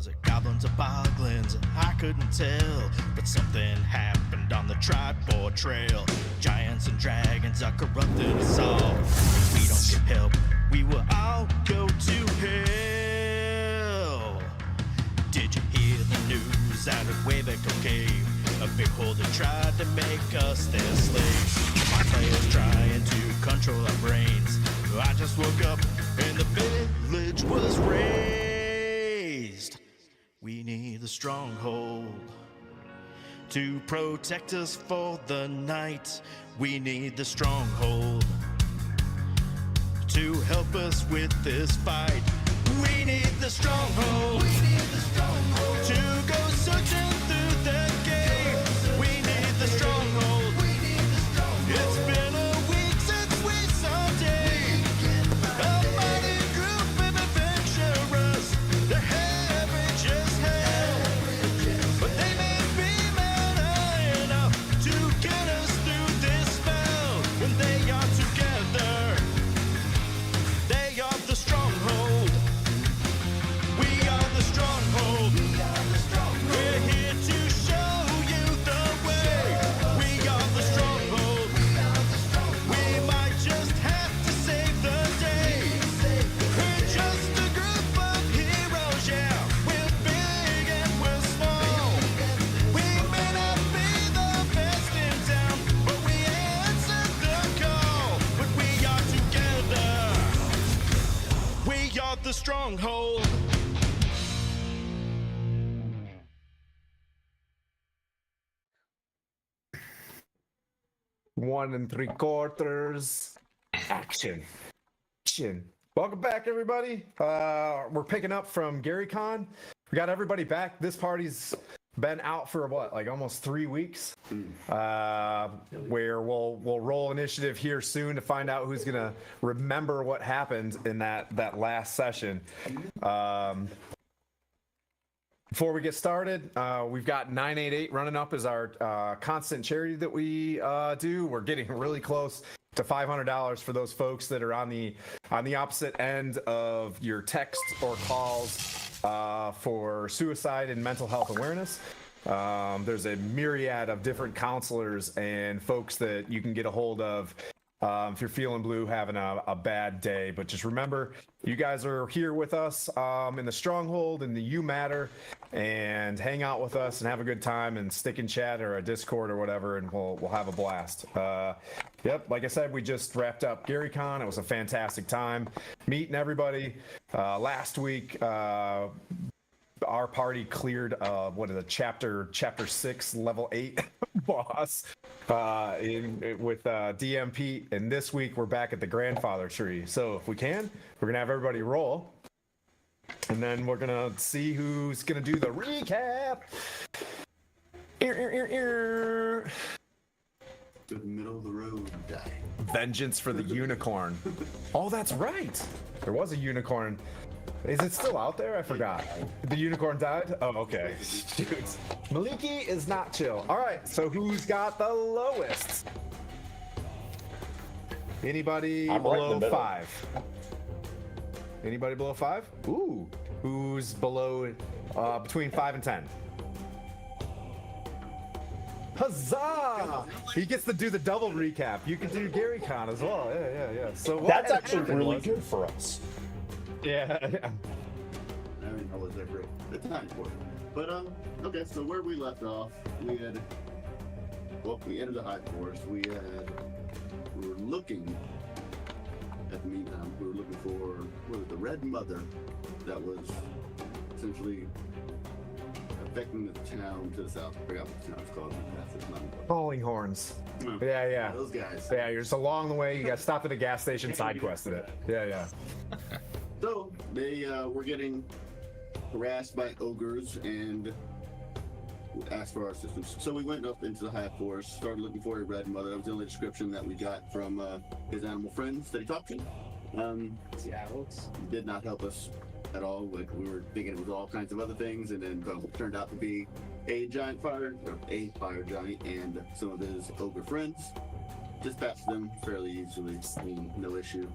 Was it goblins or boglins? I couldn't tell. But something happened on the Tribord Trail. Giants and dragons are corrupting us all. If we don't get help, we will all go to hell. Did you hear the news out of Wayback Cave? A big holder tried to make us their slaves. My players trying to control our brains. I just woke up and the village was razed. We need the stronghold to protect us for the night. We need the stronghold to help us with this fight. We need the stronghold. We need the stronghold to go searching through the game. We need the stronghold. We need the stronghold. It's been a week since we saw Dave. A mighty group of adventurers. They're average as hell, but they may be man enough to get us through this spell. When they are together, they are the stronghold. We are the stronghold. We're here to show you the way. We are the stronghold. We might just have to save the day. We're just a group of heroes, yeah. We're big and we're small. We may not be the best in town, but we answered the call. When we are together, we are the stronghold. 1 3/4 action. Welcome back, everybody. We're picking up from GaryCon. We got everybody back. This party's been out for what, like almost 3 weeks. Where we'll roll initiative here soon to find out who's gonna remember what happened in that last session. Before we get started, we've got 988 running up as our constant charity that we do. We're getting really close to $500 for those folks that are on the opposite end of your text or calls for suicide and mental health awareness. There's a myriad of different counselors and folks that you can get a hold of if you're feeling blue, having a bad day. But just remember, you guys are here with us in the Stronghold and the You Matter, and hang out with us and have a good time and stick in chat or a Discord or whatever, and we'll have a blast. Yep, like I said, we just wrapped up GaryCon. It was a fantastic time meeting everybody. Last week, our party cleared what is a chapter 6 level 8 boss with DMP, and this week we're back at the grandfather tree. So if we can, we're gonna have everybody roll, and then we're gonna see who's gonna do the recap. To the middle of the road, die. Vengeance for the unicorn. Oh, that's right. There was a unicorn. Is it still out there? I forgot. The unicorn died? Oh, okay. Shoot. Maliki is not chill. All right, so who's got the lowest? Anybody below 5? Anybody below 5? Ooh. Who's below, between 5 and 10? Huzzah! He gets to do the double recap. You can do GaryCon as well. Yeah. So that's actually really good for us. Yeah. I mean, I was there for the time for it. But, okay, so where we left off, we entered the High Forest. We were looking, at the meantime, we were looking for, the Red Mother that was essentially affecting the town to the south. I forgot what the town's called. Calling horns. Hmm. Yeah. Those guys. Yeah, you're just along the way. You got stopped at a gas station, side quested it. Yeah. So they were getting harassed by ogres and asked for our assistance. So we went up into the High Forest, started looking for a Red Mother. That was the only description that we got from his animal friends that he talked to. Did not help us at all. Like, we were thinking it was all kinds of other things, and then it turned out to be a fire giant and some of his ogre friends. Dispatched them fairly easily, no issue.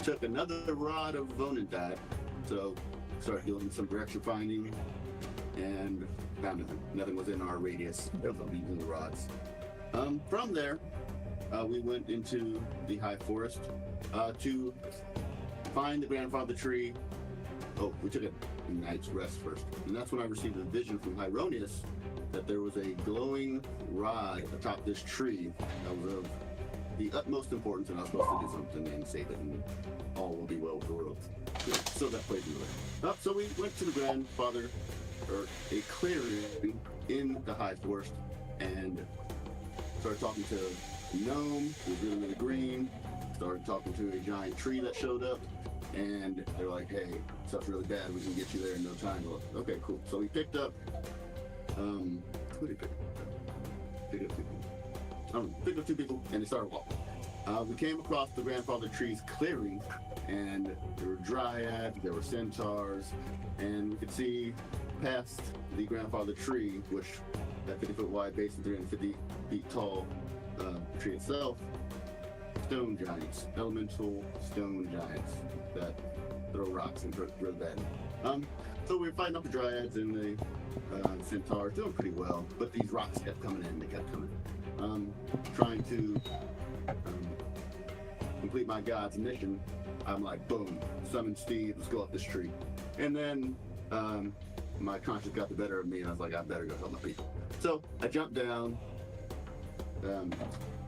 Took another rod of Vonendite, so started doing some direction finding, and found nothing. Nothing was in our radius of using the rods. From there, we went into the high forest to find the grandfather tree. Oh, we took a night's rest first, and that's when I received a vision from Hieronius that there was a glowing rod atop this tree that was of the utmost importance, and I was supposed to do something and save it, and all will be well with the world. So that plays into it. So we went to the grandfather, or a clearing in the high forest, and started talking to a gnome who was really, really green. Started talking to a giant tree that showed up, and they're like, "Hey, stuff's really bad. We can get you there in no time." We're like, okay, cool. So we picked up. Who did he pick up? Picked up 2 people. I don't know. Picked up 2 people, and they started walking. We came across the grandfather tree's clearing, and there were dryads, there were centaurs, and we could see past the grandfather tree, which that 50-foot wide base and 350 feet tall tree itself, stone giants, elemental stone giants that throw rocks and hurt real bad. So we were fighting up the dryads and the centaurs, doing pretty well, but these rocks kept coming in, they kept coming. Trying to complete my god's mission, I'm like, boom, summon Steve, let's go up this tree. And then my conscience got the better of me, and I was like, I better go help my people. So I jumped down.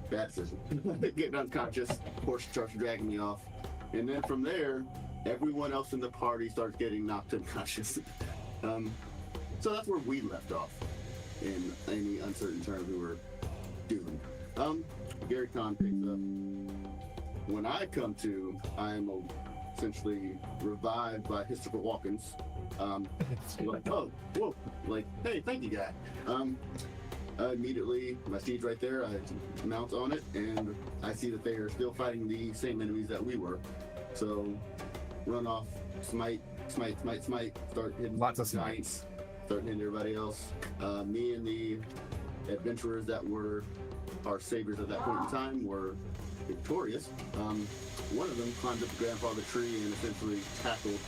Bad decision. Getting unconscious, horse starts dragging me off. And then from there, everyone else in the party starts getting knocked unconscious. So that's where we left off. In any uncertain terms, we were doomed. Gary Kahn picks up. When I come to, I am essentially revived by historical walk-ins. Like, oh, whoa, like, hey, thank you, guy. Immediately, my steed's right there. I mount on it, and I see that they are still fighting the same enemies that we were. So, run off, smite, start hitting Lots of giants, start hitting everybody else. Me and the adventurers that were our saviors at that point in time were victorious. One of them climbed up the grandfather tree and essentially tackled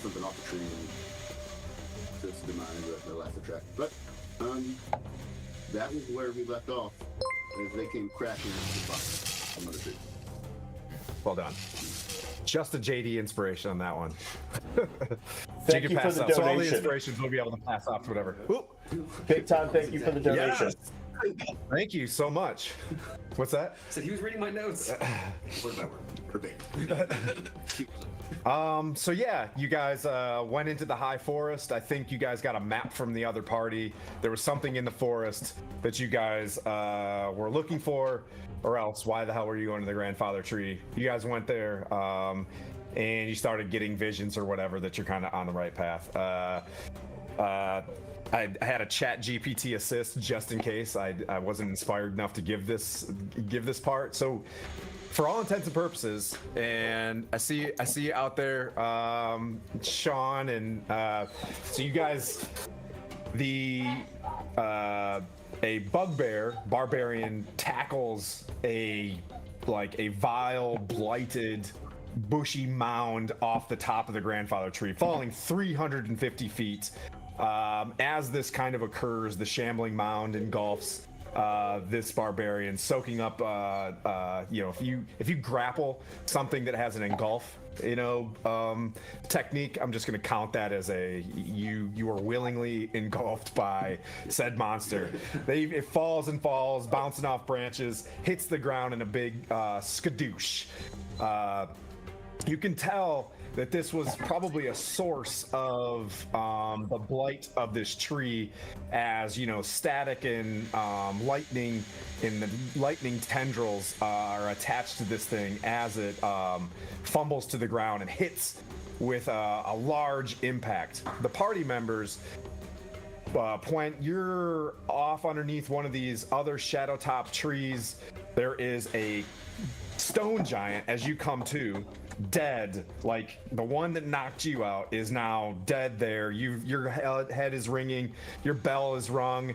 something off the tree and just demise the last track. But that was where we left off as they came crashing into the box. Another tree. Well done. Just a JD inspiration on that one. Thank you for the up. So all the donation. inspirations we'll be able to pass off to whatever. Oop. Big time thank you for the donation. Yes. Thank you so much. What's that? Said he was reading my notes. Where's my word? So yeah, you guys went into the high forest. I think you guys got a map from the other party. There was something in the forest that you guys were looking for, or else why the hell were you going to the grandfather tree? You guys went there, and you started getting visions or whatever that you're kind of on the right path. I had a chat GPT assist just in case I wasn't inspired enough to give this part. So for all intents and purposes, and I see you out there, Sean, and so you guys, a bugbear barbarian tackles a vile, blighted, bushy mound off the top of the grandfather tree, falling 350 feet. As this kind of occurs, the shambling mound engulfs this barbarian, soaking up. If you grapple something that has an engulf, technique, I'm just going to count that as you are willingly engulfed by said monster. It falls and falls, bouncing off branches, hits the ground in a big skadoosh. You can tell that this was probably a source of the blight of this tree, as static and lightning tendrils are attached to this thing as it fumbles to the ground and hits with a large impact. The party members, Point, you're off underneath one of these other shadow top trees. There is a stone giant as you come to, dead. Like the one that knocked you out is now dead there. Your head is ringing, your bell is rung.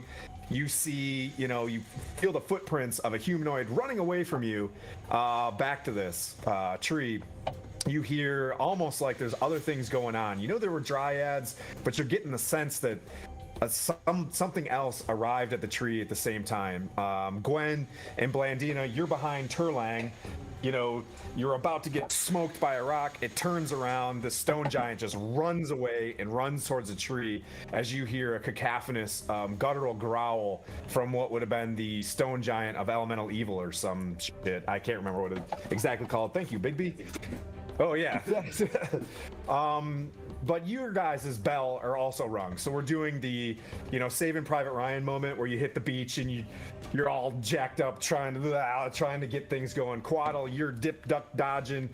You see, you feel the footprints of a humanoid running away from you, back to this tree. you hear almost like there's other things going on. You know, there were dryads, but you're getting the sense that something else arrived at the tree at the same time. Gwen and Blandina, you're behind Turlang. You know, you're about to get smoked by a rock. It turns around. The stone giant just runs away and runs towards a tree as you hear a cacophonous guttural growl from what would have been the stone giant of elemental evil or some shit. I can't remember what it exactly called. Thank you, Big B. Oh, yeah. But your guys' bell are also rung. So we're doing the, you know, Saving Private Ryan moment where you hit the beach and you're all jacked up trying to get things going. Quaddle, you're dip, duck, dodging,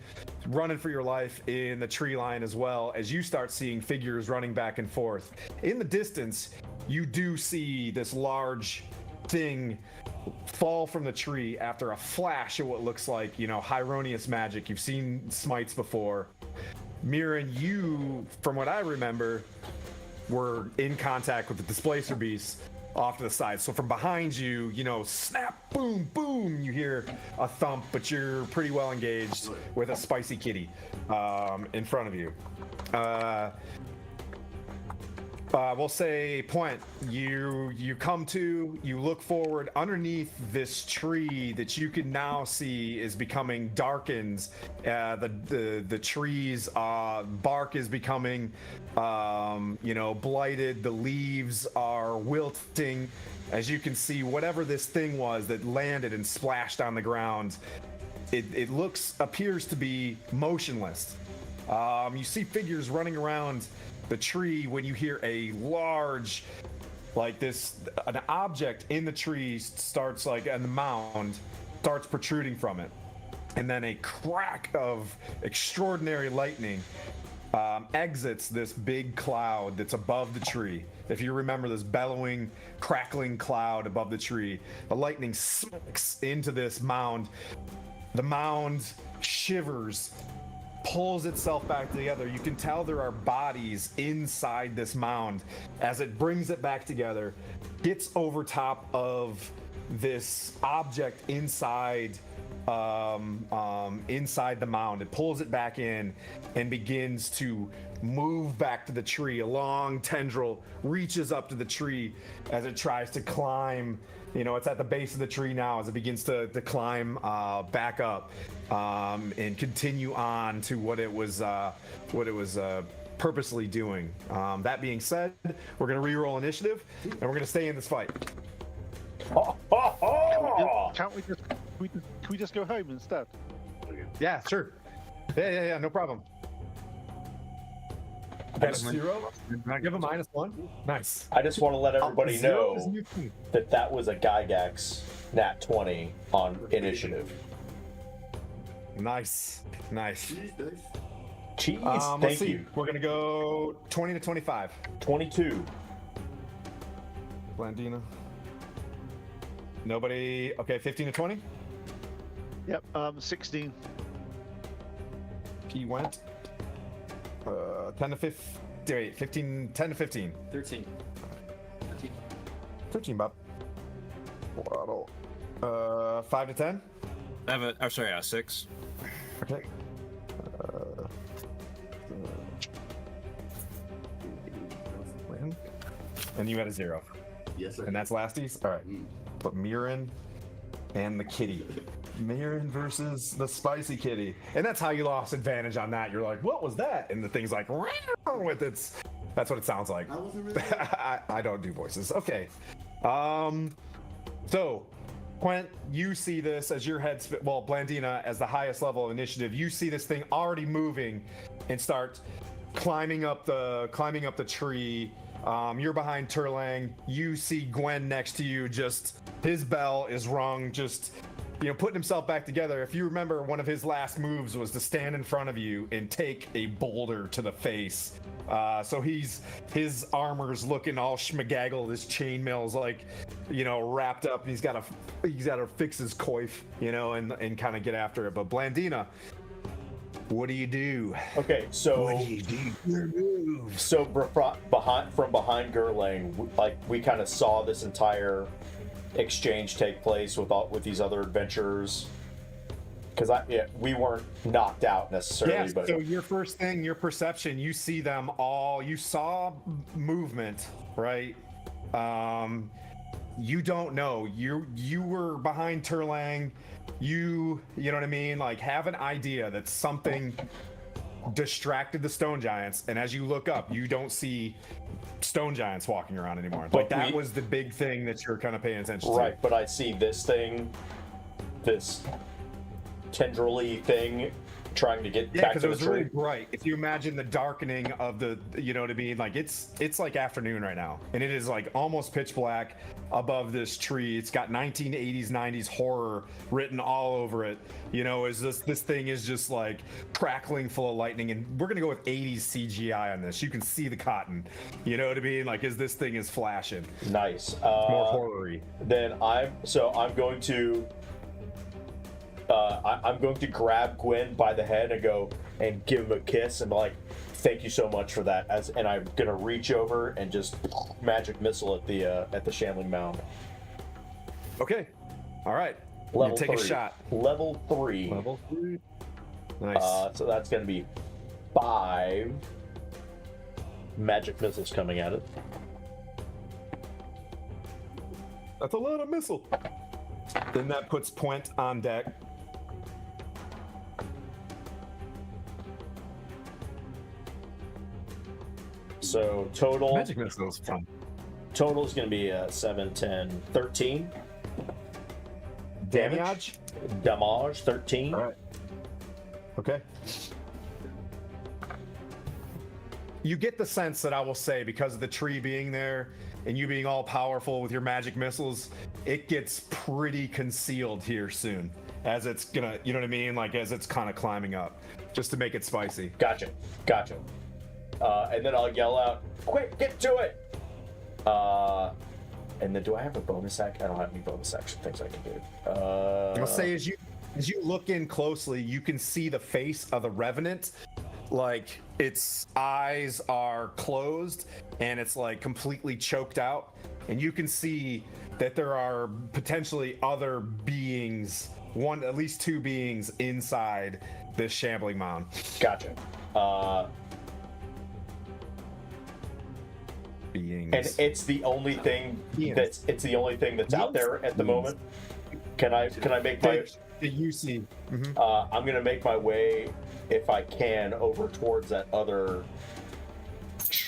running for your life in the tree line as well as you start seeing figures running back and forth. In the distance, you do see this large thing fall from the tree after a flash of what looks like, you know, Hyronius magic. You've seen smites before. Mirren, you, from what I remember, were in contact with the displacer beast off to the side. So from behind you, you know, snap, boom, boom, you hear a thump, but you're pretty well engaged with a spicy kitty in front of you. We'll say point. You come to, you look forward underneath this tree that you can now see is becoming darkened. The trees bark is becoming you know, blighted. The leaves are wilting. As you can see, whatever this thing was that landed and splashed on the ground, it appears to be motionless. You see figures running around the tree when you hear a large, like this, an object in the tree starts, like, and the mound starts protruding from it, and then a crack of extraordinary lightning exits this big cloud that's above the tree. If you remember this bellowing, crackling cloud above the tree, the lightning smacks into this mound. The mound shivers, pulls itself back together. You can tell there are bodies inside this mound as it brings it back together, gets over top of this object inside inside the mound. It pulls it back in and begins to move back to the tree. A long tendril reaches up to the tree as it tries to climb. You know, it's at the base of the tree now as it begins to climb back up and continue on to what it was purposely doing. That being said, we're going to re-roll initiative and we're going to stay in this fight. Can't we just go home instead? Yeah, sure. Yeah, no problem. Got a 0? Give a -1. Nice. I just want to let everybody Zero know is new team. that was a Gygax nat 20 on initiative. Nice. Cheese, Let's thank see. you. We're gonna go 20 to 25. 22. Blandina. Nobody. Okay, 15 to 20. Yep. 16. He went. 10 to 15. Wait, 15. 10 to 15. 13. 13, Bob. Waddle. 5 to 10. I have a. Oh, sorry, 6. Okay. And you had a 0. Yes, sir. And that's lasties? All right. But Mirren and the kitty. Mirren versus the spicy kitty. And that's how you lost advantage on that. You're like, what was that? And the thing's like, with its. That's what it sounds like. I wasn't really. I don't do voices. Okay. So, Quent, you see this as your head spin. Well, Blandina, as the highest level of initiative, you see this thing already moving and start climbing up the tree. You're behind Turlang. You see Gwen next to you. Just his bell is rung. Just, you know, putting himself back together. If you remember, one of his last moves was to stand in front of you and take a boulder to the face. So his armor's looking all schmagaggled. His chainmail's like, you know, wrapped up. And he's got to fix his coif, you know, and kind of get after it. But Blandina, what do you do? Okay, so What do you do? Your moves. so from behind Gerlang, like we kind of saw this entire exchange take place with these other adventurers. because we weren't knocked out necessarily, Yes. but So your first thing, your perception, you see them all. You saw movement, right? You don't know. You were behind Turlang. You know what I mean? Like, have an idea that something distracted the stone giants, and as you look up, you don't see stone giants walking around anymore. But Like, that was the big thing that you're kind of paying attention to. right. But I see this thing, this tendril-y thing, trying to get Yeah, back because to it the was tree. really bright. If you imagine the darkening of the, you know what I mean? Like, it's like afternoon right now, and it is like almost pitch black above this tree. It's got 1980s, 90s horror written all over it. You know, is this thing is just like crackling full of lightning, and we're gonna go with 80s CGI on this. You can see the cotton. You know what I mean? Like, as this thing is flashing, Nice. more horror-y. Then I'm going to. I'm going to grab Gwen by the head and go and give him a kiss and be like, "Thank you so much for that." And I'm gonna reach over and just magic missile at the shambling mound. Okay. All right. Level you take 3. a shot. Level 3. Level 3. Nice. So that's gonna be 5 magic missiles coming at it. That's a lot of missile. Then that puts Point on deck. So total Magic missile is fun. total is gonna be 7, 10, 13 damage. Damage 13. All right. Okay. You get the sense that, I will say, because of the tree being there and you being all powerful with your magic missiles, it gets pretty concealed here soon. As it's gonna, you know what I mean? Like, as it's kind of climbing up, just to make it spicy. Gotcha. And then I'll yell out, "Quick, get to it!" And then do I have a bonus action? I don't have any bonus action things I can do. I'll say, as you look in closely, you can see the face of the revenant. Like, its eyes are closed and it's like completely choked out, and you can see that there are potentially other beings, at least 2 beings inside this shambling mound. Gotcha. Beings. And it's the only thing that's out there at the moment. Can I make my? That you see. I'm gonna make my way, if I can, over towards that other.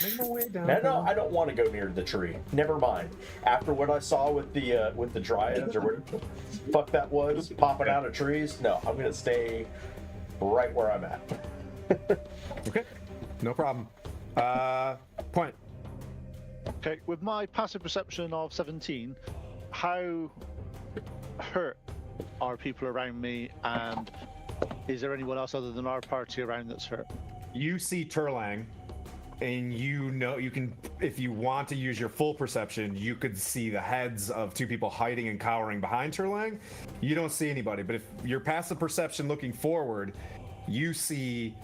Make my way down. No, I don't want to go near the tree. Never mind. After what I saw with the dryads or what the fuck that was popping out of trees, no, I'm gonna stay right where I'm at. Okay, no problem. Point. Okay, with my passive perception of 17, how hurt are people around me, and is there anyone else other than our party around that's hurt? You see Turlang, and you know you can, if you want to use your full perception, you could see the heads of 2 people hiding and cowering behind Turlang. You don't see anybody, but if your passive perception looking forward, you see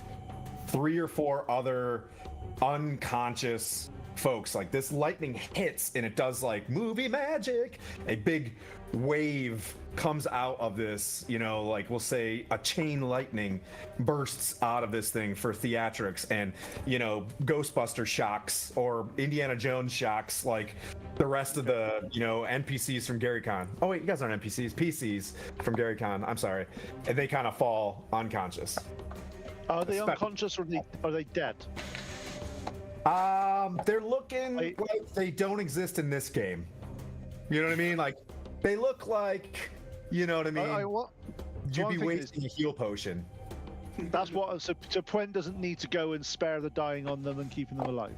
3 or 4 other unconscious folks. Like, this lightning hits and it does like movie magic. A big wave comes out of this, you know, like, we'll say a chain lightning bursts out of this thing for theatrics, and, you know, Ghostbuster shocks or Indiana Jones shocks like the rest of the, you know, NPCs from Gary Con. Oh wait, you guys aren't NPCs, PCs from Gary Con, I'm sorry. And they kind of fall unconscious. Are they unconscious, or are they dead? They're looking like they don't exist in this game. You know what I mean? Like, they look like, you know what I mean? You'd be wasting a heal potion. That's what. So Point doesn't need to go and spare the dying on them and keeping them alive.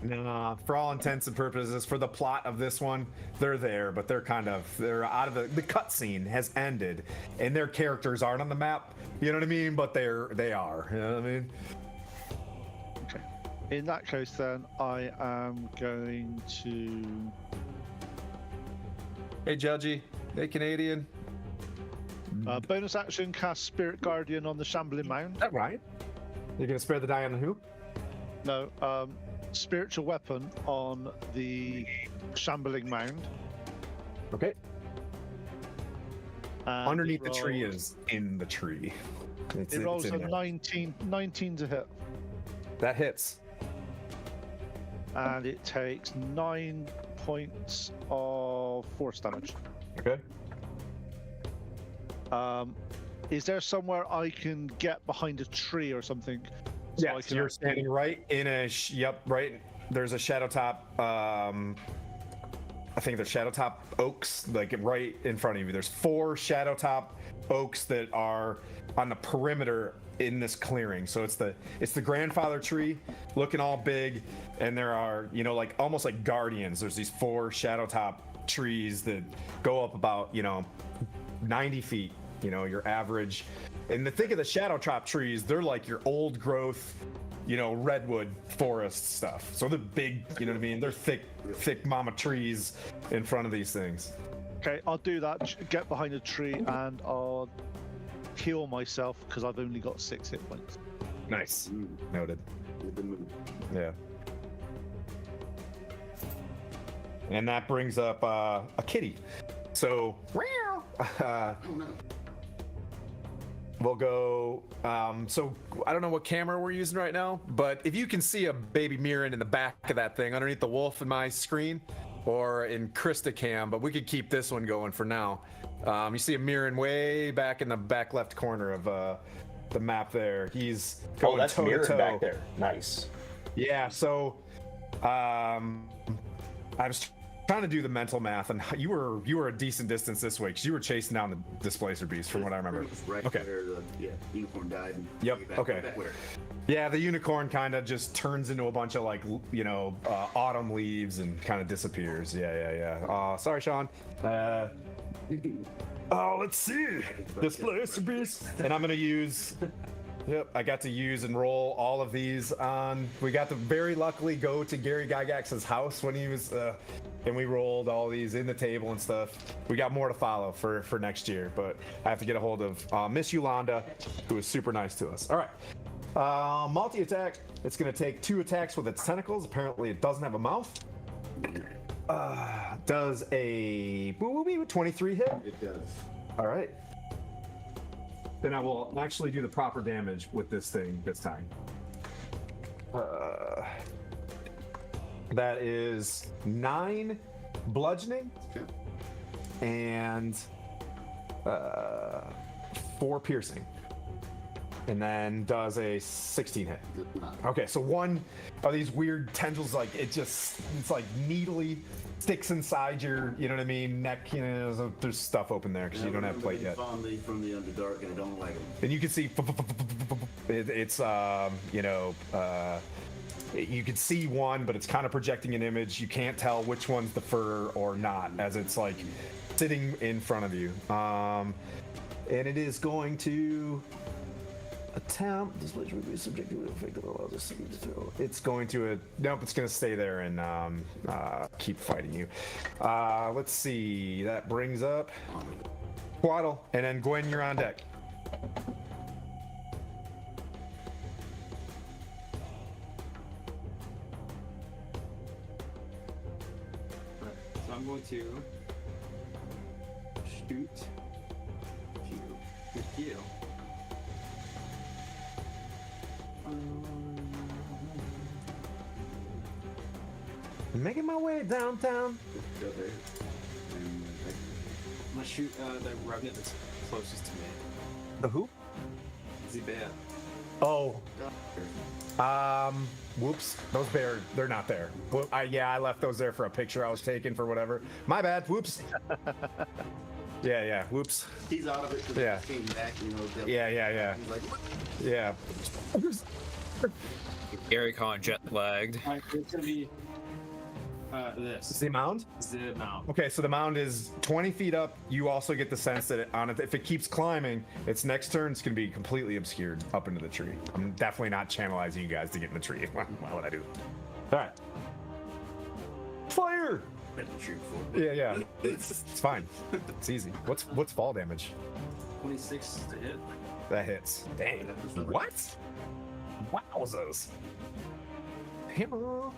No, for all intents and purposes, for the plot of this one, they're there, but they're out of the cutscene has ended, and their characters aren't on the map. You know what I mean? But they are. You know what I mean? Okay. In that case, then I am going to. Hey, Judgy. Hey, Canadian. Bonus action: cast Spirit Guardian on the shambling mound. Is that right? You're gonna spare the die on the hoop? No. Spiritual weapon on the shambling mound. Okay. And Underneath the tree rolls- is in the tree. It's It rolls in a there. 19 to hit, That hits. and it takes 9 points of force damage. Okay. Is there somewhere I can get behind a tree or something? So I Yes, can you're actually- standing right in a yep, right. There's a shadow top. I think there's shadow top oaks like right in front of you. There's 4 shadow top oaks that are on the perimeter in this clearing. So it's the grandfather tree looking all big, and there are, you know, like almost like guardians. There's these 4 shadow top trees that go up about, you know, 90 feet, you know, your average. And the think of the shadow top trees, they're like your old growth, you know, redwood forest stuff. So they're big, you know what I mean? They're thick mama trees in front of these things. Okay, I'll do that. Get behind a tree, and I'll heal myself because I've only got 6 hit points. Nice. Noted. Good move. Yeah. And that brings up a kitty. So we'll go. So I don't know what camera we're using right now, but if you can see a baby Mirren in the back of that thing underneath the wolf in my screen, or in Krista cam, but we could keep this one going for now. You see a Mirren way back in the back left corner of the map there. He's going that's toe to Mirren toe. back there. Nice. Yeah, so I was trying to do the mental math, and you were a decent distance this way because you were chasing down the displacer beast, from what I remember. Right Okay. where the unicorn died. And Yep, back, okay. Back where? Yeah, the unicorn kind of just turns into a bunch of like, you know, autumn leaves and kind of disappears. Yeah. Sorry, Sean. Let's see. Displacer beast, and I'm gonna use. Yep, I got to use and roll all of these on. We got to very luckily go to Gary Gygax's house when he was, and we rolled all these in the table and stuff. We got more to follow for next year, but I have to get a hold of Miss Yolanda, who is super nice to us. All right, multi-attack. It's gonna take 2 attacks with its tentacles. Apparently, it doesn't have a mouth. Does a 23 hit? It does. All right. Then I will actually do the proper damage with this thing this time. That is 9 bludgeoning Okay. and 4 piercing. And then does a 16 hit. Does not. Okay, so one of these weird tendrils, like it's like needly sticks inside your, you know what I mean, neck. You know, there's stuff open there because you don't have plate yet. Fondly from the Underdark, and I don't like them. And you can see it's you know, you can see one, but it's kind of projecting an image. You can't tell which one's the fur or not, as it's like sitting in front of you. And it is going to attempt. This place would be subject to effect that allows us to. It's going to. Nope. It's going to stay there and keep fighting you. Let's see. That brings up Quaddle, and then Gwen, you're on deck. So I'm going to shoot with you. Making my way downtown. Go there. And, I'm gonna shoot the revenant that's closest to me. The who? Zebea. Oh. Whoops. Those bears, they're not there. I left those there for a picture I was taking for whatever. My bad. Whoops. Yeah. Whoops. he's out of it because Yeah. he came back, you know. Yeah. He's like, what? Yeah. Gary Con jet lagged. Alright, it's gonna be this. The mound? The mount. Okay, so the mound is 20 feet up. You also get the sense that if it keeps climbing, its next turn is going to be completely obscured up into the tree. I'm definitely not channelizing you guys to get in the tree. Why would I do? All right. Fire! Better shoot for it. Yeah. It's fine. It's easy. What's fall damage? 26 to hit. That hits. Dang. What? Wowzers. Hammer.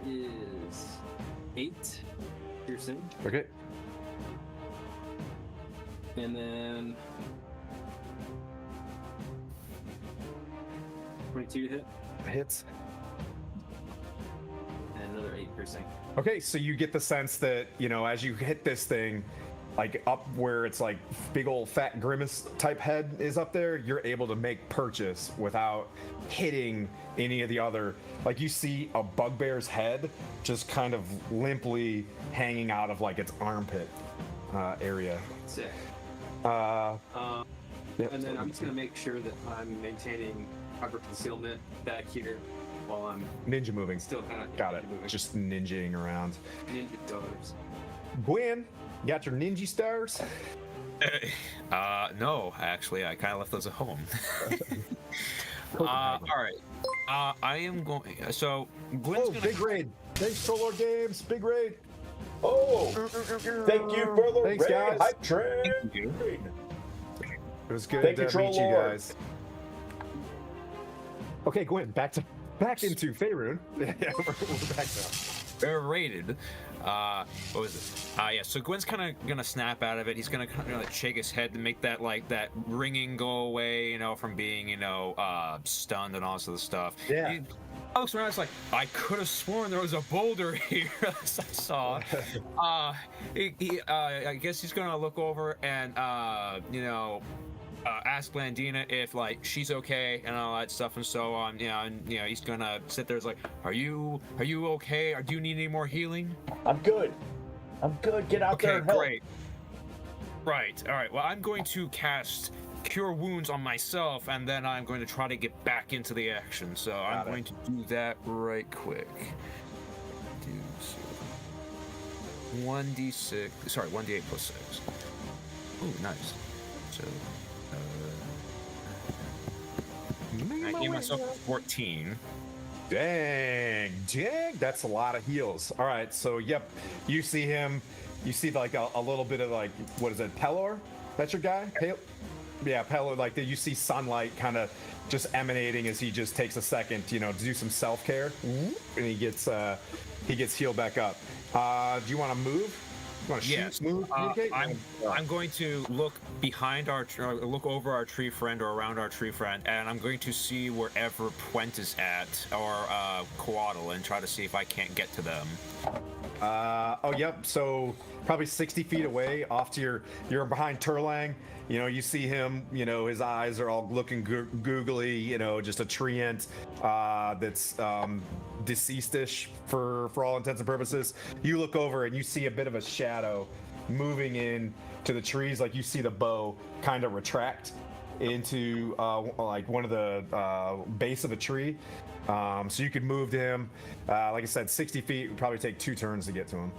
is 8 piercing, Okay. and then 22 to hit, Hits. and another 8 piercing. Okay, so you get the sense that, you know, as you hit this thing, like up where it's like big old fat grimace type head is up there, you're able to make purchase without hitting any of the other. Like you see a bugbear's head just kind of limply hanging out of like its armpit area. Sick. Yep. And then I'm just gonna make sure that I'm maintaining cover concealment back here while I'm Ninja moving. still kind of Got it. Just ninjaing around. ninja stars. Gwen, you got your ninja stars? No, actually, I kind of left those at home. All right. I am going. So Gwen's Oh, gonna. big raid. Thanks, Trollor Games. Big raid. Oh, thank you for the Thanks, raid guys. hype train. Thank you. It was good Thank to you, meet Troll you Lord. guys. Okay, Gwen, back into Faerun. Yeah, we're back now. They're rated. What was it? Yeah. So Gwen's kind of gonna snap out of it. He's gonna kind of like shake his head to make that like that ringing go away, you know, from being stunned and all this other stuff. Yeah. He looks around. It's like I could have sworn there was a boulder here. As I saw. I guess he's gonna look over and ask Blandina if like she's okay and all that stuff and so on. He's gonna sit there. It's like, are you okay? Or do you need any more healing? I'm good. Get out there Okay, and help. great. Right. All right. Well, I'm going to cast Cure Wounds on myself, and then I'm going to try to get back into the action. So I'm going to do that right quick. 1d6. Sorry, 1d8 plus 6. Ooh, nice. So. I gave myself 14. Dang, that's a lot of heals. All right, so yep, you see him. You see like a little bit of like, what is it, Pelor? That's your guy? Yeah, Pelor. Like you see sunlight kind of just emanating as he just takes a second, to do some self care, and he gets healed back up. Do you want to move? You want to Yes. shoot, move, communicate? I'm going to look behind look over our tree friend or around our tree friend, and I'm going to see wherever Puent is at or Coatl and try to see if I can't get to them. Yep. So probably 60 feet away, off to you're behind Turlang. You see him. His eyes are all looking googly. Just a treant that's deceased-ish for all intents and purposes. You look over and you see a bit of a shadow moving in to the trees. Like you see the bow kind of retract into like one of the base of a tree. So you could move to him. Like I said, 60 feet would probably take 2 turns to get to him.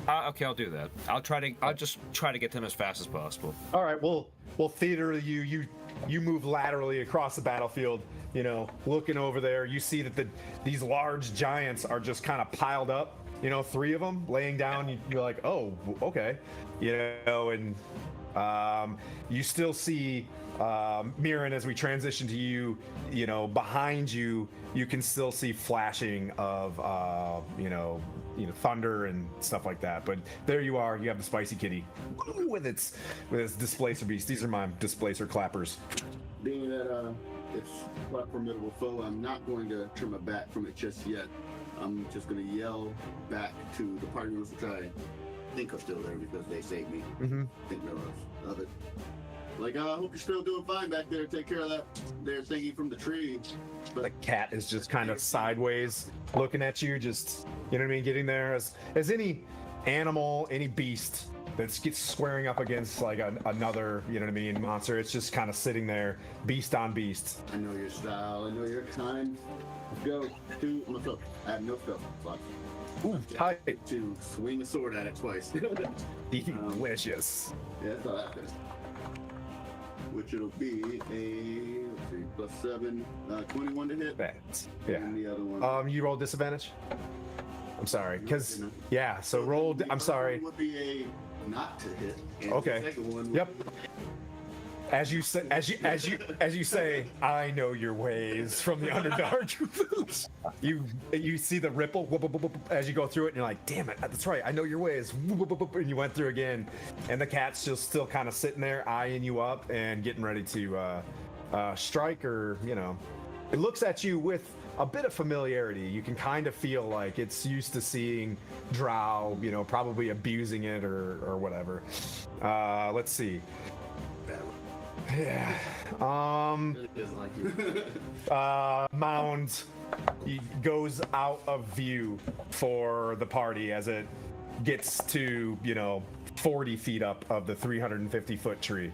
Okay, I'll do that. I'll just try to get to him as fast as possible. All right, we'll theater you move laterally across the battlefield. Looking over there, you see that these large giants are just kind of piled up. 3 of them laying down. You're like, oh, okay, and you still see Mirren as we transition to you. Behind you, you can still see flashing of thunder and stuff like that. But there you are. You have the spicy kitty with its displacer beast. These are my displacer clappers. Being that it's quite a formidable foe, I'm not going to turn my back from it just yet. I'm just going to yell back to the party members, which I think are still there because they saved me. Think no of it. Like, I hope you're still doing fine back there. Take care of that there thingy from the tree. But The cat is just kind of sideways looking at you, just, getting there as any animal, any beast that gets squaring up against like another, monster. It's just kind of sitting there, beast on beast. I know your style. I know your kind. Let's go to myself. I have no spell slots. Ooh, tight. To swing a sword at it twice. Delicious. Yeah, that's all that is. Which it'll be a, let's see, plus 7, 21 to hit. Bats. Yeah. And the other one. You roll disadvantage? I'm sorry, because so roll. I'm sorry. Would be a not to hit. And Okay. The second one would Yep. As you say, I know your ways from the Underdark. you see the ripple whoop, whoop, whoop, whoop, as you go through it, and you're like, damn it, that's right, I know your ways. Whoop, whoop, whoop, whoop, and you went through again, and the cat's just still kind of sitting there, eyeing you up and getting ready to strike, or it looks at you with a bit of familiarity. You can kind of feel like it's used to seeing drow, probably abusing it or whatever. Let's see. Yeah. It doesn't like you. Mound goes out of view for the party as it gets to 40 feet up of the 350-foot tree.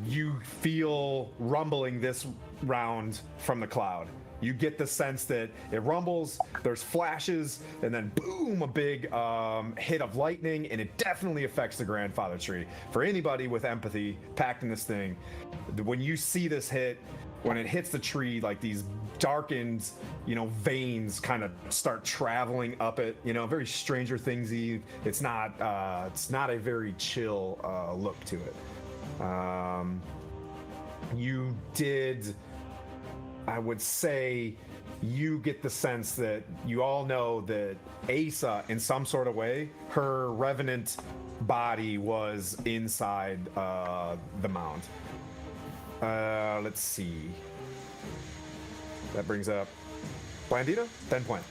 You feel rumbling this round from the cloud. You get the sense that it rumbles, there's flashes, and then boom, a big hit of lightning, and it definitely affects the grandfather tree. For anybody with empathy packed in this thing, when you see this hit, when it hits the tree, like these darkened, veins kind of start traveling up it, very Stranger Things-y. It's not a very chill look to it. You did, I would say, you get the sense that you all know that Asa, in some sort of way, her revenant body was inside the mound. Let's see. That brings up Blandina, 10 point.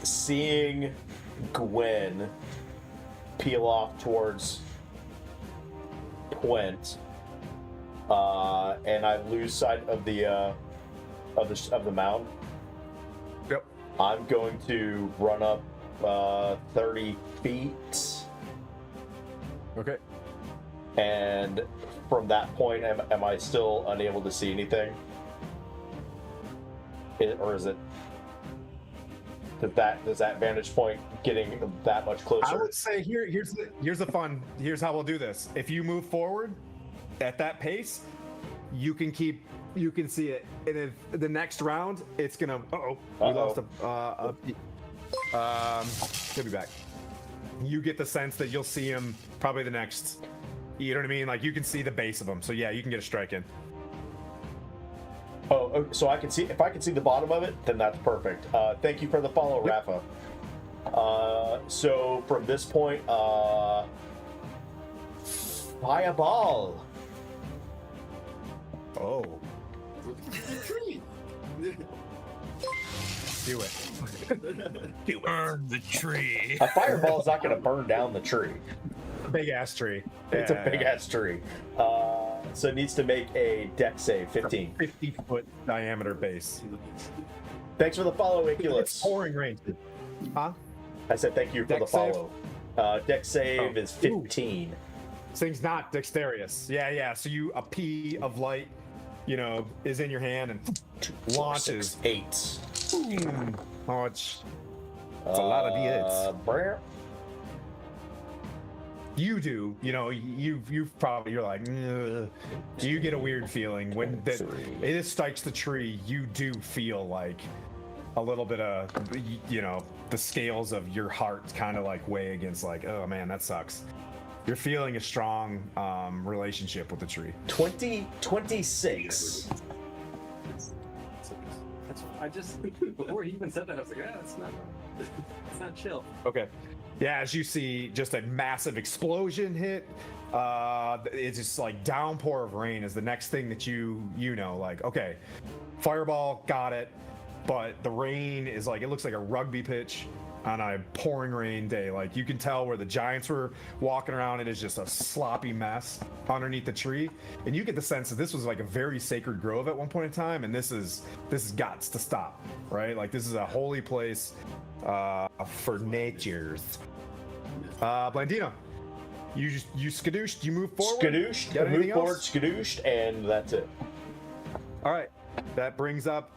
Seeing Gwen peel off towards Puent, and I lose sight of the mound. Yep. I'm going to run up 30 feet, Okay. and from that point, am I still unable to see anything? Or is it? Does that vantage point getting that much closer? I would say here's how we'll do this. If you move forward at that pace, you can see it, and if the next round it's gonna we lost he'll be back. You get the sense that you'll see him probably the next, you know what I mean, like you can see the base of him, so yeah, you can get a strike in. Oh, so I can see, if I can see the bottom of it, then that's perfect. Thank you for the follow, Yep. Rafa. So from this point, fireball. Oh, Tree. do it. Burn the tree. A fireball is not going to burn down the tree. Big ass tree. It's a big ass tree. So it needs to make a dex save, 15. 50-foot diameter base. Thanks for the follow, It's Iculus. pouring rain. Huh? I said thank you for the Dex save? follow. Dex save is 15. This thing's not dexterous. Yeah. So a pea of light, is in your hand and launches. 6, 8. Boom. Oh, it's a lot of d8s. You do, you've probably, you're like, ugh. You get a weird feeling when it strikes the tree. You do feel like a little bit of, the scales of your heart kind of like weigh against, like, oh man, that sucks. You're feeling a strong relationship with the tree. 26. That's I just before he even said that, I was like, it's not chill. Okay. Yeah, as you see just a massive explosion hit, it's just like downpour of rain is the next thing that you know, like, okay, fireball, got it, but the rain is like, it looks like a rugby pitch on a pouring rain day. Like you can tell where the giants were walking around, it is just a sloppy mess underneath the tree, and you get the sense that this was like a very sacred grove at one point in time, and this is got to stop, right? Like this is a holy place for natures. Blandina, you skadooshed, you move forward. Skadooshed, Got move anything forward, else? skadooshed, and that's it. All right, that brings up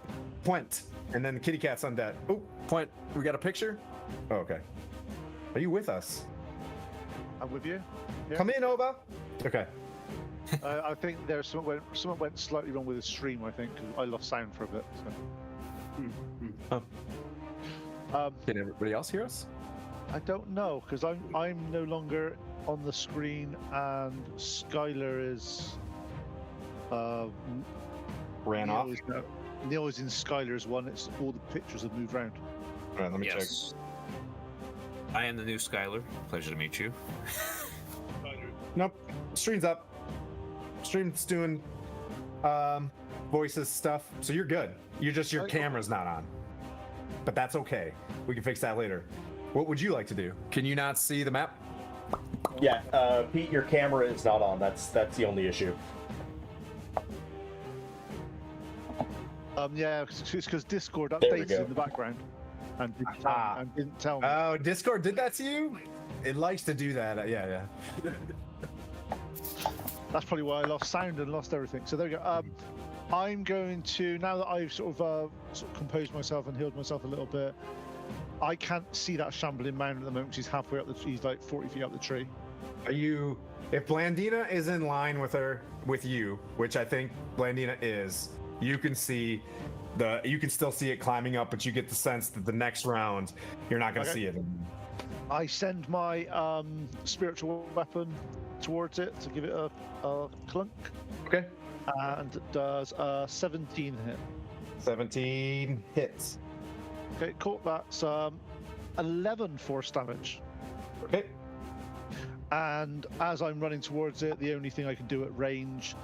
Puent, and then the kitty cat's undead. Oh, Puent, we got a picture? Oh, okay. Are you with us? I'm with you. Yeah. Come in, Ova. Okay. I think there's something went slightly wrong with the stream. I think 'cause I lost sound for a bit. So. Can everybody else hear us? I don't know because I'm no longer on the screen, and Skylar is. Ran off. Neil is in Skylar's one. It's all the pictures have moved around. All right, let me check. Yes. I am the new Skylar. Pleasure to meet you. Nope. Stream's up. Stream's doing voices stuff, so you're good. You're just your camera's not on. But that's okay. We can fix that later. What would you like to do? Can you not see the map? Yeah, Pete, your camera is not on. That's the only issue. Yeah, it's because Discord There we updates go. in the background and didn't tell me. Oh, Discord did that to you? It likes to do that. Yeah. That's probably why I lost sound and lost everything. So there we go. I'm going to, now that I've sort of composed myself and healed myself a little bit, I can't see that shambling mound at the moment. She's halfway up he's like 40 feet up the tree. Are you? If Blandina is in line with you, which I think Blandina is, you can see you can still see it climbing up, but you get the sense that the next round you're not going to see it. I send my spiritual weapon towards it to give it a clunk, Okay. and it does 17 hit. 17 hits. Okay, cool. That's 11 force damage. Okay. And as I'm running towards it, the only thing I can do at range,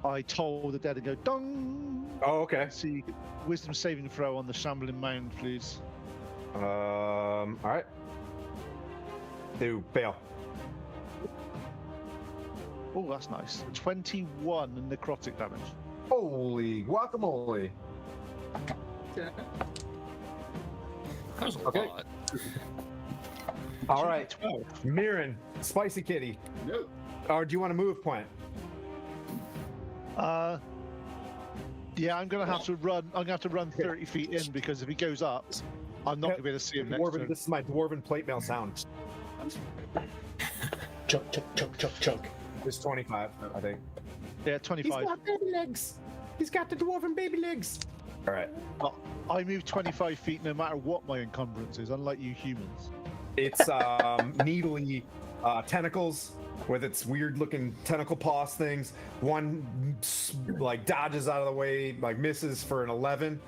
I toll the dead and go dong. Oh, okay. See, wisdom saving throw on the shambling mound, please. All right. Do fail. Oh, that's nice. 21 necrotic damage. Holy guacamole. That was a Okay. lot. All right. 12. Mirren, Spicy Kitty. No. Or do you want to move point? Yeah, I'm gonna have to run. I'm gonna have to run 30 feet in because if he goes up, I'm not gonna be able to see him next turn. This is my dwarven plate mail sound. Chunk, chunk, chunk, chunk, chunk. It's 25, I think. Yeah, 25. baby legs. He's got the dwarven baby legs. All right. I move 25 feet no matter what my encumbrance is, unlike you humans. It's needly tentacles with its weird looking tentacle paws things. One like dodges out of the way, like misses for an 11,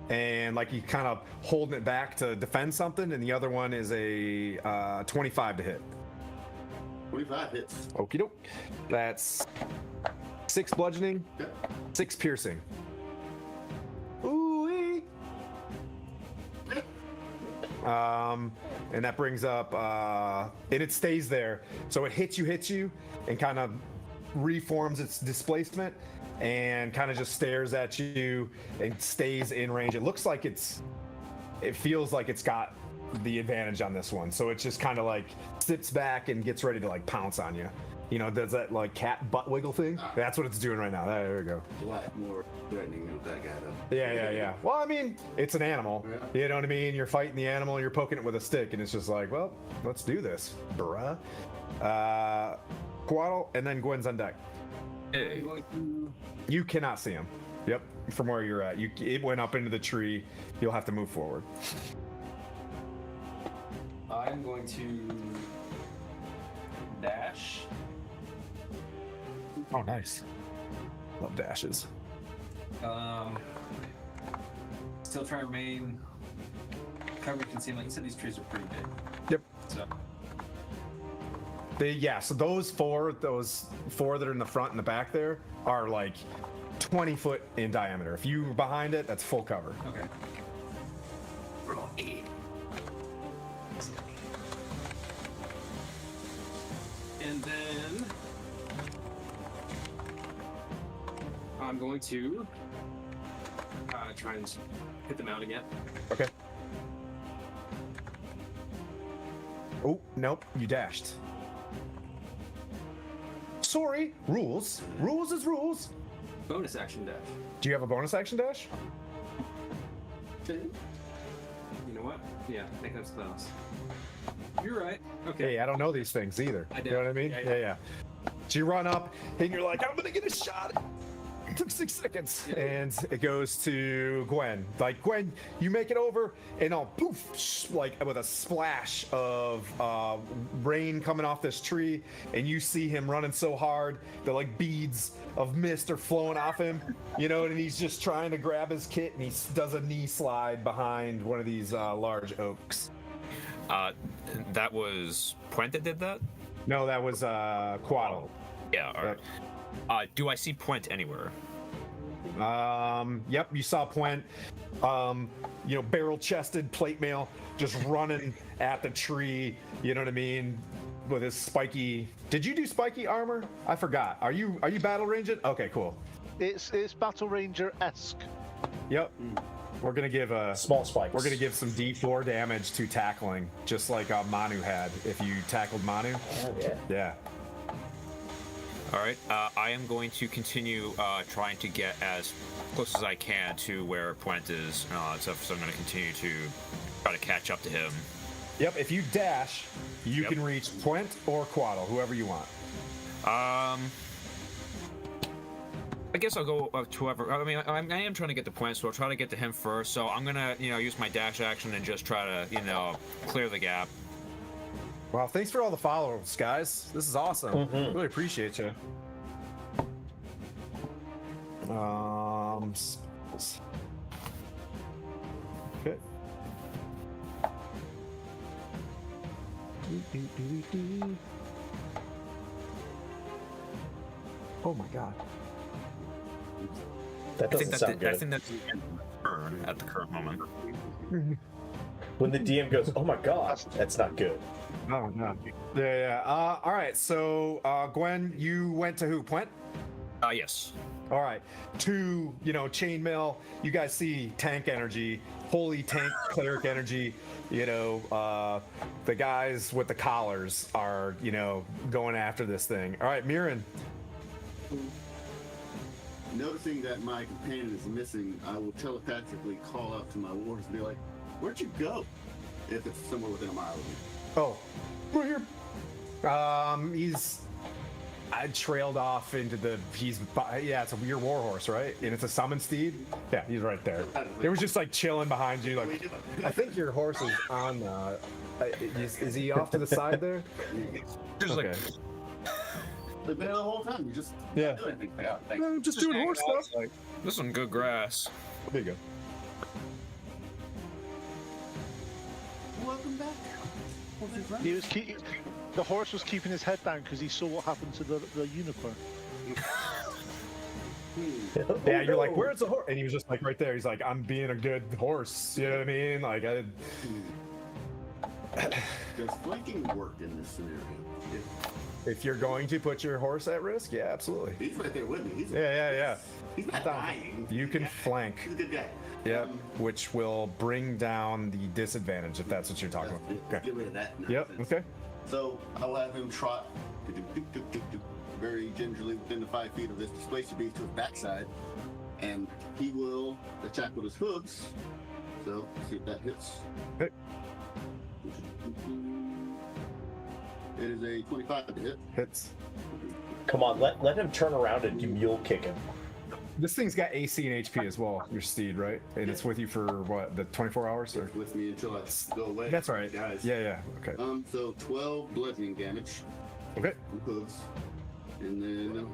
and like he kind of holding it back to defend something, and the other one is a 25 to hit. 25 hits. Okie doke. That's 6 bludgeoning, Yep. 6 piercing. Ooh. And that brings up, and it stays there. So it hits you, and kind of reforms its displacement, and kind of just stares at you and stays in range. It looks like it feels like it's got the advantage on this one. So it just kind of like steps back and gets ready to like pounce on you. You know, does that like cat butt wiggle thing? That's what it's doing right now. There we go. A lot more threatening with that guy, though. Yeah. Well, I mean, it's an animal. Yeah. You know what I mean? You're fighting the animal, and you're poking it with a stick, and it's just like, well, let's do this, bruh. Quaddle, and then Gwen's on deck. Hey. You cannot see him. Yep, from where you're at. It went up into the tree. You'll have to move forward. I'm going to dash. Oh, nice. Love dashes. Still try to remain covered concealment. You said these trees are pretty big. Yep. So So those four that are in the front and the back there are like 20 foot in diameter. If you're behind it, that's full cover. okay. Roll 8. And then I'm going to try and hit them out again. Okay. Oh, nope, you dashed. Sorry, rules. Rules is rules. Bonus action dash. Do you have a bonus action dash? You know what? Yeah, I think that's close. You're right. Okay. Hey, I don't know these things either. I do. You know what I mean? Yeah. Yeah. So you run up and you're like, I'm gonna get a shot. took 6 seconds. And it goes to Gwen. Like, Gwen, you make it over, and poof, like with a splash of rain coming off this tree, and you see him running so hard that like beads of mist are flowing off him, and he's just trying to grab his kit, and he does a knee slide behind one of these large oaks. That was Puente that did that? No, that was Quaddle. Yeah, alright. Do I see Puente anywhere? Yep, you saw Puente, barrel-chested plate mail, just running at the tree, you know what I mean, with his spiky... Did you do spiky armor? I forgot. Are you battle ranging? Okay, cool. It's Battle Ranger-esque. Yep. We're gonna give small spikes. We're gonna give some D4 damage to tackling, just like Manu had if you tackled Manu. Oh, yeah. Yeah. All right. I am going to continue trying to get as close as I can to where Puente is. So I'm going to continue to try to catch up to him. Yep. If you dash, you can reach Puente or Quaddle, whoever you want. I guess I'll go to whoever. I mean, I am trying to get to Puente, so I'll try to get to him first. So I'm gonna, use my dash action and just try to, clear the gap. Well, thanks for all the follows, guys. This is awesome. Mm-hmm. Really appreciate you. Okay. Oh my god. That doesn't sound good. I think that's the end of the turn at the current moment. When the DM goes, "Oh my god," that's not good. Oh no. Yeah. All right. So, Gwen, you went to who? Puente? Yes. All right. To chainmail. You guys see tank energy, holy tank cleric energy. The guys with the collars are going after this thing. All right, Mirren. Noticing that my companion is missing, I will telepathically call out to my warriors and be like, "Where'd you go?" If it's somewhere within a mile of me. Oh, we're here. I trailed off into it's a weird warhorse, right? And it's a summon steed. Yeah, he's right there. It was just like chilling behind you. Like, I think your horse is on. Is he off to the side there? Just Okay. They've been there the whole time. You just Yeah. do anything. I'm just doing horse stuff. This is some good grass. There you go. Welcome back. The horse was keeping his head down because he saw what happened to the unicorn. Yeah, you're like, "Where's the horse?" And he was just like right there. He's like, "I'm being a good horse." You know what I mean? Like, Does flanking work in this scenario? if you're going to put your horse at risk, yeah, absolutely. He's right there with me. Yeah. He's not dying. You can flank. He's a good guy. Yeah, which will bring down the disadvantage if that's what you're talking about. Okay. Get rid of that. Yep. nonsense. Okay. So I will have him trot very gingerly within the 5 feet of this displacer beast to his backside, and he will attack with his hooves. So see if that hits. Okay. It is a 25 to hit. Hits. Come on, let him turn around and do mule kick him. This thing's got AC and HP as well. Your steed, right? And it's with you for what? The 24 hours? Or? It's with me until I go away. That's right. guys. Yeah. Okay. So 12 bludgeoning damage. Okay. From hooves. And then,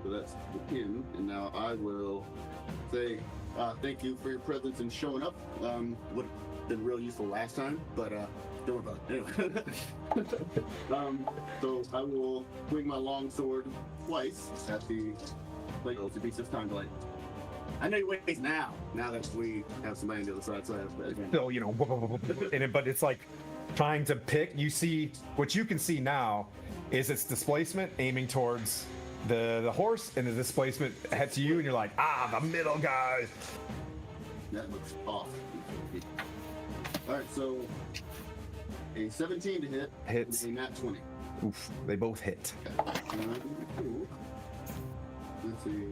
so that's him. And now I will say thank you for your presence and showing up. Would have been real useful last time, but don't worry about it. Anyway. So I will swing my long sword twice at the beast this time. Like, I know your ways now. Now that we have somebody on the other side, so I have that advantage. So but it's like trying to pick. You see what you can see now is its displacement aiming towards the horse, and the displacement hits you, and you're like, the middle guy. That looks off. All right, so a 17 to hit. Hits. And a nat 20. Oof, they both hit. Cool. Let's see.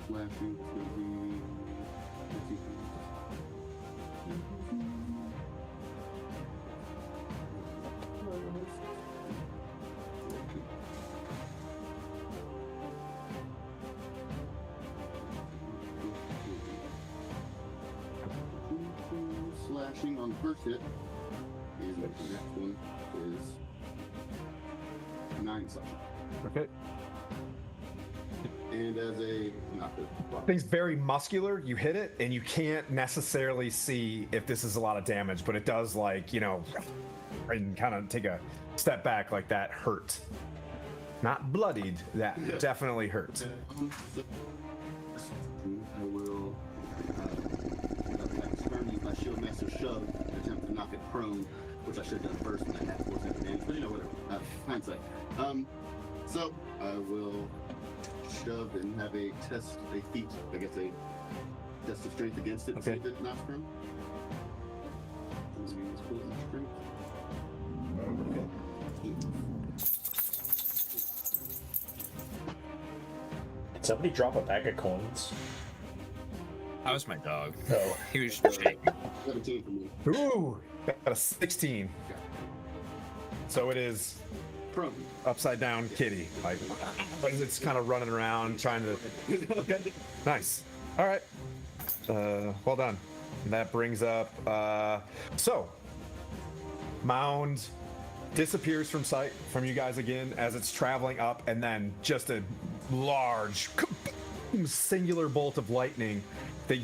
Flashing to be. Let's see. slashing on the first hit, and the next one is 9 slashing. Okay. And as a not good. Thing's very muscular. You hit it, and you can't necessarily see if this is a lot of damage, but it does, like, you know, and kind of take a step back. Like, that hurt. Not bloodied. That definitely hurt. So, I will use my shield master shove and attempt to knock it prone, which I should have done first when I had 4 seconds damage, but you know, whatever. Hindsight. So I will shove and have a test, a feat, I guess a test of strength against it. Okay. See if it knocks prone. Let's pull it in strength. Did somebody drop a bag of coins? That was my dog. Oh. He was just shaking. 17 for me. Ooh, got a 16. So it is Prone. upside down kitty. Like, it's kind of running around trying to. Okay, nice. All right. Well done. And that brings up. So, mound disappears from sight from you guys again as it's traveling up, and then just a large singular bolt of lightning that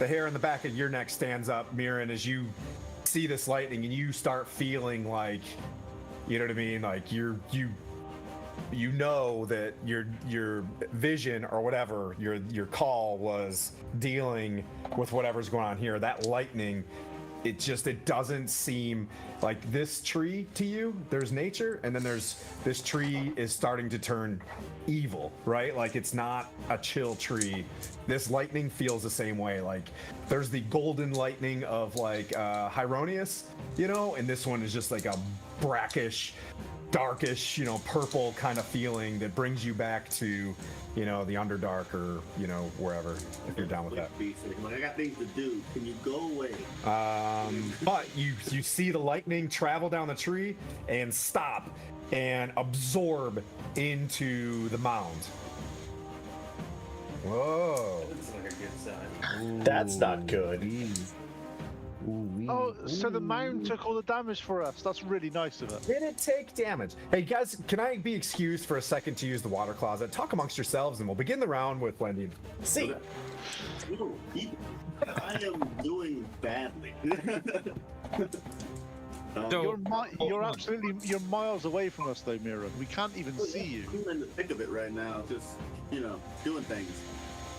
the hair on the back of your neck stands up, Mirren, as you see this lightning, and you start feeling like, you know what I mean, like you know that your vision or whatever your call was dealing with whatever's going on here. That lightning, it doesn't seem like this tree to you. There's nature, and then there's this tree is starting to turn evil, right? Like, it's not a chill tree. This lightning feels the same way. Like, there's the golden lightning of, like, Hyronius, you know, and this one is just like a brackish, darkish, you know, purple kind of feeling that brings you back to, you know, the Underdark, or, you know, wherever, if you're down with that. Like, I got things to do. Can you go away? But you see the lightning travel down the tree and stop and absorb into the mound. Whoa. That's like a good sign. That's not good. Oh, so the mound took all the damage for us. That's really nice of it. Did it take damage? Hey guys, can I be excused for a second to use the water closet? Talk amongst yourselves, and we'll begin the round with Wendy. See, No, I am doing badly. So- You're miles away from us, though, Mira. We can't even see you. I'm in the thick of it right now, just, you know, doing things.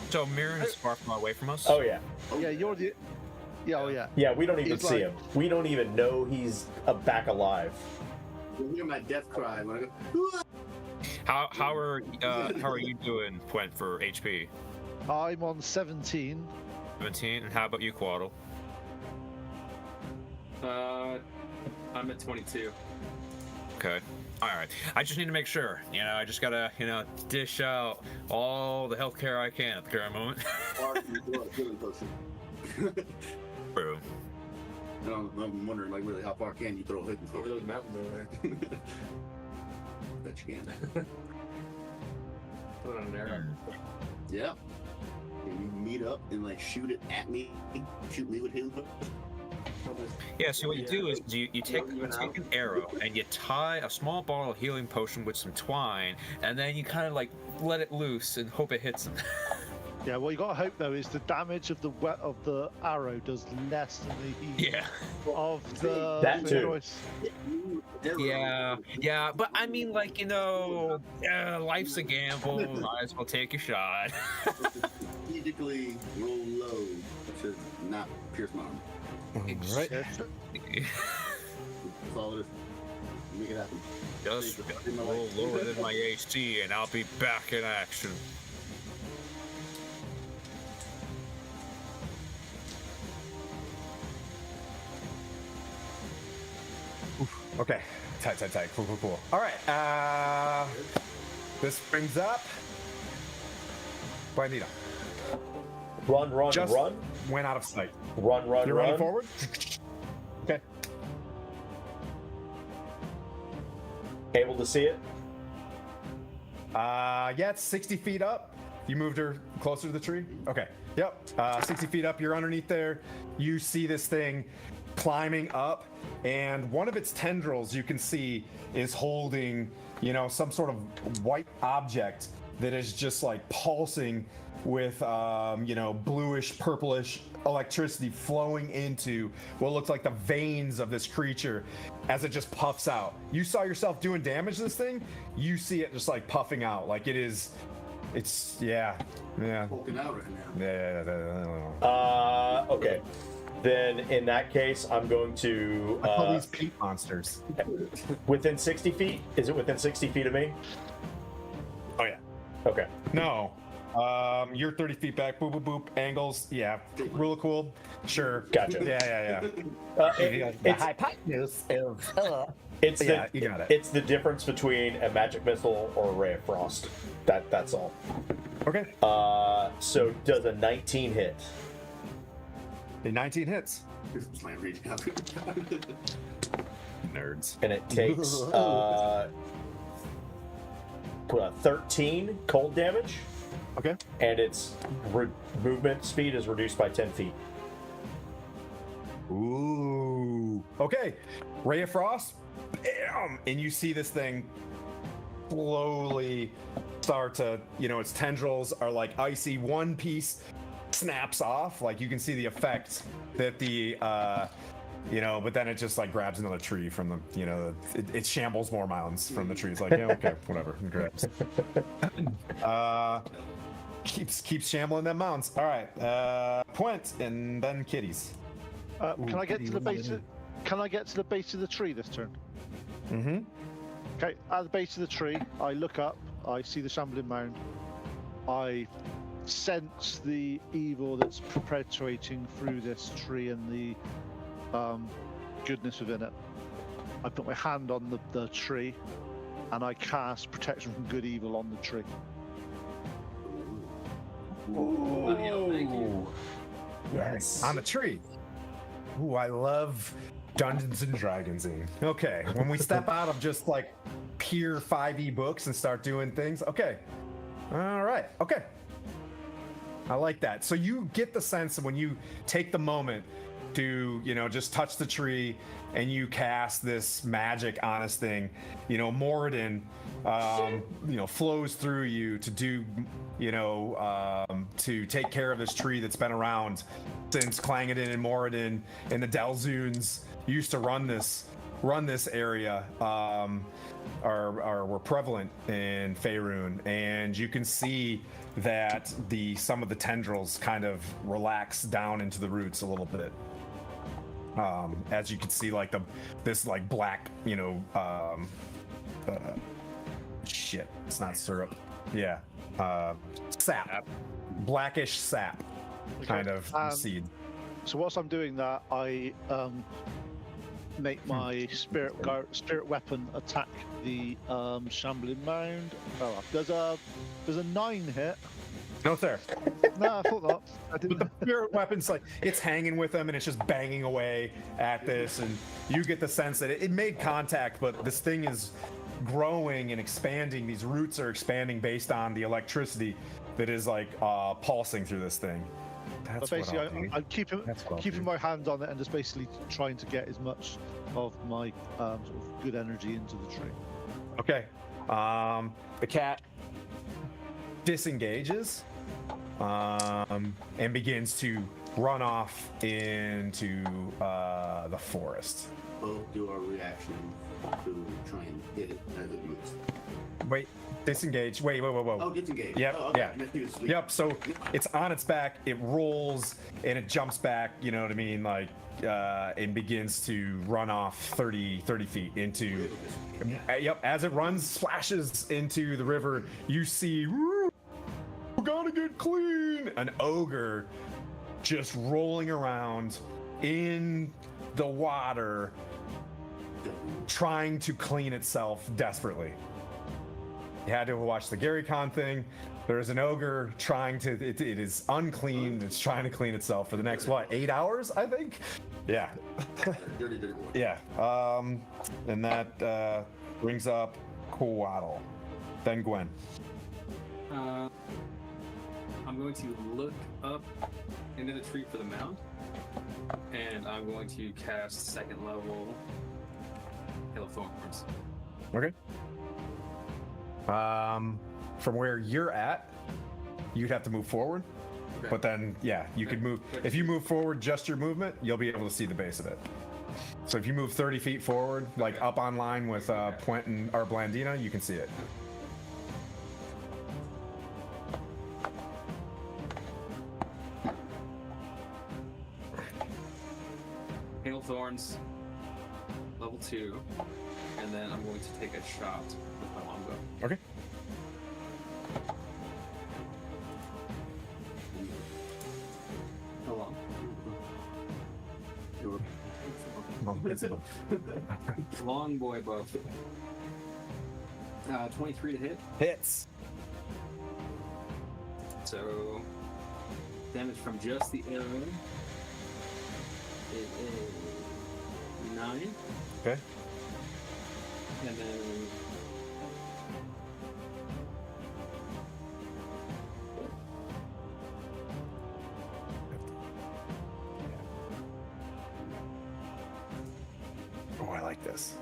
So Mirren is far from away from us. oh yeah, Yeah, you're the. Yeah, oh yeah. yeah. We don't even He's see like- him. We don't even know he's back alive. You'll hear my death cry when I go, "Ooh!" How are you doing, Quent, for HP? I'm on 17. 17. And how about you, Quaddle? I'm at 22. Okay. All right. I just need to make sure. You know, I just gotta, you know, dish out all the healthcare I can at the current moment. Or you throw a healing potion. True. And I'm wondering, like, really, how far can you throw a healing Over potion? those mountains over there. Bet you can. Put on an arrow. Yeah. Can you meet up and, like, shoot it at me? Shoot me with healing potion? Yeah, so what you do is you take an arrow and you tie a small bottle of healing potion with some twine, and then you kind of like let it loose and hope it hits him. Yeah, what you gotta hope though is the damage of the arrow does less than the heat Yeah. of the That too. choice. Yeah, but I mean, like, you know, life's a gamble. Might as well take a shot. Strategically roll low to not pierce my arm. Right. Yeah. That's all it is. Make it happen. Just roll lower than my AC, and I'll be back in action. Okay. Tight. Cool. All right. This brings up Juanita. Run, Just run, went out of sight. run, You're running run. forward. Okay. Able to see it? Yeah, it's 60 feet up. You moved her closer to the tree? Okay. Yep. 60 feet up, you're underneath there. You see this thing climbing up, and one of its tendrils you can see is holding, you know, some sort of white object that is just like pulsing with, you know, bluish, purplish electricity flowing into what looks like the veins of this creature as it just puffs out. You saw yourself doing damage to this thing. You see it just like puffing out, like it is. It's yeah. Poking out right now. Yeah. Okay. Then in that case, I'm going to I call these peat monsters. within 60 feet. Is it within 60 feet of me? Oh yeah. Okay. No. You're 30 feet back. Boop boop boop. Angles. Yeah. Real cool. Sure. Gotcha. Yeah. It's, hypotenuse is. it's Yeah, the, you got it. It's the difference between a magic missile or a ray of frost. That's all. Okay. So does a 19 hit? The 19 hits. Slam reaching out. Nerds. And it takes 13 cold damage, Okay. and its movement speed is reduced by 10 feet. Ooh. Okay. Ray of Frost. Bam! And you see this thing slowly start to, you know, its tendrils are like icy. One piece snaps off. Like you can see the effect that the, you know, but then it just like grabs another tree from the, you know, it shambles more mounds from the trees. Like, yeah, okay, whatever. It grabs. Keeps shambling them mounds. All right. Point and then kitties. Can I get to the base? Can I get to the base of the tree this turn? Mm-hmm. Okay, at the base of the tree, I look up, I see the shambling mound. I sense the evil that's perpetuating through this tree and the goodness within it. I put my hand on the tree and I cast protection from good evil on the tree. Thank you. Yes. On the tree. Ooh, I love Dungeons and Dragonsing. Okay, when we step out of just like pure 5e books and start doing things. Okay. All right. Okay. I like that. So you get the sense that when you take the moment to, you know, just touch the tree and you cast this magic on this thing, you know, Moradin, you know, flows through you to do, you know, to take care of this tree that's been around since Clangadin and Moradin and the Delzunes used to run this area, were prevalent in Faerun, and you can see that some of the tendrils kind of relax down into the roots a little bit. As you can see, like this like black, you know, shit, it's not syrup. Yeah, sap, blackish sap, kind of seed. So whilst I'm doing that, I make my spirit weapon attack the shambling mound. Oh, there's a 9 hit. No, sir. No, I thought not. I didn't. The spirit weapon's like it's hanging with them and it's just banging away at this, and you get the sense that it made contact, but this thing is growing and expanding. These roots are expanding based on the electricity that is like pulsing through this thing. That's But basically, what I'll do. I'm keeping my hand on it and just basically trying to get as much of my sort of good energy into the tree. Okay. The cat disengages and begins to run off into the forest. We'll do our reaction to try and hit it as it moves. Wait, disengage. Wait, whoa. Oh, gets engaged. Yep, Oh, okay. yeah. I meant he was asleep. Yep, so it's on its back, it rolls, and it jumps back, you know what I mean? Like, and begins to run off 30 feet into... Yep, as it runs, splashes into the river, you see... We gotta get clean! An ogre just rolling around in the water, trying to clean itself desperately. You had to watch the Gary Con thing. There's an ogre trying to, it is unclean. It's trying to clean itself for the next, 8 hours, I think? Yeah. Dirty boy. Yeah. And that brings up Coatl. Then Gwen. I'm going to look up into the tree for the mound, and I'm going to cast second level Hail of Thorns. Okay. From where you're at, you'd have to move forward. Okay. But then, yeah, you could move. If you move forward just your movement, you'll be able to see the base of it. So if you move 30 feet forward, like up on line with Puent and or Blandina, you can see it. Hail of Thorns, level 2, and then I'm going to take a shot with my longbow. Okay. How long? Long boy bow. 23 to hit. Hits. So damage from just the arrow is 9, Okay. and then Oh, I like this.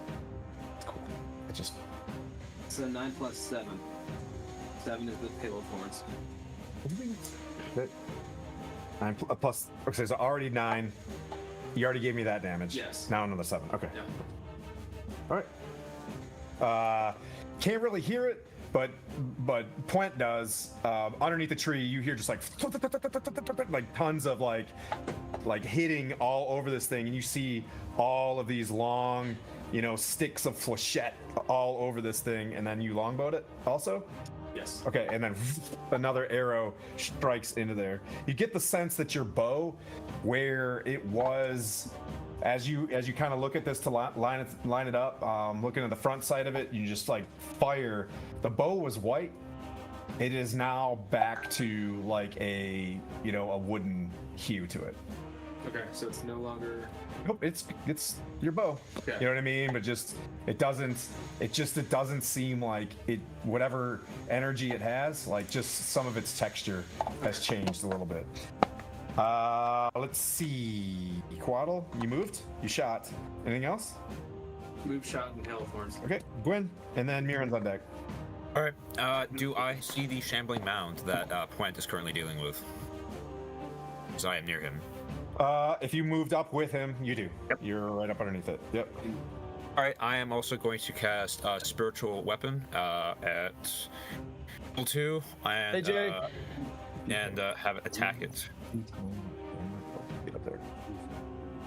It's cool. It just. so 9 plus 7. 7 is the Hail of Thorns. That. 9 plus. Okay, so already 9. You already gave me that damage. Yes. Now another 7. Okay. Yeah. All right. Can't really hear it, but Puent does. Underneath the tree, you hear just like tons of like hitting all over this thing, and you see all of these long, sticks of flechette all over this thing, and then you longbowed it also. Yes. Okay, and then another arrow strikes into there. You get the sense that your bow, where it was, as you kind of look at this to line it up, looking at the front side of it, you just like fire. The bow was white. It is now back to like a wooden hue to it. Okay, so it's no longer. Nope, it's your bow. Okay. You know what I mean? But it doesn't seem like it, whatever energy it has, like just some of its texture has changed a little bit. Let's see. Quaddle, you moved, you shot. Anything else? Move, shot, and Hail of Thorns. Okay, Gwen, and then Miran's on deck. All right. Do I see the shambling mound that Puent is currently dealing with? Because I am near him. If you moved up with him, you do. Yep. You're right up underneath it. Yep. All right. I am also going to cast Spiritual Weapon at level 2 and Hey, Jay. Have it attack it. Get up there.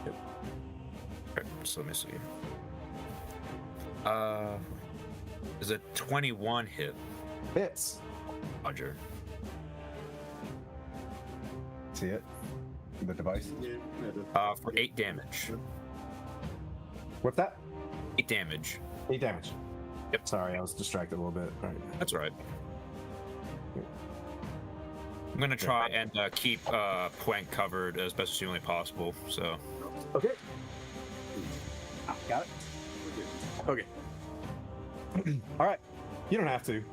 Yep. Okay, so let me see. Is a 21 hit? Hits. Roger. See it? The device. Yeah, For 8 damage. What's that? 8 damage. 8 damage. Yep. Sorry, I was distracted a little bit. All right. That's all right. I'm gonna try and keep Puent covered as best as humanly possible. So. Okay. Got it. Okay. All right. You don't have to.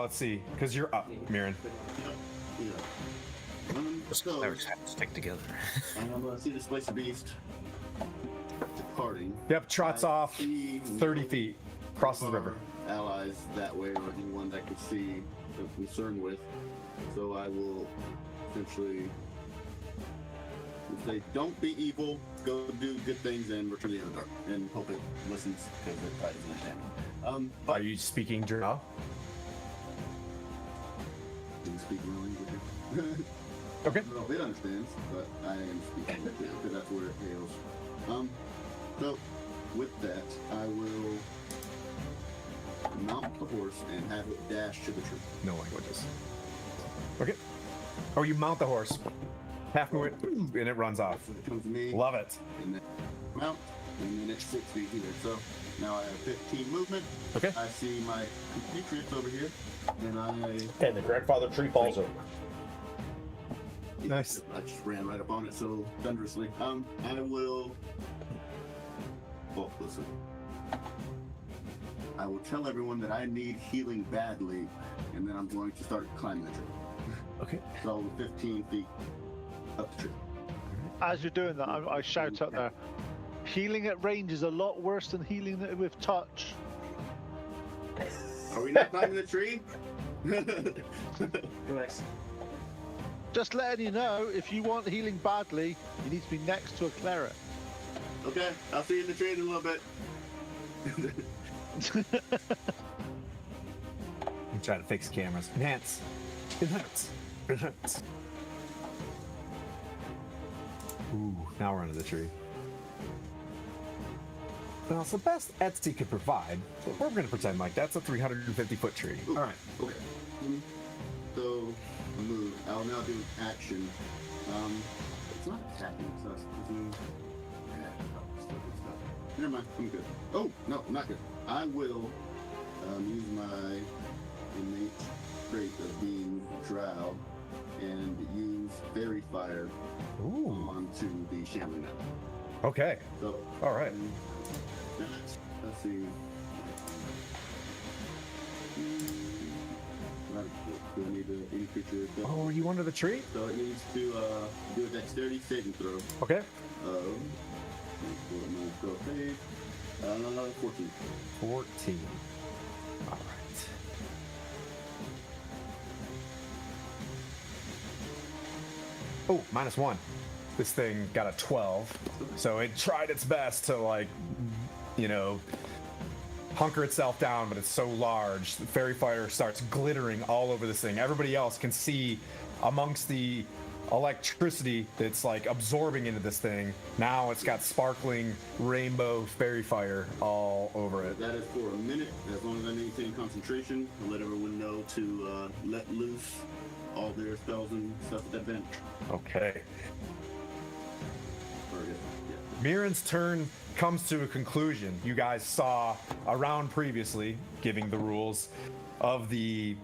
Let's see, because you're up, Miran. Yeah. So, Clerics have to stick together. I'm gonna see this place beast departing. Yep. Trots I off see 30 no feet, crosses the of river. our allies that way, or anyone that could see I'm concerned with. So I will essentially, if they don't be evil, go do good things and return to the Underdark, and hope it listens because it probably doesn't understand. Are you speaking Drow? Do you speak my language? Okay. Well, it understands, but I am speaking it because that's where it hails. So with that, I will mount the horse and have it dash to the tree. No languages. Okay. Oh, you mount the horse, half move it, and it runs off. So it comes to me, Love it. and then mount, and then it's 6 feet here. So now I have 15 movement. Okay. I see my compatriots over here, and And the grandfather tree falls over. Nice. I just ran right up on it so thunderously. I will. Well, listen. I will tell everyone that I need healing badly, and then I'm going to start climbing the tree. Okay. So 15 feet up the tree. As you're doing that, I shout out there. Healing at range is a lot worse than healing it with touch. Are we not climbing the tree? Relax. Just letting you know, if you want healing badly, you need to be next to a cleric. Okay, I'll see you in the tree in a little bit. I'm trying to fix cameras. Enhance. Enhance. Enhance. Ooh, now we're under the tree. Now, it's the best Etsy could provide, but we're going to pretend like that's a 350-foot tree. Ooh, All right. Okay. So, a move. I'll now do an action. It's not attacking. It's not. Never mind. I'm good. Oh no, not good. I will use my innate trait of being drow and use fairy fire Ooh. onto the shambling net. Okay. So, All right. let's see. Do I need to increase your dex? Oh, are you under the tree? So it needs to do a dexterity saving throw. Okay. Of 14. 14. All right. Oh, -1. This thing got a 12. So it tried its best to, like, you know, hunker itself down, but it's so large. The fairy fire starts glittering all over this thing. Everybody else can see amongst the electricity that's like absorbing into this thing. Now it's got sparkling rainbow fairy fire all over it. That is for a minute. As long as I maintain concentration, I'll let everyone know to let loose all their spells and stuff at that bench. Okay. Or, yeah. Mirren's turn comes to a conclusion. You guys saw a round previously, giving the rules of the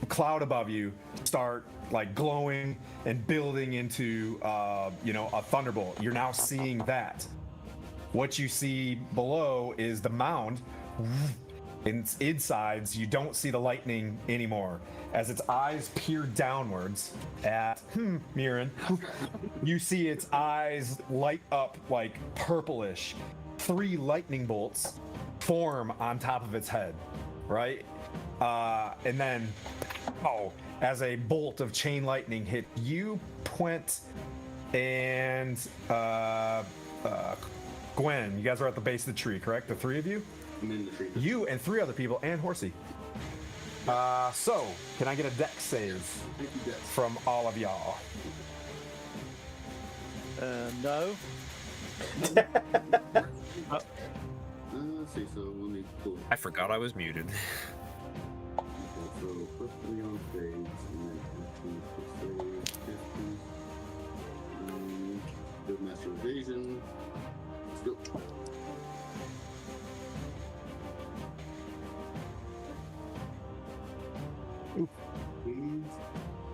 cloud above you start like glowing and building into you know, a thunderbolt. You're now seeing that. What you see below is the mound. Insides, you don't see the lightning anymore. As its eyes peer downwards at Mirren, you see its eyes light up like purplish. 3 lightning bolts form on top of its head, right? And then, as a bolt of chain lightning hit you, Puent, and Gwen. You guys are at the base of the tree, correct? The 3 of you? I'm in the tree. You and 3 other people, and Horsey. So, can I get a dex save Thank you, Dex. from all of y'all? No. Let's see, so let me pull. I forgot I was muted. Okay, so plus 3 on stage, and then 15 plus save, 50. Good master evasion. Let's go. Oop.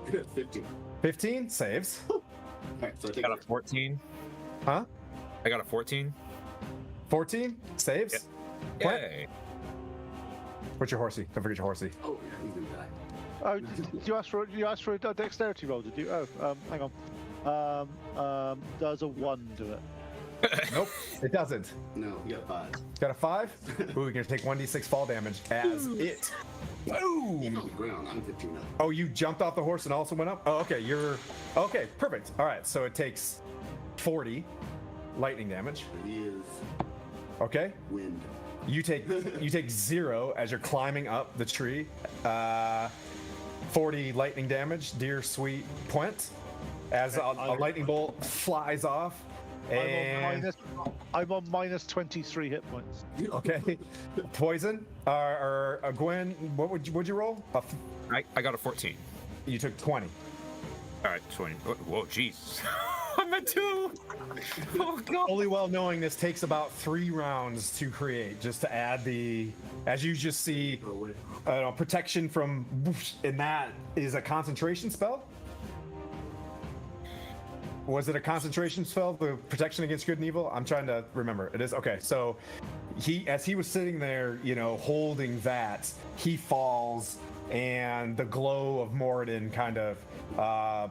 Good, 15. 15 saves. Alright, so I I take got a 14. Huh? I got a 14. 14 saves. What? Yay. What's your Horsey? Don't forget your Horsey. Oh, yeah, he's gonna die. Oh, did you ask for a dexterity roll? Did you? Oh, hang on. Does a 1 do it? Nope, it doesn't. No, you got 5. Got a 5? Ooh, you're gonna take 1d6 fall damage as it. He's Boom! on the ground. I'm 15 up. Oh, you jumped off the horse and also went up? Oh, okay, you're... Okay, perfect. All right, so it takes 40 lightning damage. He is Okay? wind. You take 0 as you're climbing up the tree. 40 lightning damage, dear sweet Puent, as a lightning bolt flies off. And I'm on minus 23 hit points. okay, poison. Or Gwen, what'd you roll? I got a 14. You took 20. All right, 20. Whoa, jeez. I'm at 2. Oh god. Fully well knowing this takes about 3 rounds to create, just to add the, as you just see, protection from, and that is a concentration spell. Was it a concentration spell, the protection against good and evil? I'm trying to remember. It is? Okay, so as he was sitting there, you know, holding that, he falls and the glow of Moradin kind of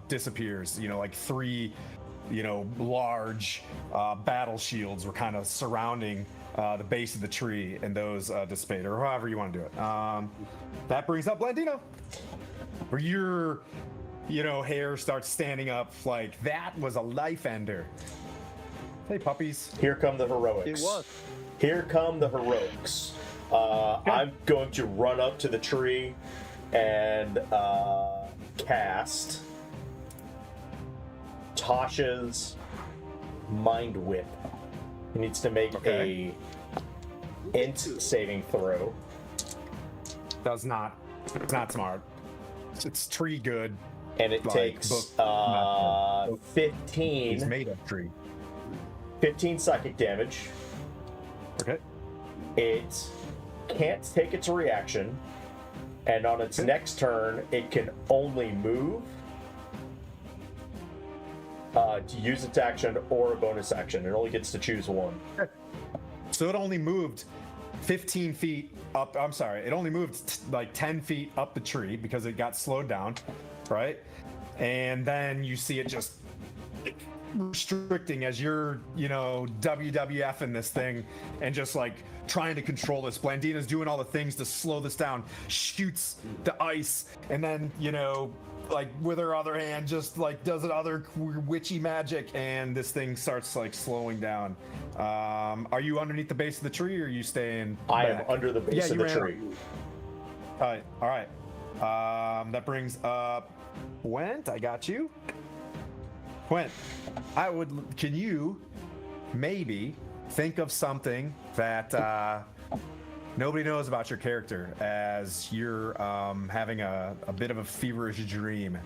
disappears. You know, like 3, you know, large battle shields were kind of surrounding the base of the tree, and those dissipate, or however you want to do it. That brings up Blandino, where your, you know, hair starts standing up like that was a life ender. Hey, puppies. Here come the heroics. It was. Here come the heroics. I'm going to run up to the tree and cast Tasha's Mind Whip. He needs to make a int saving throw. Does not. It's not smart. It's tree good. And it Like, takes book- 15 It's made of tree. 15 psychic damage. Okay. It can't take its reaction, and on its next turn, it can only move, to use its action or a bonus action. It only gets to choose one. So it only moved 15 feet up. I'm sorry. It only moved like 10 feet up the tree because it got slowed down, right? And then you see it just restricting as you're, you know, WWF-ing this thing and just like trying to control this. Blandina's doing all the things to slow this down, shoots the ice, and then, you know, like with her other hand just like does other witchy magic, and this thing starts like slowing down. Are you underneath the base of the tree, or are you staying I back? am under the base of you the ran tree. all right. That brings up Went. I got you. Went. Can you maybe think of something that nobody knows about your character as you're having a bit of a feverish dream?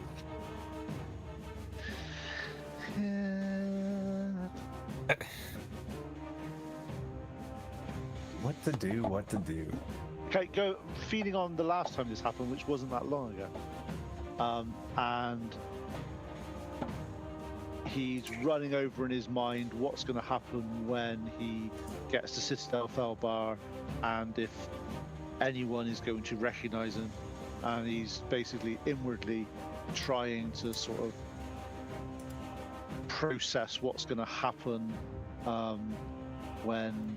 What to do? Okay, go feeding on the last time this happened, which wasn't that long ago. And he's running over in his mind what's going to happen when he gets to Citadel Felbar, and if anyone is going to recognize him. And he's basically inwardly trying to sort of process what's going to happen when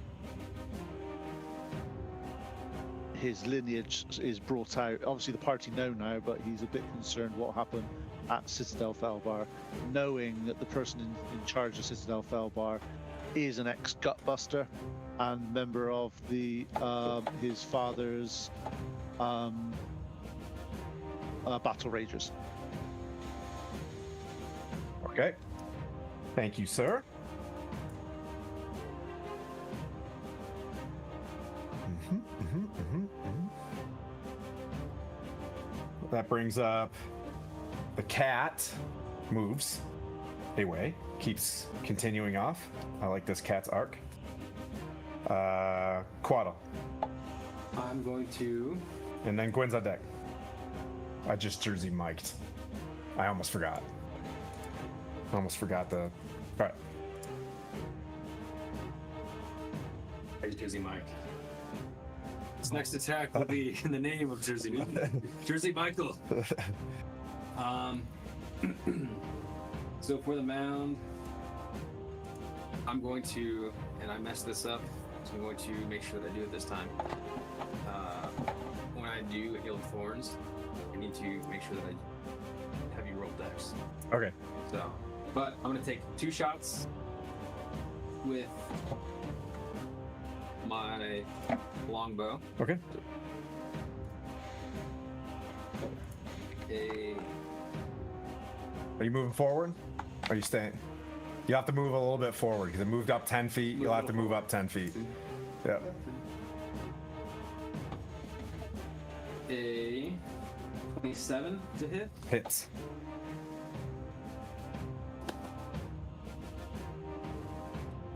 his lineage is brought out. Obviously the party know now, but he's a bit concerned what happened at Citadel Felbar, knowing that the person in charge of Citadel Felbar is an ex-Gutbuster and member of the his father's Battle Ragers. Okay. Thank you, sir. That brings up the cat moves away, keeps continuing off. I like this cat's arc. Quaddle. I'm going to. And then Gwen's on deck. I just Jersey mic'd. I almost forgot. All right. Hey, Jersey Mike. His next attack will be in the name of Jersey Jersey Michael. So for the mound, I'm going to, and I messed this up, so I'm going to make sure that I do it this time. When I do Hail of Thorns, I need to make sure that I have you roll dex. Okay. So, but I'm gonna take 2 shots with my longbow. Okay. Are you moving forward? Or are you staying? You have to move a little bit forward because it moved up 10 feet. You'll have to move up 10 feet. Yeah. A 27 to hit. Hits.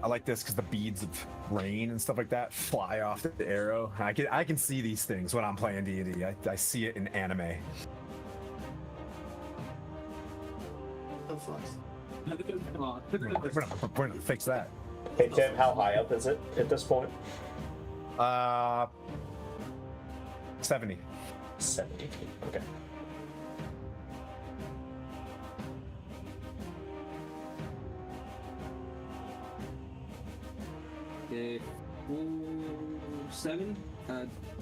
I like this because the beads of rain and stuff like that fly off the arrow. I can see these things when I'm playing D&D. I see it in anime. Oh, fuck. Come on. We're gonna fix that. Hey Tim, how high up is it at this point? 70. 70. Okay. Okay, 7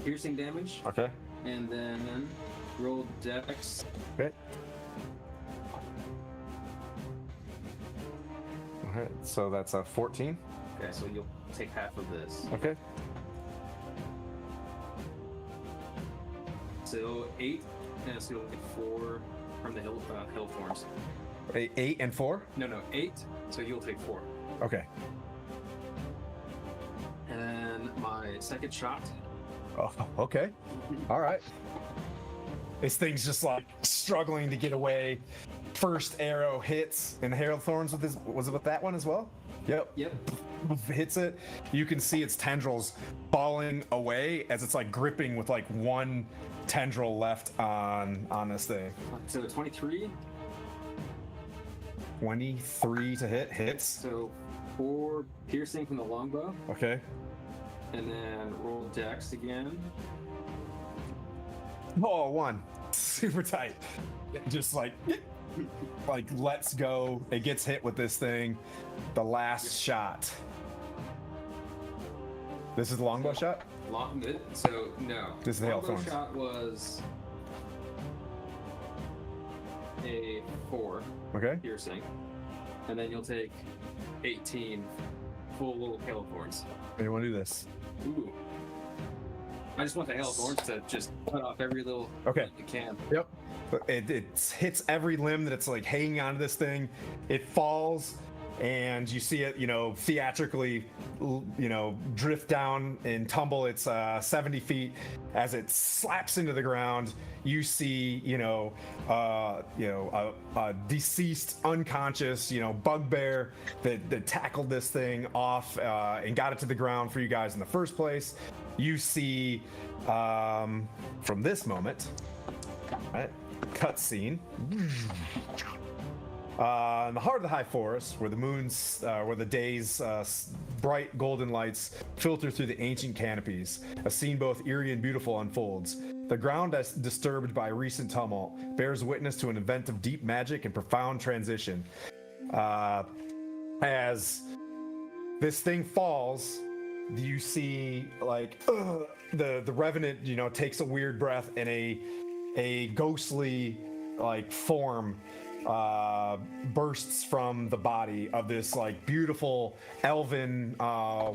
piercing damage, Okay. and then roll dex. Okay. All right. So that's a 14. Okay, so you'll take half of this. Okay. So 8, and so you'll get 4 from the hill thorns. 8 and 4. No, 8. So you'll take 4. Okay. And then my second shot. Oh, okay. All right. This thing's just like struggling to get away. First arrow hits, and the Herald Thorns with his, was it with that one as well? Yep. Yep. Hits it. You can see its tendrils falling away as it's like gripping with like one tendril left on this thing. So 23. 23 to hit. Hits. So 4 piercing from the longbow, Okay. and then roll dex again. Oh, 1. Super tight. Just like lets go. It gets hit with this thing. The last shot. This is the longbow shot? So no. This is the hail Longbow thorns. shot was a 4 Okay. piercing, and then you'll take 18 full little hail thorns. Anyone do this? Ooh. I just want the hail thorns to just cut off every little Okay. you can. Yep. It hits every limb that it's like hanging onto this thing. It falls, and you see it, theatrically, drift down and tumble. It's 70 feet as it slaps into the ground. You see, a deceased, unconscious, bugbear that tackled this thing off and got it to the ground for you guys in the first place. You see, from this moment, right, cutscene. In the heart of the high forest, where the day's bright golden lights filter through the ancient canopies, a scene both eerie and beautiful unfolds. The ground, as disturbed by recent tumult, bears witness to an event of deep magic and profound transition. As this thing falls, you see the revenant, takes a weird breath, and a ghostly form bursts from the body of this beautiful elven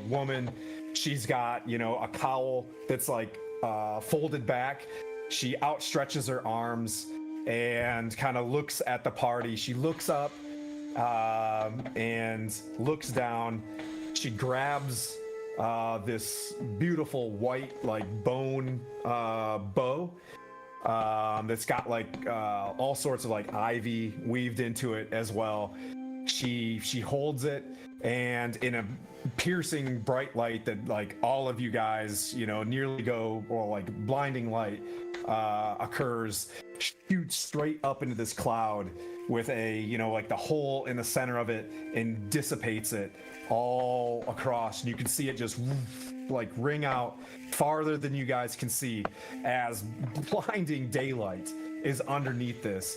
woman. She's got a cowl that's folded back. She outstretches her arms and kind of looks at the party. She looks up and looks down. She grabs this beautiful white bone bow that's got all sorts of ivy weaved into it as well. She holds it, and in a piercing bright light that all of you guys nearly go, or blinding light occurs, shoots straight up into this cloud with a the hole in the center of it, and dissipates it all across, and you can see it just ring out farther than you guys can see, as blinding daylight is underneath this.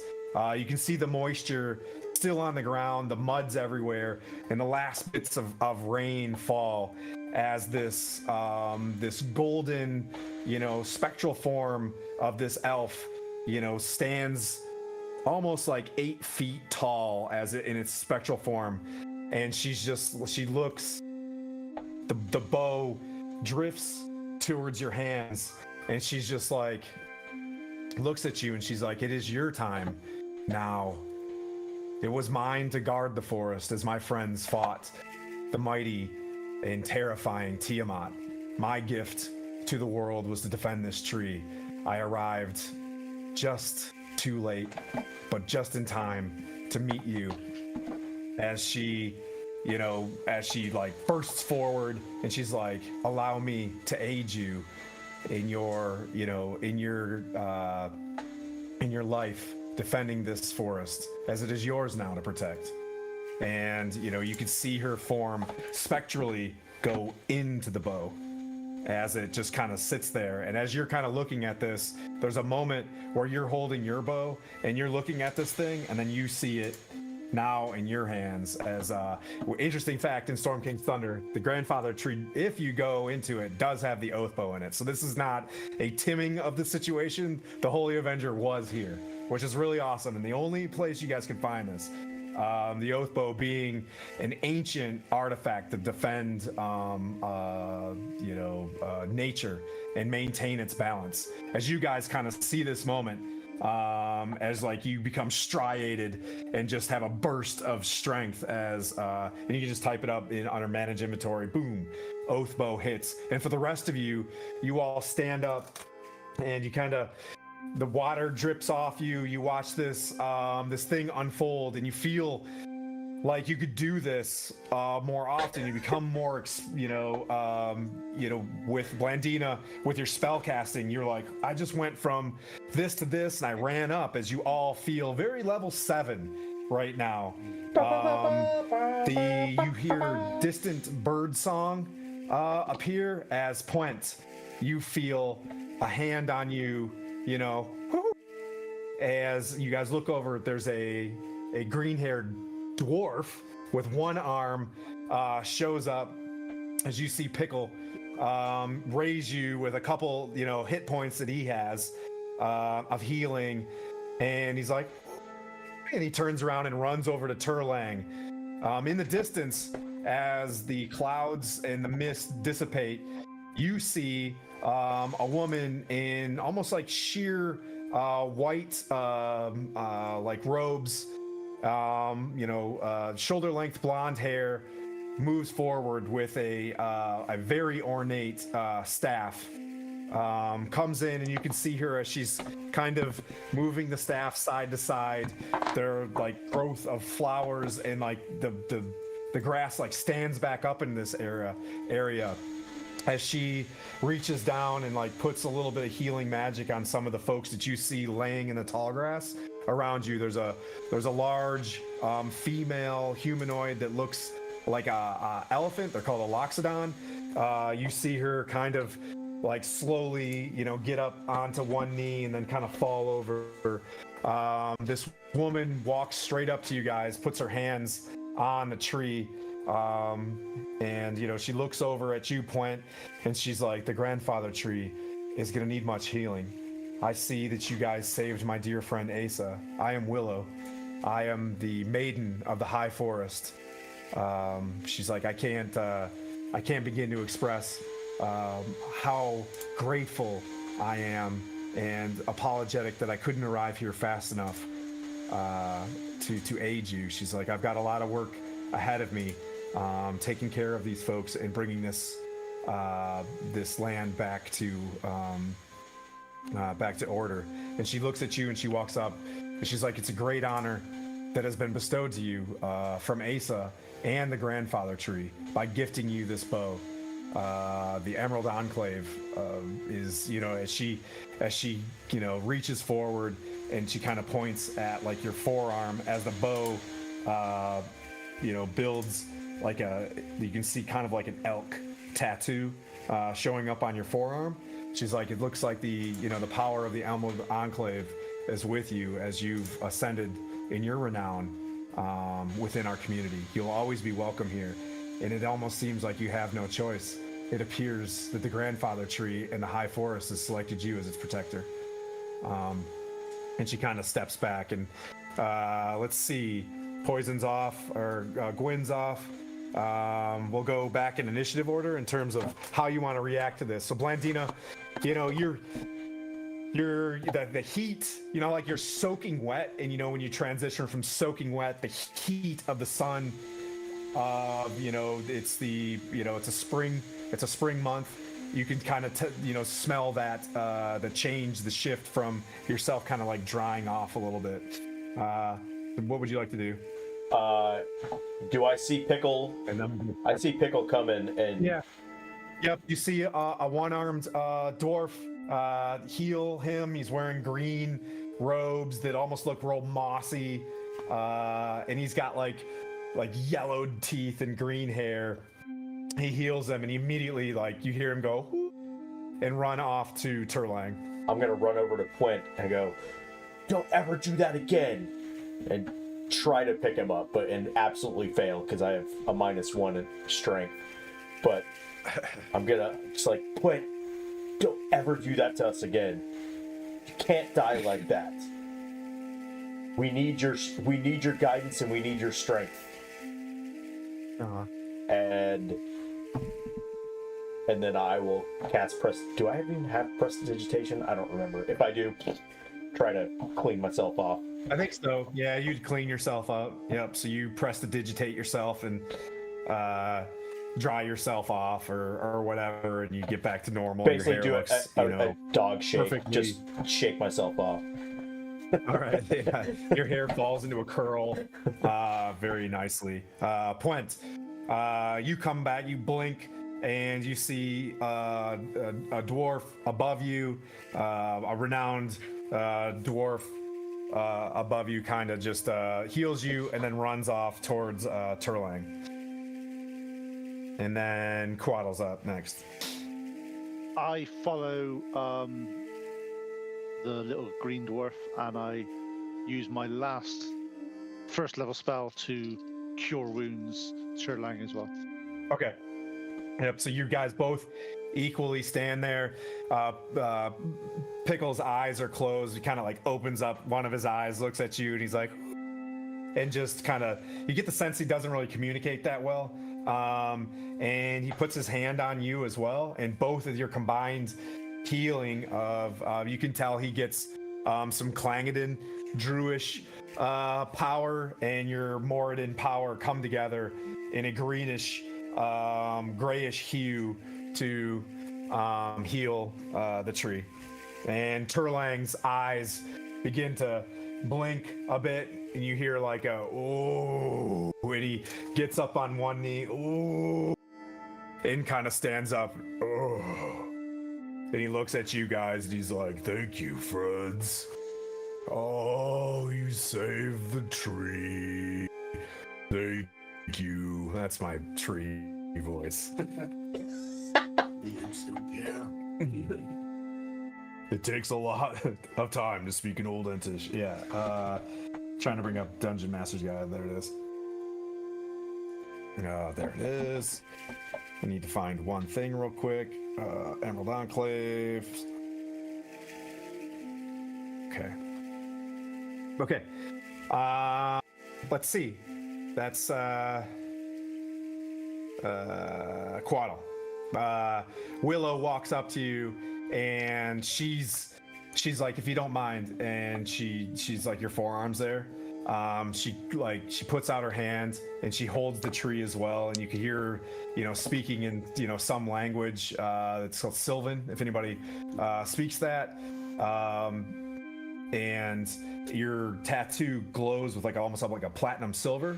You can see the moisture still on the ground, the mud's everywhere, and the last bits of rain fall as this this golden spectral form of this elf stands almost 8 feet tall as it in its spectral form. And she looks, the bow drifts towards your hands, and she's just looks at you, and she's like, "It is your time now. It was mine to guard the forest as my friends fought the mighty and terrifying Tiamat. My gift to the world was to defend this tree. I arrived just too late, but just in time to meet you." As she bursts forward, and she's like, "Allow me to aid you in your life, defending this forest, as it is yours now to protect." And you can see her form spectrally go into the bow, as it just kind of sits there. And as you're kind of looking at this, there's a moment where you're holding your bow and you're looking at this thing, and then you see it now in your hands. As interesting fact, in Storm King's Thunder, the grandfather tree, if you go into it, does have the oath bow in it. So this is not a timming of the situation. The Holy Avenger was here, which is really awesome, and the only place you guys can find this. The oath bow being an ancient artifact to defend, nature and maintain its balance. As you guys kind of see this moment, as like you become striated and just have a burst of strength, as and you can just type it up in under manage inventory. Boom, oath bow hits. And for the rest of you, you all stand up and you kind of, the water drips off you. You watch this this thing unfold, and you feel like you could do this more often. You become more, with Blandina, with your spell casting. You're like, I just went from this to this, and I ran up. As you all feel very level 7 right now. You hear distant bird song appear as Puent. You feel a hand on you. As you guys look over, there's a green-haired dwarf with one arm shows up as you see Pickle raise you with a couple hit points that he has of healing, and he's like, and he turns around and runs over to Turlang. In the distance, as the clouds and the mist dissipate, you see a woman in almost like sheer white like robes, shoulder length blonde hair, moves forward with a very ornate staff, comes in, and you can see her as she's kind of moving the staff side to side. There are like growth of flowers, and like the grass like stands back up in this area as she reaches down and like puts a little bit of healing magic on some of the folks that you see laying in the tall grass around you. There's a large female humanoid that looks like a elephant. They're called a loxodon. You see her kind of like slowly get up onto one knee and then kind of fall over. This woman walks straight up to you guys, puts her hands on the tree, and she looks over at you, Puent, and she's like, the grandfather tree is gonna need much healing. I see that you guys saved my dear friend Asa. I am Willow. I am the maiden of the high forest. She's like, I can't begin to express how grateful I am and apologetic that I couldn't arrive here fast enough to aid you. She's like, I've got a lot of work ahead of me, taking care of these folks and bringing this land back to order. And she looks at you and she walks up and she's like, it's a great honor that has been bestowed to you from Asa and the grandfather tree by gifting you this bow. The Emerald Enclave is, as she reaches forward and she kind of points at like your forearm as the bow builds like you can see kind of like an elk tattoo showing up on your forearm. She's like, it looks like the power of the Emerald Enclave is with you as you've ascended in your renown within our community. You'll always be welcome here, and it almost seems like you have no choice. It appears that the grandfather tree and the high forest has selected you as its protector. And she kind of steps back, and let's see, Poison's off, or Gwyn's off. We'll go back in initiative order in terms of how you want to react to this. So Blandina, you're the heat, like you're soaking wet, and when you transition from soaking wet, the heat of the sun, it's a spring month. You can kind of smell that the change, the shift from yourself kind of like drying off a little bit. What would you like to do? Do I see Pickle? And then I see Pickle coming, and yeah, yep. You see a one-armed dwarf heal him. He's wearing green robes that almost look real mossy, and he's got like yellowed teeth and green hair. He heals him, and immediately, like, you hear him go, and run off to Turlang. I'm gonna run over to Quint and go, "Don't ever do that again," and try to pick him up, and absolutely fail because I have a -1 in strength. But I'm gonna just like, Quint, don't ever do that to us again. You can't die like that. We need your guidance and we need your strength. Uh-huh. And then I will cast do I even have prestidigitation? I don't remember. If I do, try to clean myself off. I think so. Yeah, you'd clean yourself up. Yep. So you prestidigitate yourself and dry yourself off or whatever, and you get back to normal. Basically, your do hair looks, a dog shake. perfectly- Just shake myself off. All right. Yeah. Your hair falls into a curl very nicely. Puent, you come back, you blink, and you see a dwarf above you, a renowned dwarf above you, kind of just heals you and then runs off towards Turlang. And then Quaddle's up next. I follow the little green dwarf, and I use my last first level spell to cure wounds Sherlang as well. Okay. Yep. So you guys both equally stand there. Pickle's eyes are closed. He kind of like opens up one of his eyes, looks at you, and he's like, and just kind of, you get the sense he doesn't really communicate that well. And he puts his hand on you as well, and both of your combined healing of, you can tell he gets some Clangadin Druish power and your Moradin power come together in a greenish, grayish hue to heal the tree. And Turlang's eyes begin to blink a bit, and you hear like a ooh, and he gets up on one knee, ooh, and kind of stands up, oh, and he looks at you guys and he's like, "Thank you, friends. Oh, you saved the tree. Thank you." That's my tree voice. Yeah. It takes a lot of time to speak in Old Entish. Yeah. Trying to bring up Dungeon Master's Guide. There it is. There it is. I need to find one thing real quick. Emerald Enclave. Okay. Okay. Let's see. That's Quaddle. Willow walks up to you, and she's like, "If you don't mind," and she's like, "Your forearms there." She puts out her hand and she holds the tree as well, and you can hear her, speaking in some language. It's called Sylvan, if anybody speaks that. And your tattoo glows with almost like a platinum silver,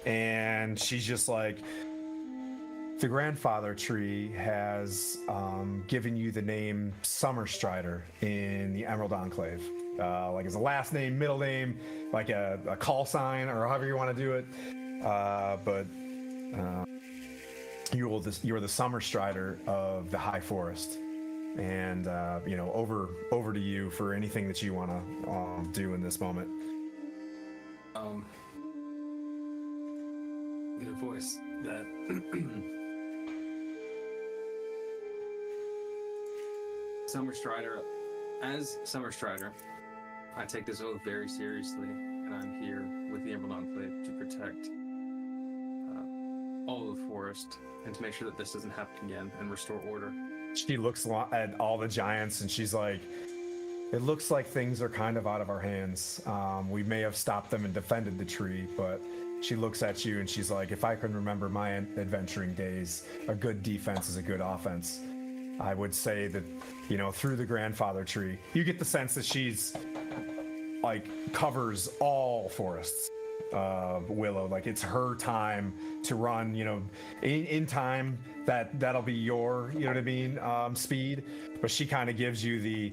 and she's just like, "The grandfather tree has given you the name Summerstrider in the Emerald Enclave. Like as a last name, middle name, like a call sign, or however you want to do it. But you're the Summerstrider of the High Forest. And over to you for anything that you want to do in this moment." In a voice that Summer Strider, as Summer Strider, I take this oath very seriously, and I'm here with the Emerald Enclave to protect all of the forest and to make sure that this doesn't happen again and restore order. She looks at all the giants and she's like, "It looks like things are kind of out of our hands. We may have stopped them and defended the tree, but..." She looks at you and she's like, "If I can remember my adventuring days, a good defense is a good offense. I would say that, through the grandfather tree," you get the sense that she's covers all forests. Willow, it's her time to run, in time that'll be your, speed. But she kind of gives you the,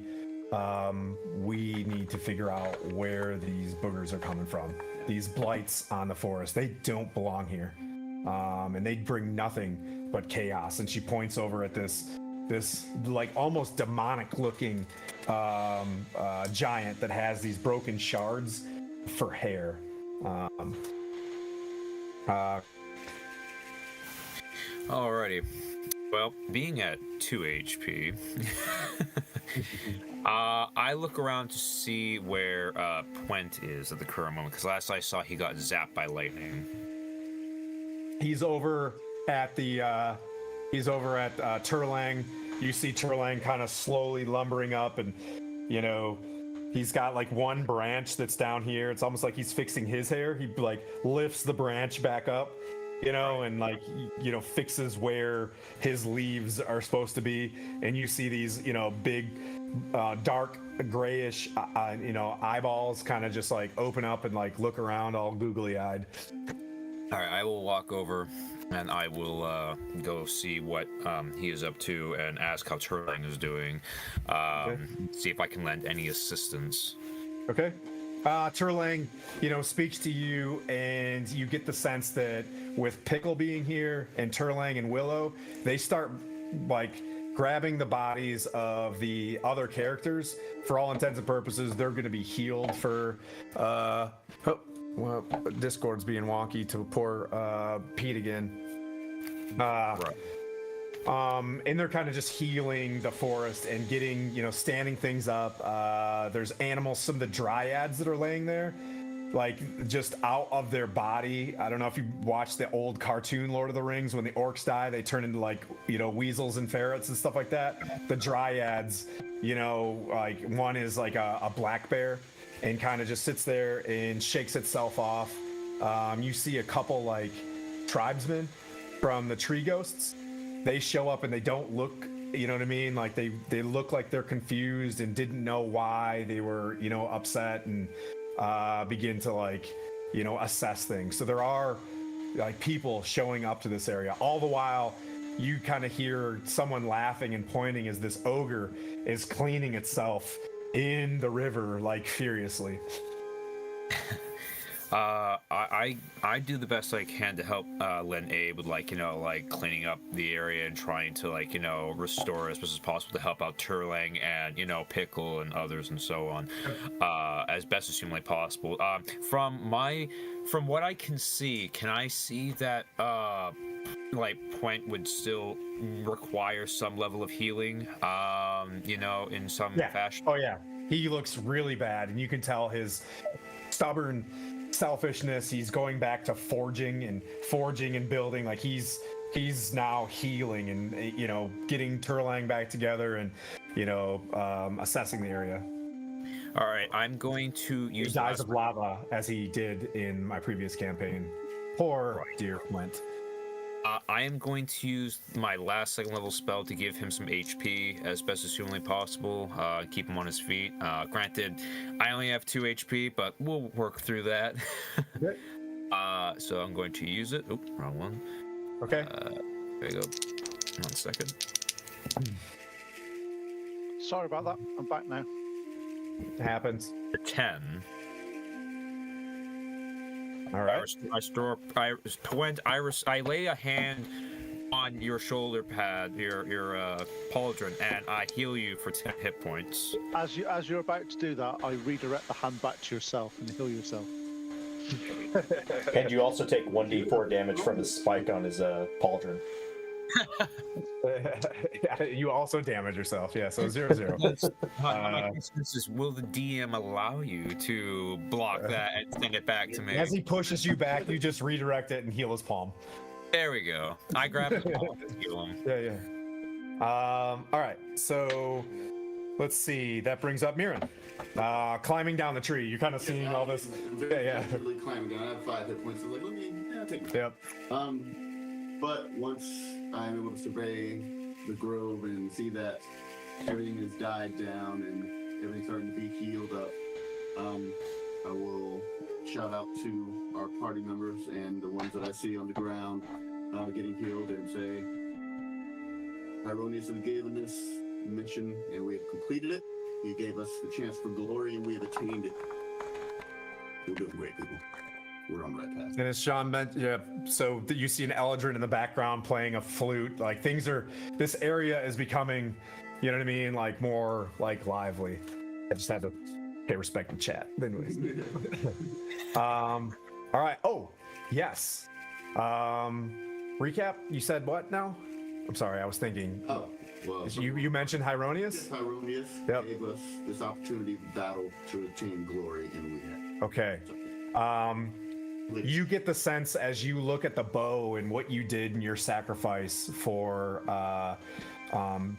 we need to figure out where these boogers are coming from. These blights on the forest, they don't belong here. And they bring nothing but chaos. And she points over at this this like almost demonic looking giant that has these broken shards for hair. Alrighty. Well, being at 2 HP, I look around to see where Puent is at the current moment, because last I saw he got zapped by lightning. He's over at Turlang. You see Turlang kind of slowly lumbering up, and you know he's got like one branch that's down here. It's almost like he's fixing his hair. He like lifts the branch back up, you know, and like fixes where his leaves are supposed to be. And you see these big dark grayish eyeballs kind of just like open up and like look around all googly eyed. All right, I will walk over and I will go see what he is up to and ask how Turlang is doing. See if I can lend any assistance. Okay. Turlang, speaks to you, and you get the sense that with Pickle being here and Turlang and Willow, they start like grabbing the bodies of the other characters. For all intents and purposes, they're going to be healed for. Well, Discord's being wonky to poor Pete again. Right. And they're kind of just healing the forest and getting, standing things up. There's animals, some of the dryads that are laying there, like just out of their body. I don't know if you watched the old cartoon Lord of the Rings. When the orcs die, they turn into like, weasels and ferrets and stuff like that. The dryads, like one is like a black bear and kind of just sits there and shakes itself off. You see a couple like tribesmen from the tree ghosts. They show up and they don't look, you know what I mean? Like they look like they're confused and didn't know why they were, upset, and begin to like, assess things. So there are like people showing up to this area. All the while, you kind of hear someone laughing and pointing as this ogre is cleaning itself in the river like furiously. I do the best I can to help lend aid with like cleaning up the area and trying to restore as much as possible to help out Turlang and Pickle and others and so on, as best as humanly possible. From what I can see, can I see that Puent would still require some level of healing, in some fashion? Oh yeah, he looks really bad, and you can tell his stubborn selfishness. He's going back to forging and building. Like he's now healing and getting Turlang back together and assessing the area. All right, I'm going to use he dies of lava as he did in my previous campaign. Poor dear Flint. I am going to use my last second level spell to give him some HP as best as humanly possible, keep him on his feet. Granted, I only have 2 HP, but we'll work through that. Okay. So I'm going to use it. Oop, wrong one. Okay. There you go. 1 second. Sorry about that. I'm back now. It happens. 10. All right. I lay a hand on your shoulder pad, your pauldron, and I heal you for 10 hit points. As you're about to do that, I redirect the hand back to yourself and heal yourself. And you also take 1d4 damage from his spike on his pauldron. You also damage yourself. Yeah, so 0-0. My question is, will the DM allow you to block that and send it back to me? As he pushes you back, you just redirect it and heal his palm. There we go. I grab his palm and heal him. Yeah. All right. So let's see. That brings up Mirren. Climbing down the tree. You're kind of seeing all this. Yeah. Really climbing down. I have 5 hit points. So like, let me take it. Yep. But once I'm able to survey the grove and see that everything has died down and everything's starting to be healed up, I will shout out to our party members and the ones that I see on the ground getting healed and say, Ironius has given this mission and we have completed it. He gave us the chance for glory and we have attained it. We're doing great, people. we're on the right path. And as Sean mentioned, yeah, so you see an Eldrin in the background playing a flute. Like this area is becoming, you know what I mean, like more like lively. I just had to pay respect to chat. Anyways, all right. Oh, yes. Recap. You said what now? I'm sorry. I was thinking. Oh, well. You mentioned Hieronius. Hieronius Yep. gave us this opportunity to battle to attain glory, and we had. Okay. You get the sense as you look at the bow and what you did in your sacrifice for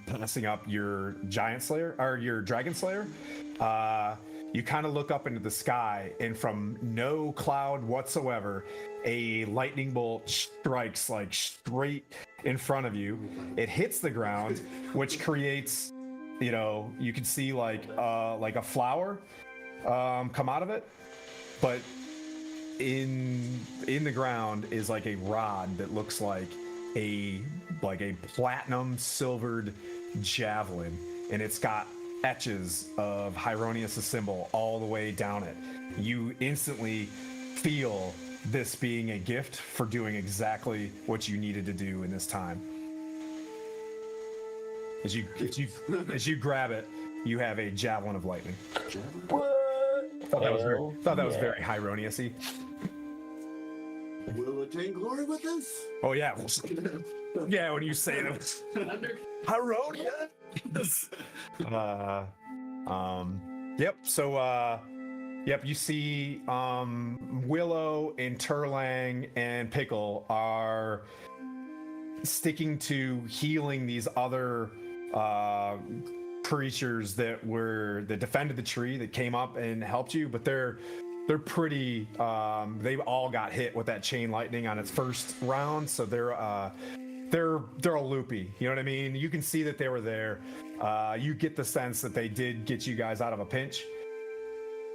passing up your giant slayer or your dragon slayer. You kind of look up into the sky, and from no cloud whatsoever, a lightning bolt strikes like straight in front of you. It hits the ground, which creates, you can see like a flower come out of it, but in the ground is like a rod that looks like a platinum silvered javelin, and it's got etches of Hieronius' symbol all the way down it. You instantly feel this being a gift for doing exactly what you needed to do in this time. As you grab it, you have a javelin of lightning. Thought that was very Hieronius-y. Will attain glory with us? Oh yeah. Yeah, when you say that. Hieronius. Yep. So yep, you see Willow and Turlang and Pickle are sticking to healing these other creatures that defended the tree, that came up and helped you, but they're pretty they've all got hit with that chain lightning on its first round, so they're a loopy, you know what I mean? You can see that they were there. You get the sense that they did get you guys out of a pinch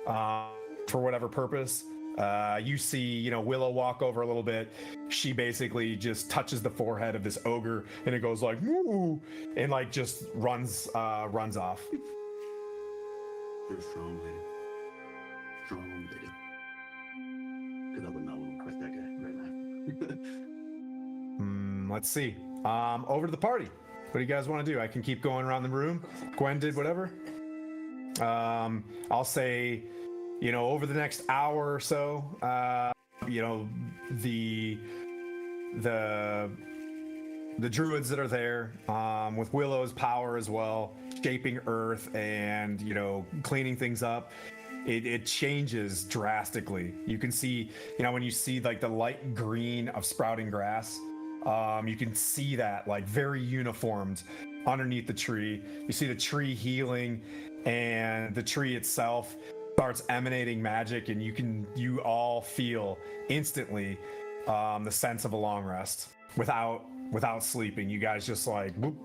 for whatever purpose. You see, Willow walk over a little bit. She basically just touches the forehead of this ogre, and it goes like, woo, and like just runs off. You're a strong lady. Strong lady. Because I would not want to quit that guy right now. Let's see. Over to the party. What do you guys want to do? I can keep going around the room. Gwen did whatever. I'll say, over the next hour or so, the druids that are there, with Willow's power as well, shaping earth and, cleaning things up, it changes drastically. You can see, when you see like the light green of sprouting grass, you can see that like very uniformed underneath the tree. You see the tree healing, and the tree itself starts emanating magic, and you all feel instantly the sense of a long rest without sleeping. You guys just like whoop,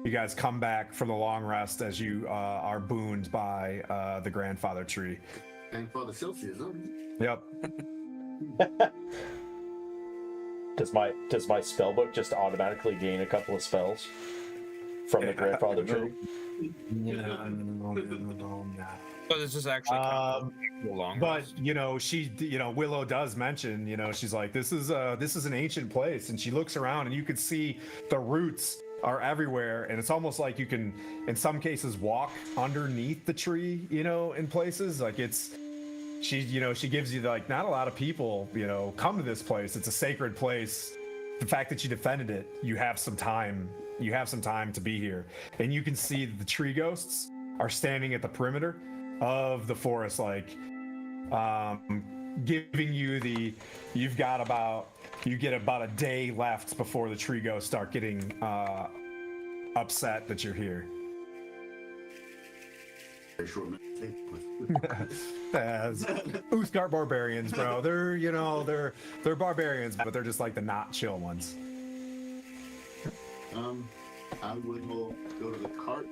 you guys come back from the long rest as you are booned by the grandfather tree. Grandfather Celsius, huh? Yep. Does my spell book just automatically gain a couple of spells from the grandfather tree? No. So this is actually kind of long. But she, Willow does mention, she's like, this is an ancient place, and she looks around, and you could see the roots are everywhere, and it's almost like you can, in some cases, walk underneath the tree, in places. Like she gives you like, not a lot of people, come to this place. It's a sacred place. The fact that you defended it, you have some time to be here, and you can see that the tree ghosts are standing at the perimeter of the forest, like giving you you get about a day left before the tree ghosts start getting upset that you're here. Very short minute. As Uthgar barbarians, bro. They're barbarians, but they're just like the not chill ones. I would go to the cart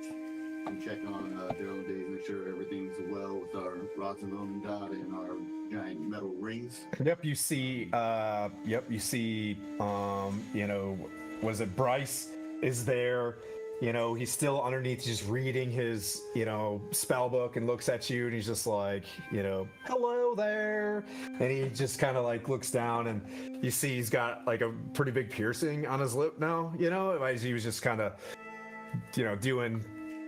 and check on Daryl and Dave, make sure everything's well with our rods and bone dot and our giant metal rings. Yep, you see, was it Bryce is there, you know, he's still underneath just reading his, you know, spell book and looks at you and he's just like, you know, hello there. And he just kind of like looks down and you see he's got like a pretty big piercing on his lip now, you know, as he was just kind of, you know,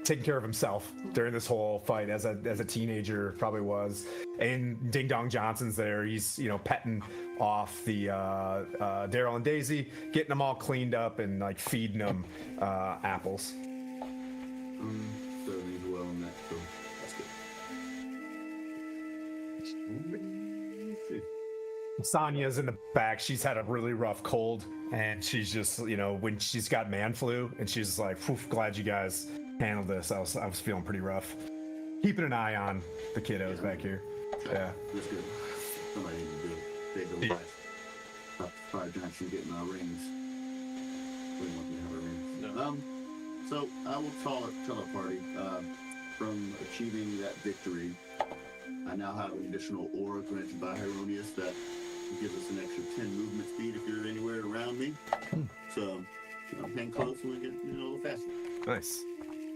taking care of himself during this whole fight as a teenager probably was. And Ding Dong Johnson's there. He's, you know, petting off the Daryl and Daisy, getting them all cleaned up and like feeding them apples. Certainly do well in that, so that's good. Sonya's in the back. She's had a really rough cold, and she's just, you know, when she's got man flu, and she's like, glad you guys handled this. I was feeling pretty rough. Keeping an eye on the kiddos back here. Yeah. That's good. Somebody needs to do it. Save their life. Stop the fire giants from getting our rings. We want to have our rings. No. So I will tell a party from achieving that victory. I now have an additional aura granted by Hieronius that gives us an extra 10 movement speed if you're anywhere around me. So, you know, hang close and we get, you know, a little faster. Nice.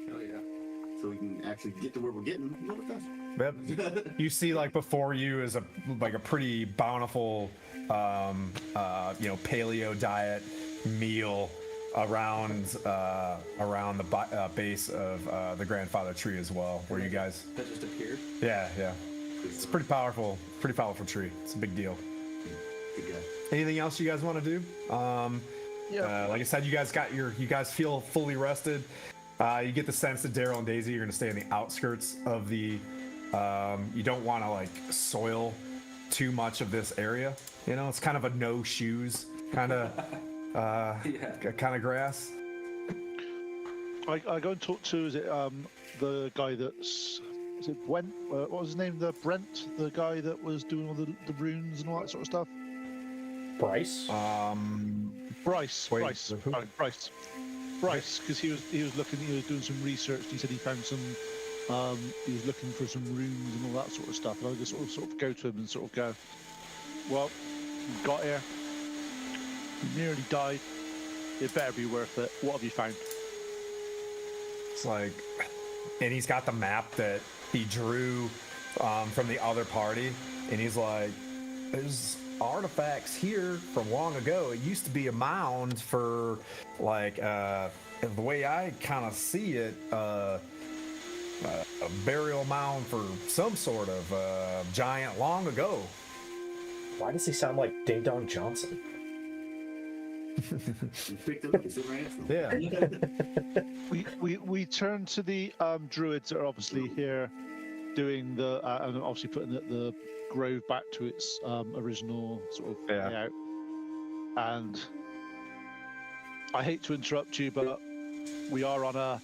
Hell yeah. So we can actually get to where we're getting a little faster. Yep. You see, like before you is a pretty bountiful, you know, paleo diet meal around the base of the grandfather tree as well, where you guys. That just appeared. Yeah. It's a pretty powerful tree. It's a big deal. Good guy. Anything else you guys want to do? Like I said, you guys feel fully rested. You get the sense that Daryl and Daisy are going to stay on the outskirts of the. You don't want to like soil too much of this area. You know, it's kind of a no shoes kind of kind of grass. I go and talk to the guy that's. Is it Brent? What was his name? Brent, the guy that was doing all the runes and all that sort of stuff. Bryce. Bryce. Wait, Bryce. who? Bryce. Bryce, because he was doing some research. And he said he found some. He was looking for some runes and all that sort of stuff. And I just sort of go to him and sort of go, well, we got here. We nearly died. It better be worth it. What have you found? It's like, and he's got the map that he drew from the other party, and he's like, there's artifacts here from long ago. It used to be a mound for, like, the way I kind of see it, a burial mound for some sort of giant long ago. Why does he sound like Ding Dong Johnson? You picked up the silver answer. Yeah. We turn to the druids that are obviously here doing the and obviously putting the grove back to its original sort of layout. And I hate to interrupt you, but we are on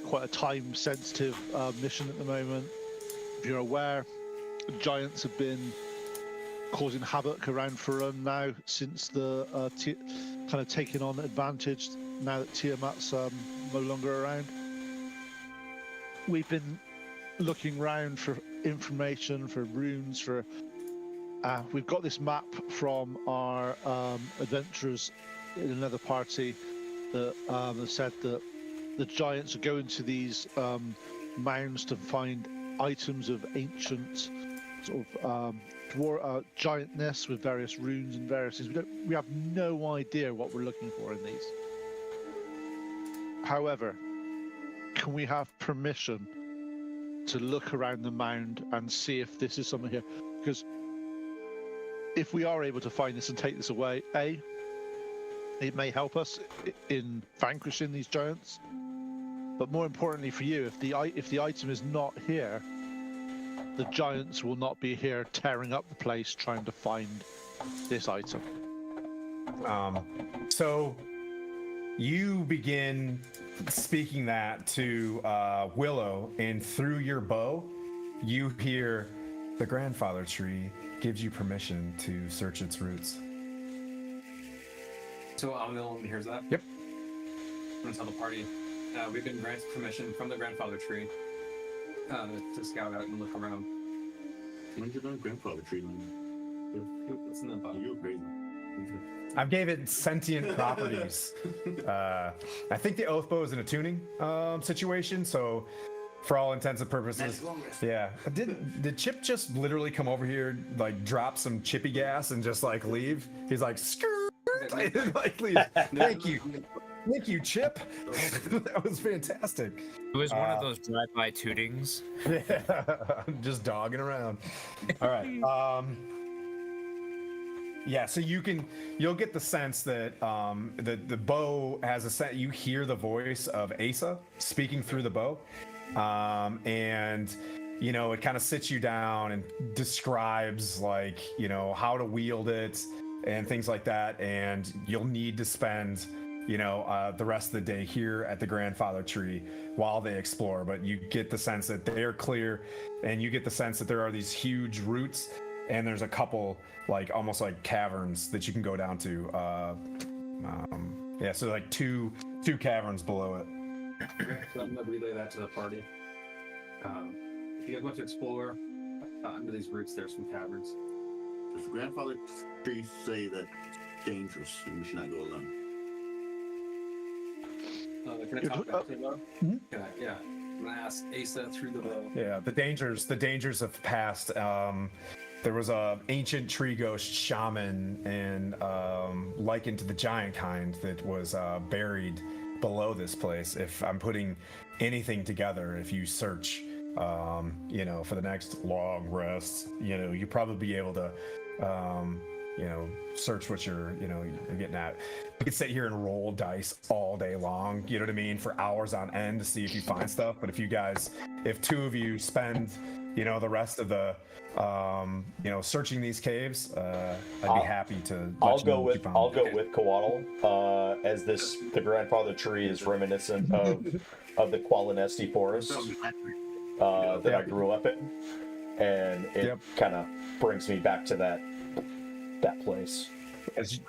quite a time sensitive mission at the moment. If you're aware, giants have been causing havoc around Farun now since the kind of taking on advantage now that Tiamat's no longer around. We've been looking around for information, for runes, for we've got this map from our adventurers in another party that have said that the giants are going to these mounds to find items of ancient sort of giantness with various runes and various things. We have no idea what we're looking for in these. However, can we have permission to look around the mound and see if this is something here? Because if we are able to find this and take this away, it may help us in vanquishing these giants. But more importantly for you, if the item is not here, the giants will not be here tearing up the place trying to find this item. So you begin speaking that to Willow, and through your bow, you hear the grandfather tree gives you permission to search its roots. So I'm the only one who hears that? Yep. I'm gonna tell the party. We've been granted permission from the grandfather tree to scout out and look around. When's your grandfather tree land? It's in the bottom. You're crazy. I've gave it sentient properties. I think the oath bow is in a tuning situation, so for all intents and purposes, yeah. Did Chip just literally come over here, like drop some chippy gas and just like leave? He's like, skirt, like leave. Thank you, Chip. That was fantastic. It was one of those drive-by tootings. Yeah, just dogging around. All right. Yeah, so you'll get the sense that the bow has a set. You hear the voice of Asa speaking through the bow, and it kind of sits you down and describes like how to wield it and things like that. And you'll need to spend the rest of the day here at the grandfather tree while they explore. But you get the sense that they're clear, and you get the sense that there are these huge roots. And there's a couple, like almost like caverns that you can go down to. So like two caverns below it. So I'm gonna relay that to the party. If you guys want to explore under these roots, there's some caverns. Does the grandfather tree say that it's dangerous and we should not go alone? Can I talk back to the bow? Yeah. I'm gonna ask Asa through the bow. Yeah, the dangers have passed. There was a ancient tree ghost shaman and likened to the giant kind that was buried below this place. If I'm putting anything together, if you search, for the next long rest, you probably be able to, search what you're getting at. You could sit here and roll dice all day long, you know what I mean, for hours on end to see if you find stuff. But if two of you spend, the rest of the, searching these caves, I'd be happy to. I'll go with Coatl, as the grandfather tree is reminiscent of the Qualinesti forest that I grew up in, and it kind of brings me back to that place. As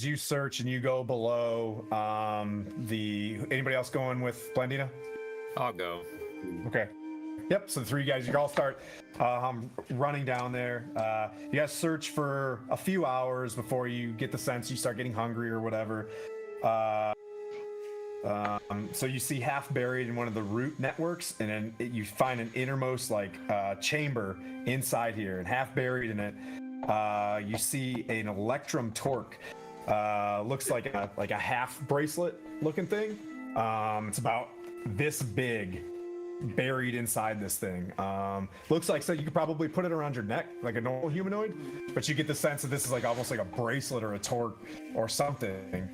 you search and you go below, anybody else going with Blendina? I'll go. Okay. Yep, so the three guys, you all start running down there. You guys search for a few hours before you get the sense you start getting hungry or whatever. So you see half buried in one of the root networks, and then you find an innermost chamber inside here, and half buried in it, you see an electrum torque. Looks like a half bracelet looking thing. It's about this big, buried inside this thing. Looks like so you could probably put it around your neck like a normal humanoid, but you get the sense that this is like almost like a bracelet or a torque or something.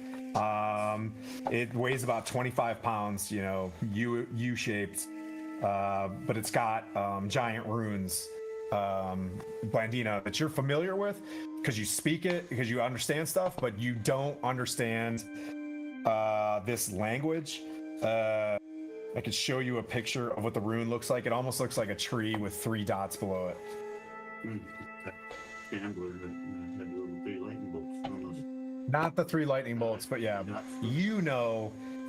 It weighs about 25 pounds, U-shaped, but it's got giant runes, Blandina, that you're familiar with because you speak it, because you understand stuff, but you don't understand this language. I could show you a picture of what the rune looks like. It almost looks like a tree with 3 dots below it. Gambler that had the little 3 lightning bolts on those. Not the 3 lightning bolts, but yeah,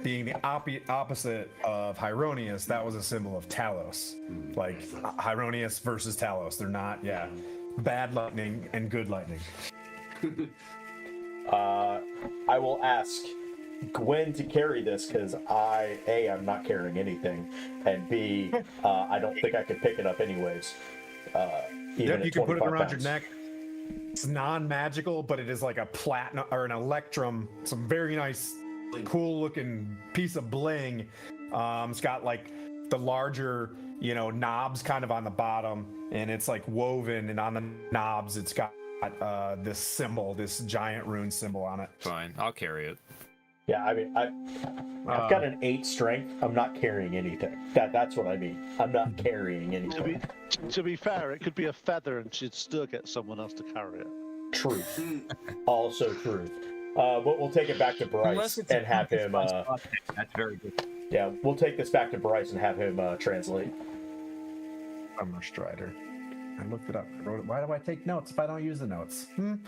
being the opposite of Hieronius, that was a symbol of Talos. Like Hieronius versus Talos. They're not, bad lightning and good lightning. I will ask Gwen to carry this because I'm not carrying anything, and B, I don't think I could pick it up anyways. Even you can put it around pounds. your neck. It's non-magical, but it is like a platinum or an electrum. Some very nice, cool-looking piece of bling. It's got like the larger, knobs kind of on the bottom, and it's like woven, and on the knobs, it's got this symbol, this giant rune symbol on it. Fine, I'll carry it. Yeah, I mean, I've got an 8 strength. I'm not carrying anything. That's what I mean. I'm not carrying anything. To be fair, it could be a feather and she'd still get someone else to carry it. Truth. Also truth. But we'll take it back to Bryce and have him. That's very good. Yeah, we'll take this back to Bryce and have him translate. Summer Strider. I looked it up. I wrote it. Why do I take notes if I don't use the notes? All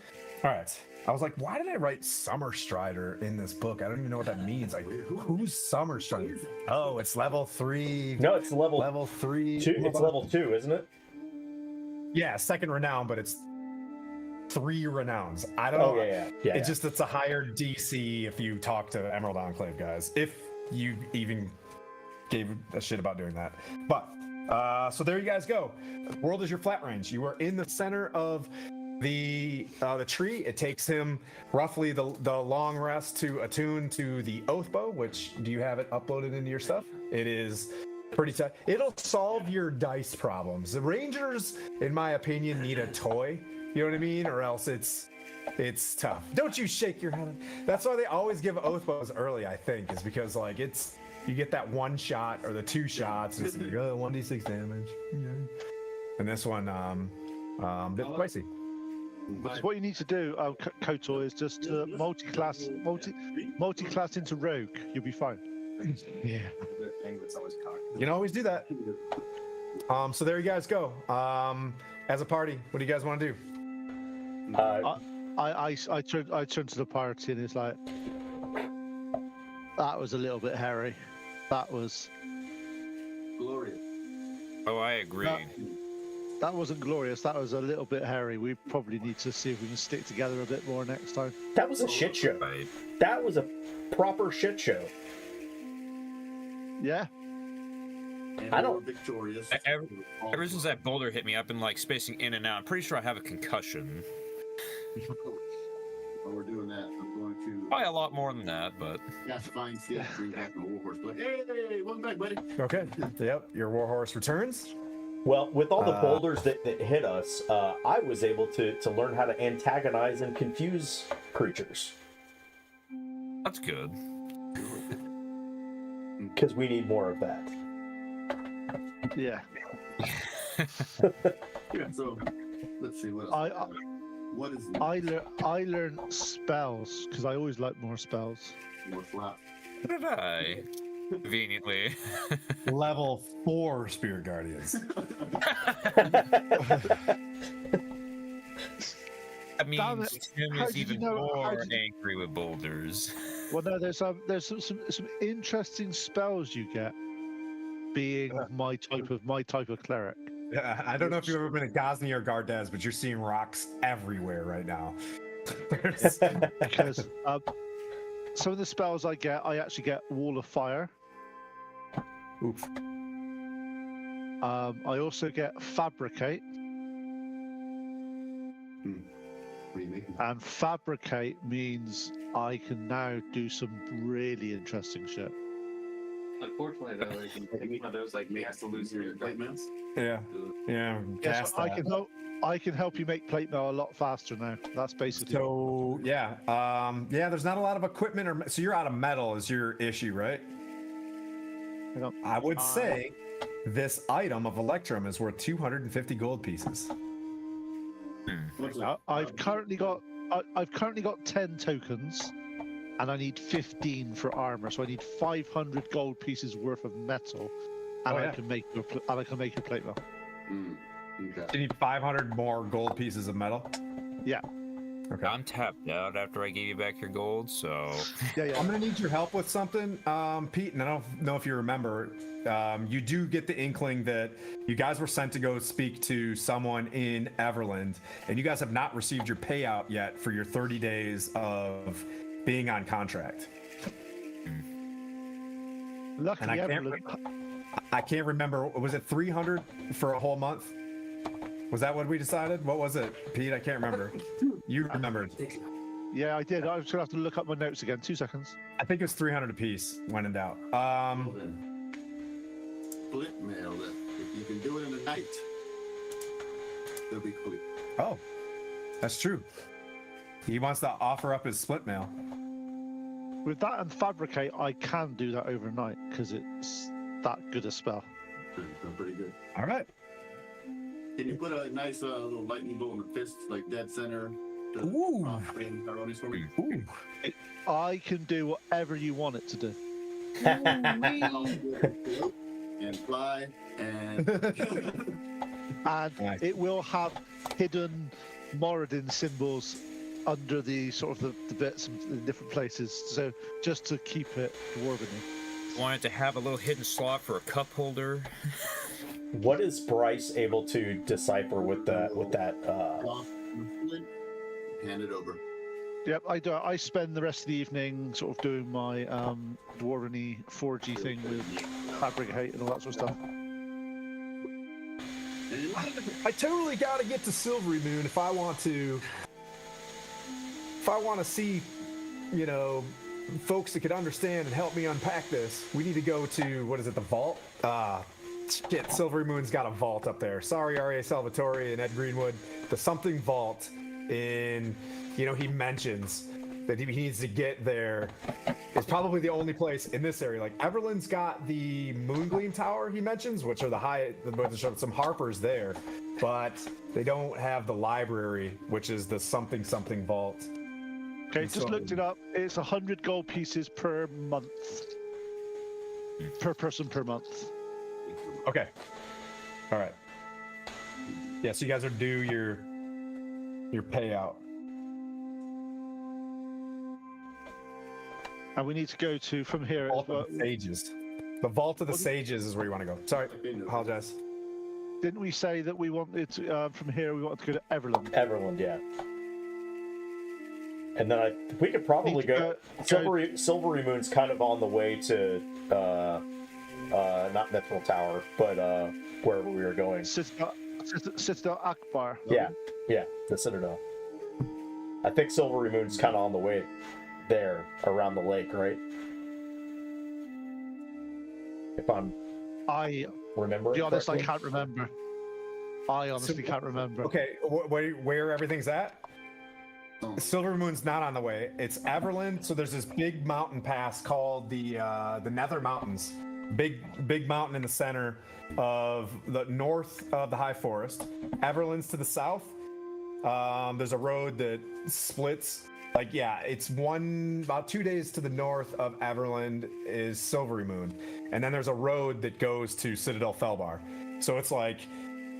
right. I was like, why did I write Summer Strider in this book? I don't even know what that means. Like, who's Summer Strider? Oh, it's level 3. No, it's level 3. 2. It's level 2, isn't it? Yeah, second renown, but it's 3 renowns. I don't Oh know. yeah. It's a higher DC if you talk to Emerald Enclave guys. If you even gave a shit about doing that. But so there you guys go. World is your flat range. You are in the center of the tree. It takes him roughly the long rest to attune to the oath bow, which do you have it uploaded into your stuff? It is pretty tough. It'll solve your dice problems. The rangers, in my opinion, need a toy. You know what I mean? Or else it's tough. Don't you shake your head. That's why they always give oath bows early, I think, is because like you get that 1 shot or the 2 shots. It's like, 1d6 damage. Yeah. And this one, bit spicy. So what you need to do, Kotor, is just multi-class into rogue. You'll be fine. Yeah. The thing that's always cocked. You can always do that. So there you guys go. As a party, what do you guys want to do? I turned to the party and it's like, that was a little bit hairy. That was Glorious. Oh, I agree. that wasn't glorious. That was a little bit hairy. We probably need to see if we can stick together a bit more next time. That was a shit show. Right. That was a proper shit show. Yeah. And I don't- we're victorious. Ever since that boulder hit me, I've been like spacing in and out. I'm pretty sure I have a concussion. While we're doing that, I'm going to Probably a lot more than that, but find Steel, bring back my warhorse. But hey, welcome back, buddy. Okay. Yep. Your warhorse returns. Well, with all the boulders that hit us, I was able to learn how to antagonize and confuse creatures. that's good. Because we need more of that. Yeah. Yeah, so let's see what I- else. What is I learned spells because I always like more spells. more flap? What did I? Conveniently. Level 4 Spirit Guardians. That Damn means it. Tim How is did you even know- how more did you- angry with boulders. Well, no, there's some interesting spells you get being my type of cleric. Yeah, I don't know if you've ever been to Ghazni or Gardez, but you're seeing rocks everywhere right now. Because some of the spells I actually get Wall of Fire. Oof. I also get Fabricate, Remake. and Fabricate means I can now do some really interesting shit. Unfortunately, though, like, one of those like you have to lose your Plate mails? Yeah. Yeah. Yes, Cast I that. can help you make plate mail a lot faster now. That's basically So yeah, there's not a lot of equipment, or so you're out of metal is your issue, right? You know, I would say this item of Electrum is worth 250 gold pieces. I've currently got 10 tokens, and I need 15 for armor. So I need 500 gold pieces worth of metal, and Oh, yeah. I can make your plate mail. Okay. You need 500 more gold pieces of metal. Yeah. Okay. I'm tapped out after I gave you back your gold, so Yeah. I'm gonna need your help with something, Pete, and I don't know if you remember. You do get the inkling that you guys were sent to go speak to someone in Everland, and you guys have not received your payout yet for your 30 days of being on contract. And Luckily, I can't remember. Was it 300 for a whole month? Was that what we decided? What was it, Pete? I can't remember. You remembered. yeah, I did. I was gonna have to look up my notes again. 2 seconds. I think it was 300 apiece when in doubt. Well then, split mail. That if you can do it in the night, it'll be quick. Oh, that's true. He wants to offer up his split mail. With that and Fabricate, I can do that overnight because it's that good a spell. That's pretty good. All right. Can you put a nice little lightning bolt in the fist, like dead center? To Ooh. frame Tyrone for me? Ooh. I can do whatever you want it to do. And fly and And Nice. it will have hidden Moradin symbols under the sort of the bits in different places. So just to keep it dwarven. wanted to have a little hidden slot for a cup holder. What is Bryce able to decipher with that? hand it over. Yep, I do. I spend the rest of the evening sort of doing my dwarven-y 4G thing with fabricate and all that sort of stuff. And I totally got to get to Silvery Moon if I want to. If I want to see, you know, folks that could understand and help me unpack this, we need to go to, what is it, the vault? Shit, Silvery Moon's got a vault up there. Sorry, R.A. Salvatore and Ed Greenwood. The something vault in, you know, he mentions that he needs to get there. It's probably the only place in this area. Like, Everland's got the Moongleam Tower, he mentions, which are which are some Harpers there, but they don't have the library, which is the something vault. Okay, just looked it up. It's 100 gold pieces per month. Per person per month. Okay. All right. Yeah, so you guys are due your payout. And we need to go to from here. Vault of the Sages. The Vault of the Sages is where you want to go. Sorry, apologize. Didn't we say that we wanted to, from here we wanted to go to Everland? Everland, yeah. And then we could probably go. Silvery Moon's kind of on the way to, not Mithril Tower, but wherever we were going. Citadel Akbar. Yeah, the Citadel. I think Silvery Moon's kind of on the way there, around the lake, right? If I'm remembering. To be honest, correctly. I can't remember. I honestly can't remember. Okay, where everything's at? Silver Moon's not on the way. It's Everland. So there's this big mountain pass called the Nether Mountains. Big mountain in the center of the north of the High Forest. Everland's to the south. There's a road that splits. Like, yeah, it's about 2 days to the north of Everland is Silvery Moon, and then there's a road that goes to Citadel Felbar. So it's like,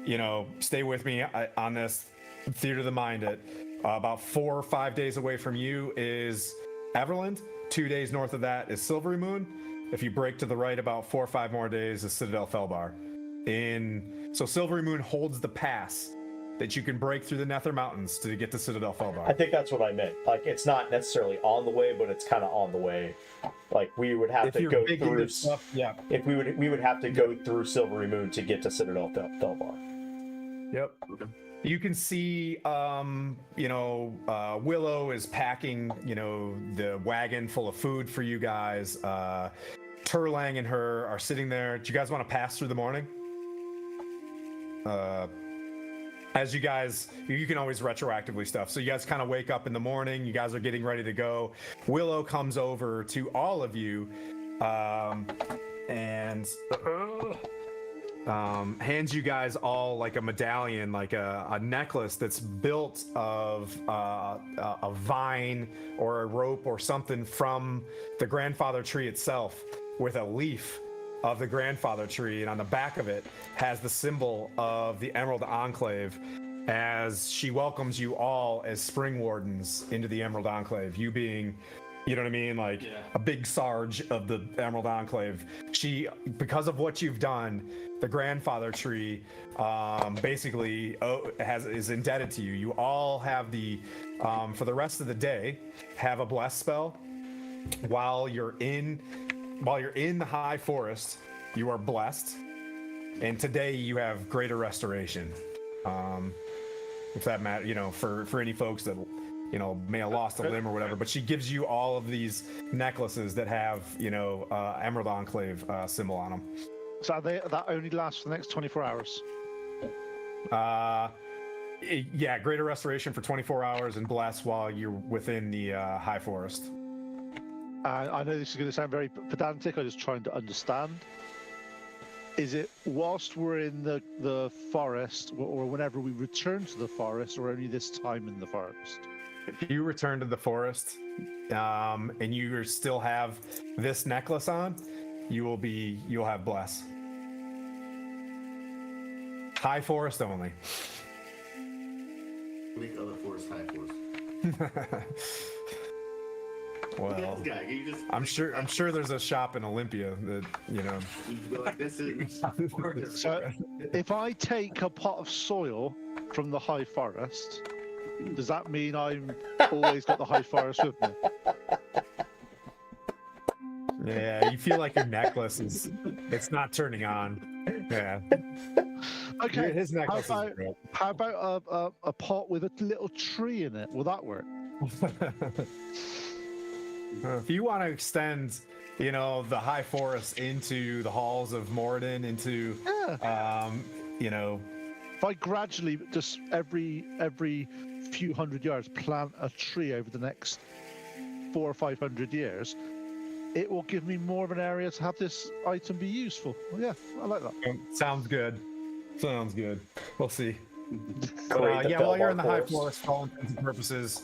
you know, stay with me on this. Theater of the mind. About 4 or 5 days away from you is Everland. 2 days north of that is Silvery Moon. If you break to the right about 4 or 5 more days is Citadel Felbar. So Silvery Moon holds the pass that you can break through the Nether Mountains to get to Citadel Felbar. I think that's what I meant. Like, it's not necessarily on the way, but it's kind of on the way. Like, we would have to go through stuff, yeah. If we would have to go through Silvery Moon to get to Citadel Felbar. Yep. Okay. You can see, Willow is packing, the wagon full of food for you guys. Turlang and her are sitting there. Do you guys want to pass through the morning? As you guys, you can always retroactively stuff. So you guys kind of wake up in the morning. You guys are getting ready to go. Willow comes over to all of you and hands you guys all like a medallion, like a necklace that's built of a vine or a rope or something from the grandfather tree itself, with a leaf of the grandfather tree, and on the back of it has the symbol of the Emerald Enclave, as she welcomes you all as Spring Wardens into the Emerald Enclave. You being, you know what I mean, like a big Sarge of the Emerald Enclave. She, because of what you've done, the grandfather tree basically is indebted to you. You all have the for the rest of the day have a bless spell while you're in the High Forest. You are blessed, and today you have greater restoration. If that matters, for any folks that may have lost a limb or whatever. But she gives you all of these necklaces that have Emerald Enclave symbol on them. So that only lasts for the next 24 hours. Yeah, greater restoration for 24 hours and bless while you're within the High Forest. I know this is going to sound very pedantic. I'm just trying to understand. Is it whilst we're in the forest, or whenever we return to the forest, or only this time in the forest? If you return to the forest, and you still have this necklace on, you'll have bless. High Forest only. Make other forest high forest. Well, I'm sure there's a shop in Olympia that Like, this is So if I take a pot of soil from the High Forest Does that mean I'm always got the high forest with me? Yeah, you feel like your necklace it's not turning on. Yeah. Okay. His necklace is about- great. How about a pot with a little tree in it? Will that work? If you want to extend, the high forest into the halls of Moradin, into, Yeah. If I gradually just every few hundred yards plant a tree over the next 400 or 500 years, it will give me more of an area to have this item be useful. Yeah, I like that. Sounds good. Sounds good. We'll see. Create the While you're Felbar in the high forest. forest, for all intents and purposes,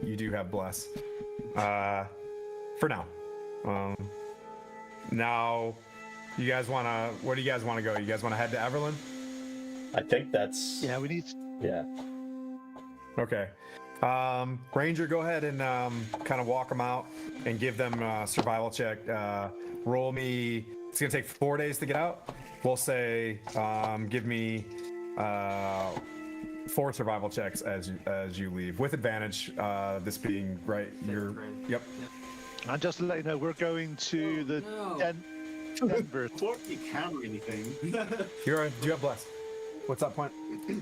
you do have bless. For now. Now, you guys where do you guys want to go? You guys want to head to Everland? I think that's Yeah, we need. yeah. Okay. Ranger, go ahead and kind of walk them out and give them a survival check. Roll me. It's gonna take 4 days to get out. We'll say, give me 4 survival checks as you leave, with advantage. This being right, yep. And just to let you know, we're going to the no. Denver. Before you counter anything, Do you have bless? What's that point?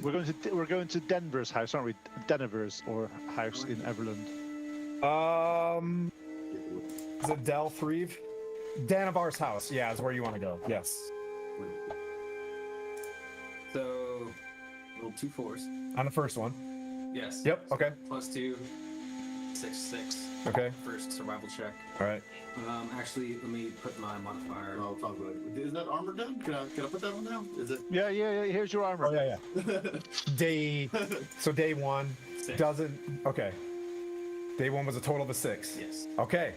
We're going to Denver's house, aren't we? Denver's or house in Everland. Is it Del Threve? Danavar's house. Yeah, is where you want to go. Yes. So, roll 2 4s. On the first one. Yes. Yep. Okay. +2, 6. Okay. First survival check. All right. Actually, let me put my modifier. I'll talk about it. Is that armor done? Can I put that one down? Is it? Yeah. Here's your armor. Oh yeah. Day 1 6. doesn't. Okay. Day 1 was a total of a 6. Yes. Okay.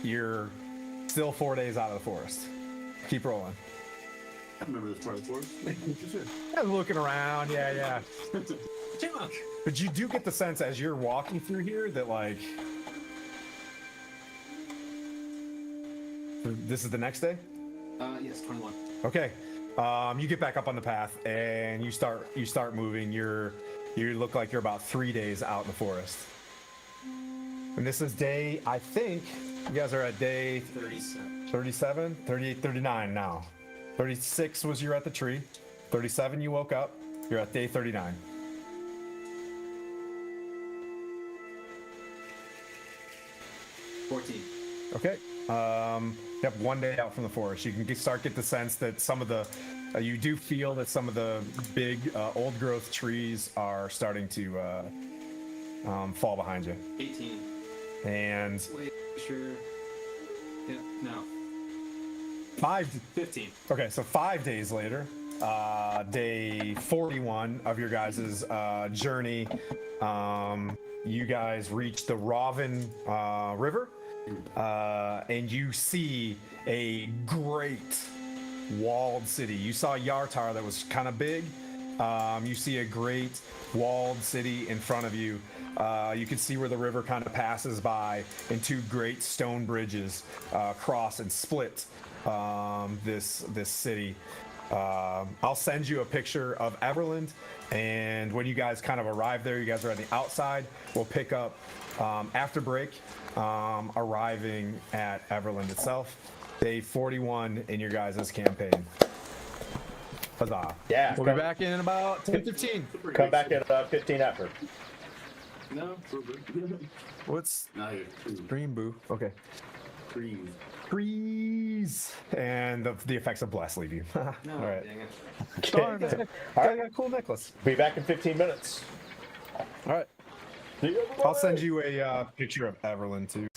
You're still 4 days out of the forest. Keep rolling. I remember this part of the forest. And looking around. Yeah. Chipmunk. But you do get the sense as you're walking through here that like. This is the next day? Yes, 21. Okay. You get back up on the path and you start moving. You look like you're about 3 days out in the forest. And this is day, I think you guys are at day 37. 37, 38, 39 now. 36 was you're at the tree. 37 you woke up. You're at day 39. Okay. You have 1 day out from the forest. You can get the sense that some of the, you do feel that some of the big old growth trees are starting to fall behind you. 18. And Wait, sure. Yeah, no. 15. Okay, so 5 days later, day 41 of your guys' journey, you guys reach the Ravin River, and you see a great walled city. You saw Yartar that was kind of big. You see a great walled city in front of you. You can see where the river kind of passes by, and 2 great stone bridges cross and split this city. I'll send you a picture of Everland, and when you guys kind of arrive there, you guys are on the outside. We'll pick up after break, arriving at Everland itself. Day 41 in your guys' campaign. Huzzah. Yeah, We'll be back in about 10-15. Come back at 15 after. No, What's not here. Green Boo? Okay. Trees. Freeze! And the effects of bless leave you. No, All right. dang it. Darn Okay. it. All I right. got a cool necklace. Be back in 15 minutes. All right. See you, I'll send everybody. you a picture of Everland too.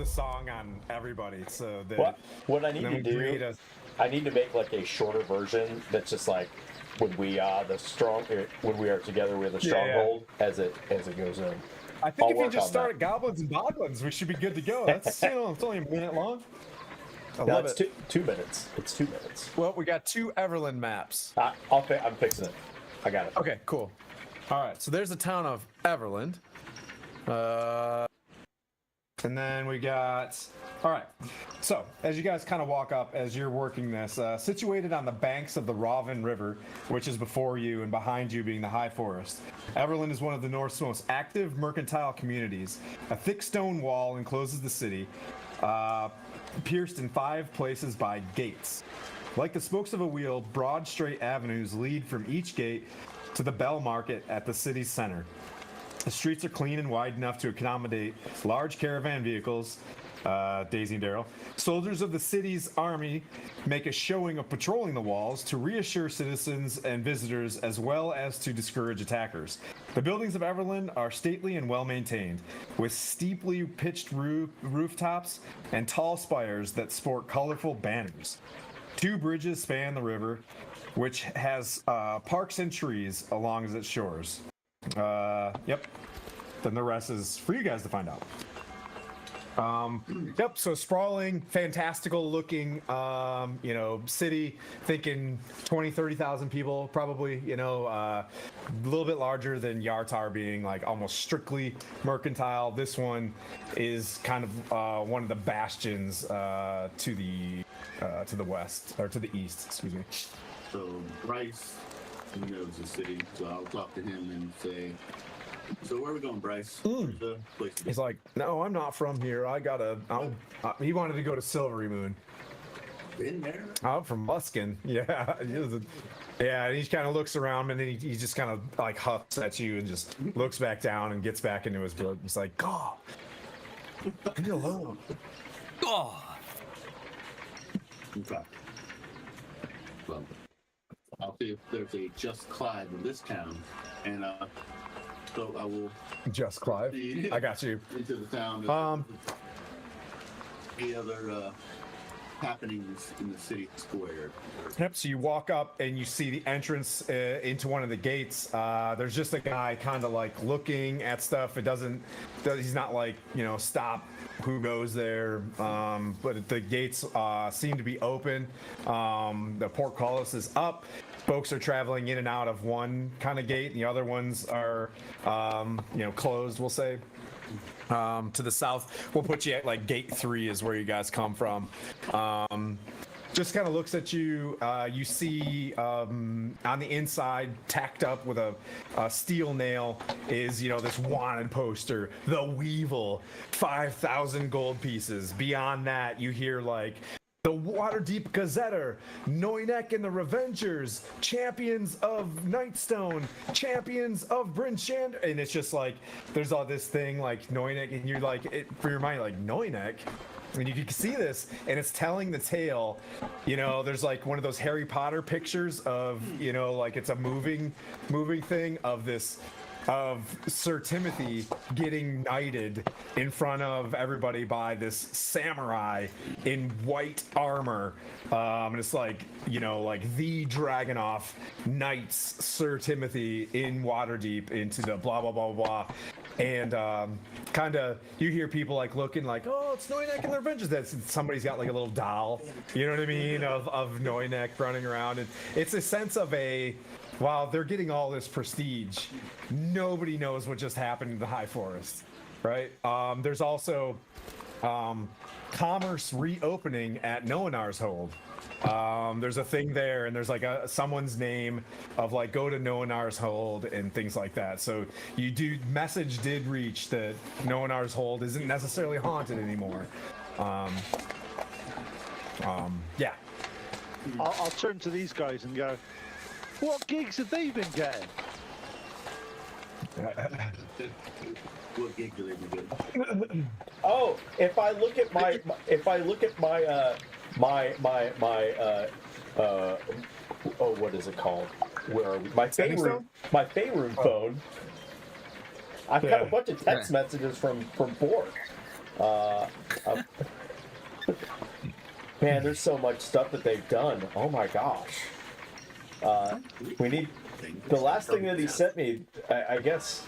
the song on everybody, so that What I need then to we do, create a. I need to make like a shorter version that's just like when we when we are together with a stronghold as it goes in. I think I'll if you work just on start that. at goblins and boglins, we should be good to go. That's it's only a minute long. I No, love it's it. 2 minutes. It's 2 minutes. Well, we got 2 Everland maps. I'm fixing it. I got it. Okay, cool. All right, so there's the town of Everland. And then we got. All right, so as you guys kind of walk up, as you're working this, situated on the banks of the Ravin River, which is before you and behind you being the High Forest, Everland is one of the North's most active mercantile communities. A thick stone wall encloses the city, pierced in 5 places by gates. Like the spokes of a wheel, broad, straight avenues lead from each gate to the Bell Market at the city's center. The streets are clean and wide enough to accommodate large caravan vehicles. Daisy and Daryl. Soldiers of the city's army make a showing of patrolling the walls to reassure citizens and visitors as well as to discourage attackers. The buildings of Everland are stately and well maintained, with steeply pitched rooftops and tall spires that sport colorful banners. 2 bridges span the river, which has parks and trees along its shores. Yep. Then the rest is for you guys to find out. Yep. So sprawling, fantastical looking, city. Thinking 20, 30,000 people, probably. A little bit larger than Yartar, being like almost strictly mercantile. This one is kind of one of the bastions to the west or to the east. Excuse me. So Bryce knows the city, so I'll talk to him and say, so where are we going, Bryce? Where's the place to be? He's like, no, I'm not from here. He wanted to go to Silvery Moon. Been there? I'm from Muskin. Yeah. Yeah, and he kind of looks around and then he just kind of like huffs at you and just looks back down and gets back into his boat. He's like, God, leave me alone. Oh, Okay. Well, I'll see if there's a Just Clyde in this town, and so I will Just Clive. see I got you. into the town. Any other happenings in the city square? Yep, so you walk up and you see the entrance into one of the gates. There's just a guy kind of like looking at stuff. He's not like, stop, who goes there? But the gates seem to be open. The portcullis is up. Folks are traveling in and out of one kind of gate, and the other ones are, closed, we'll say. To the south, we'll put you at like gate 3 is where you guys come from. Just kind of looks at you. You see on the inside, tacked up with a steel nail, is this wanted poster, the Weevil, 5,000 gold pieces. Beyond that, you hear like the Waterdeep Gazetter, Noynek and the Revengers, champions of Nightstone, champions of Bryn Shand, and it's just like there's all this thing like Noynek, and you're like, for your mind, like Noynek. And you can see this, and it's telling the tale. There's like one of those Harry Potter pictures of, like it's a moving thing of Sir Timothy getting knighted in front of everybody by this samurai in white armor. And it's like, like the Dragonoff Knights, Sir Timothy in Waterdeep into the blah, blah, blah, blah. And kind of, you hear people like looking like, oh, it's Noynek and the Revengers. That somebody's got like a little doll, you know what I mean, of Noynek running around. And it's a sense of wow, they're getting all this prestige. Nobody knows what just happened in the High Forest, right? There's also commerce reopening at Noanar's Hold. There's a thing there, and there's like someone's name of like go to Noanar's Hold and things like that. So message did reach that Noanar's Hold isn't necessarily haunted anymore. Yeah. I'll turn to these guys and go, what gigs have they been getting? What gig do they be doing? Oh, if I look at my what is it called? Where are we? My Faerun phone. I've got a bunch of text messages from Bork. Uh, uh, man, there's so much stuff that they've done. Oh my gosh. We need the last thing that he sent me. I guess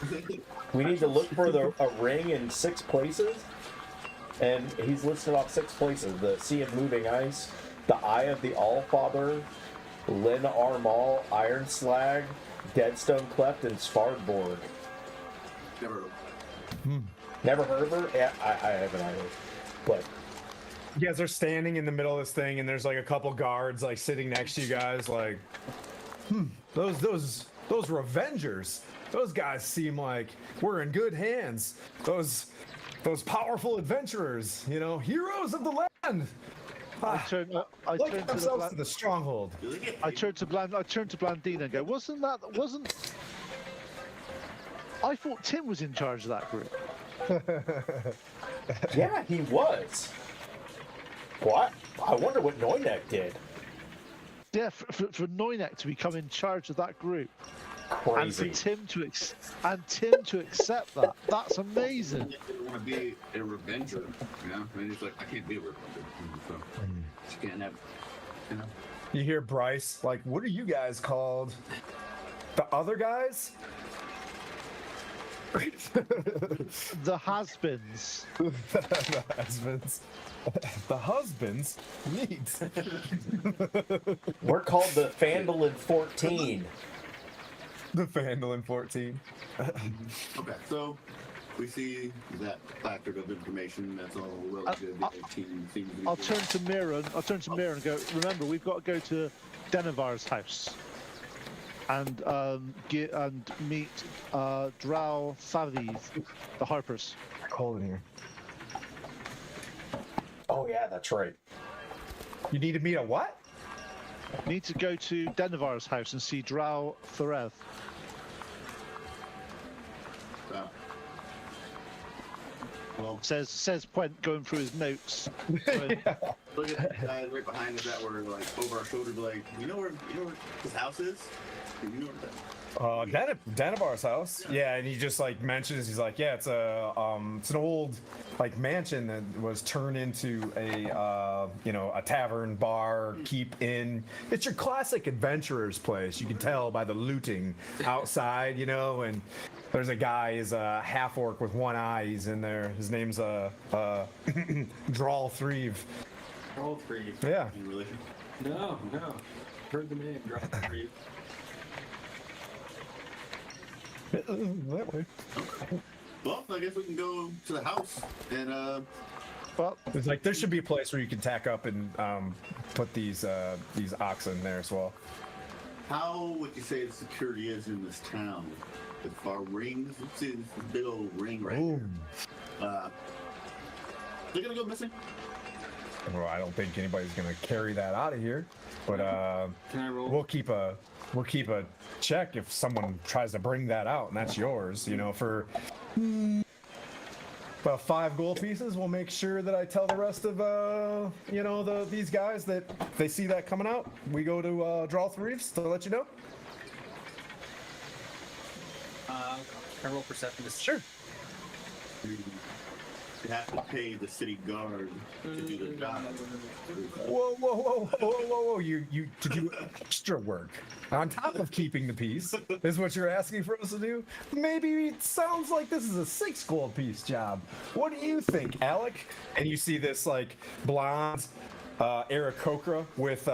we need to look for a ring in 6 places, and he's listed off 6 places: the Sea of Moving Ice, the Eye of the Allfather, Lyn Armal, Iron Slag, Deadstone Cleft, and Svardborg. Never. Never heard of her? Yeah, I haven't either. But You guys are standing in the middle of this thing, and there's like a couple guards like sitting next to you guys, like, those Revengers. Those guys seem like we're in good hands. Those powerful adventurers, you know, heroes of the land. I turn to themselves to the stronghold. I turn to Blandina and go, I thought Tim was in charge of that group. yeah, he was. What? I wonder what Noynek did. Yeah, for Noynek to become in charge of that group, Crazy. and for Tim to accept that's amazing. He didn't want to be a revenger, you know? I mean, he's like, I can't be a revenger, so you can't have, you know? You hear Bryce like, "What are you guys called? The other guys?" The has-beens. The husbands. The husbands? Neat. We're called the Fandolin 14. The Fandolin 14. Okay, so we see that placard of information. That's all really good. The team seems to be I'll good. turn to Mira and go, remember, we've got to go to Denivar's house and meet Drow Thaviv, the Harpers. Cold in here. Oh yeah, that's right. You need to meet a what? Need to go to Denivar's house and see Drow Tharev. Well, Says Puent going through his notes. look at the guys right behind us that were like over our shoulder, like, you know where his house is? Do you know where that? Denivar's house. Yeah, and he just like mentions, he's like, yeah, it's an old like mansion that was turned into a a tavern, bar, keep inn. It's your classic adventurer's place. You can tell by the looting outside, and there's a guy, he's a half orc with one eye. He's in there. His name's Drawl Threve. All 3. Yeah. In relation? No. Heard the name. Drop 3. That way. Well, I guess we can go to the house and Well, It's like there should be a place where you can tack up and put these oxen there as well. how would you say the security is in this town? As far rings, let's see this big old ring right here. They're gonna go missing? Well, I don't think anybody's gonna carry that out of here, but Can I roll? we'll keep a check if someone tries to bring that out, and that's yours. For about 5 gold pieces, we'll make sure that I tell the rest of these guys that if they see that coming out, we go to Draw Reefs to let you know. Can I roll perception? Sure. You have to pay the city guard to do the job. Whoa! You to do extra work on top of keeping the peace is what you're asking for us to do? Maybe it sounds like this is a 6 gold piece job. What do you think, Alec? And you see this like blonde Aarakocra with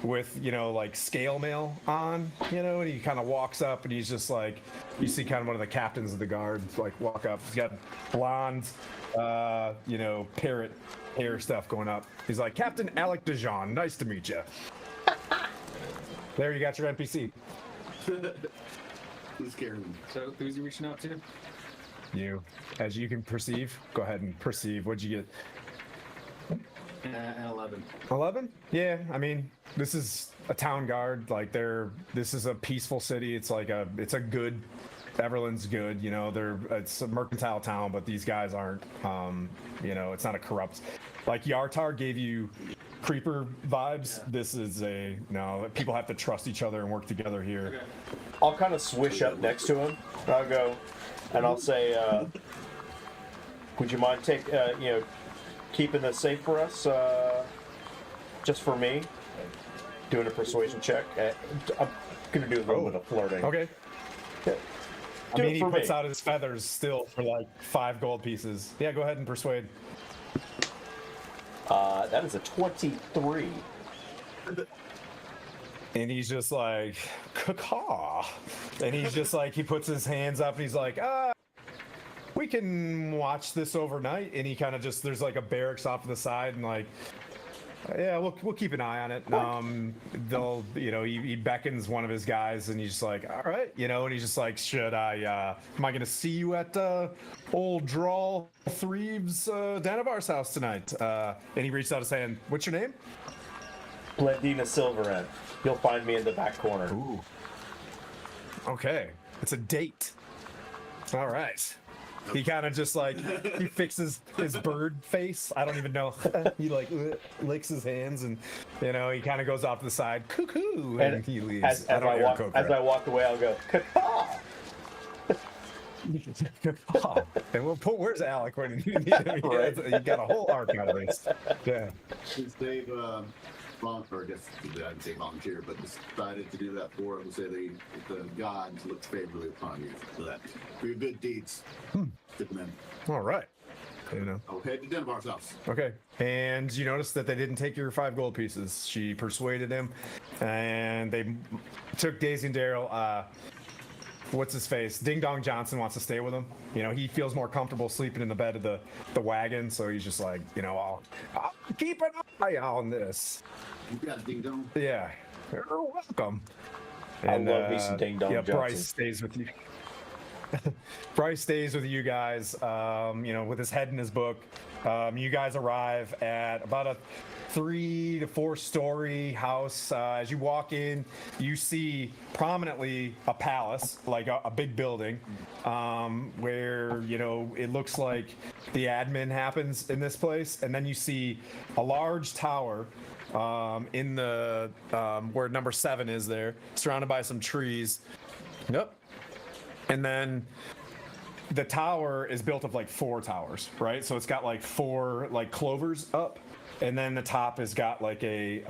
like scale mail on, and he kind of walks up and he's just like, you see kind of one of the captains of the guard like walk up. He's got blonde parrot hair stuff going up. He's like, Captain Alec DeJean, nice to meet you. There, you got your NPC. Who's scaring him? So who's he reaching out to? You, as you can perceive, go ahead and perceive. What'd you get? An 11. 11? Yeah, I mean, this is a town guard. Like this is a peaceful city. It's like it's a good, Everland's good. It's a mercantile town, but these guys aren't. It's not a corrupt. Like Yartar gave you creeper vibes. Yeah. This is people have to trust each other and work together here. Okay. I'll kind of swish up next to him. And I'll go, and I'll say, Would you mind keeping this safe for us? Just for me, doing a persuasion check. I'm gonna do a little bit of flirting. Okay. Yeah. I Do mean, it he for puts me. out his feathers still for like 5 gold pieces. Yeah, go ahead and persuade. That is a 23. And he's just like, caw. And he's just like, he puts his hands up and he's like, we can watch this overnight. And he kind of just, there's like a barracks off to the side and like, yeah, we'll keep an eye on it. They'll, he beckons one of his guys and he's just like, all right, and he's just like, am I going to see you at old Drawl Threeves Danavar's house tonight? And he reached out his hand. What's your name? Blendina Silverend. You'll find me in the back corner. Ooh. Okay. It's a date. All right. He kind of just like, he fixes his bird face. I don't even know. He like licks his hands and, he kind of goes off to the side, cuckoo, and he leaves. As I walk away, I'll go, caw. And we'll put, where's Alec when you need him? Right. You got a whole arc out of this. Yeah. Since they've or I guess I'd say volunteer, but decided to do that for him, say the gods look favorably upon you. So that for your good deeds, stick them in. All right. I'll head to Denmar's house. Okay. And you notice that they didn't take your 5 gold pieces. She persuaded him, and they took Daisy and Daryl. What's his face? Ding Dong Johnson wants to stay with him. He feels more comfortable sleeping in the bed of the wagon, so he's just like, I'll keep an eye on this. You got it, Ding Dong. Yeah, you're welcome. I love me some Ding Dong Johnson. Bryce stays with you. Bryce stays with you guys, with his head in his book. You guys arrive at about a 3 to 4 story house. As you walk in, you see prominently a palace, like a big building, where, it looks like the admin happens in this place. And then you see a large tower in the where number 7 is there, surrounded by some trees. Yep. And then the tower is built of like 4 towers, right? So it's got like 4 like clovers up, and then the top has got like a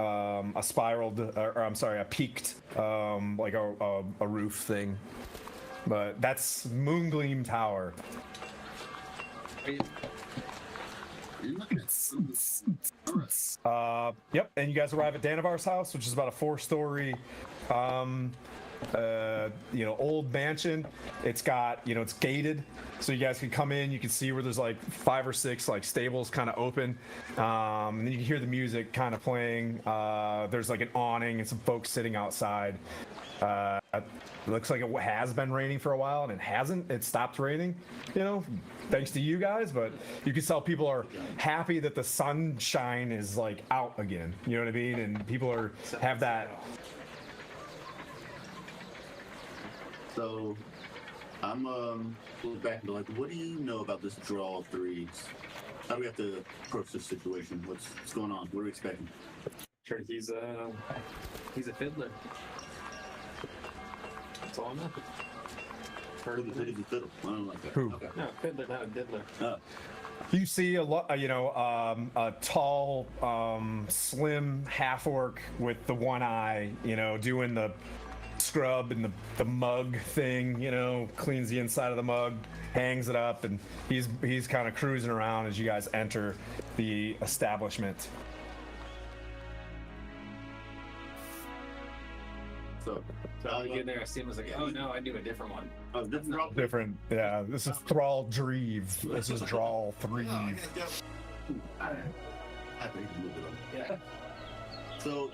spiraled, a peaked like a roof thing. But that's Moongleam Tower. Yep. And you guys arrive at Danavar's house, which is about a 4-story old mansion. It's got, it's gated, so you guys can come in. You can see where there's like 5 or 6 like stables kind of open, and then you can hear the music kind of playing. There's like an awning and some folks sitting outside. It looks like it has been raining for a while, and it hasn't. It stopped raining, thanks to you guys. But you can tell people are happy that the sunshine is like out again. You know what I mean? And people have that. So, I'm looking back and like, what do you know about this draw threes? How do we have to approach this situation? What's going on? What are we expecting? Sure, he's a fiddler. That's all I know. Heard the city's a fiddle. I don't like that. Who? Okay. No, fiddler, not a diddler. You see a tall, slim half orc with the one eye, doing the scrub and the mug thing, cleans the inside of the mug, hangs it up, and he's kind of cruising around as you guys enter the establishment. So I get there, I see him, I was like, oh no, I do a different one. different draw. Different, yeah. This is Thrall Dreve. This is Drawl Threve. I think you moved it on. Yeah. So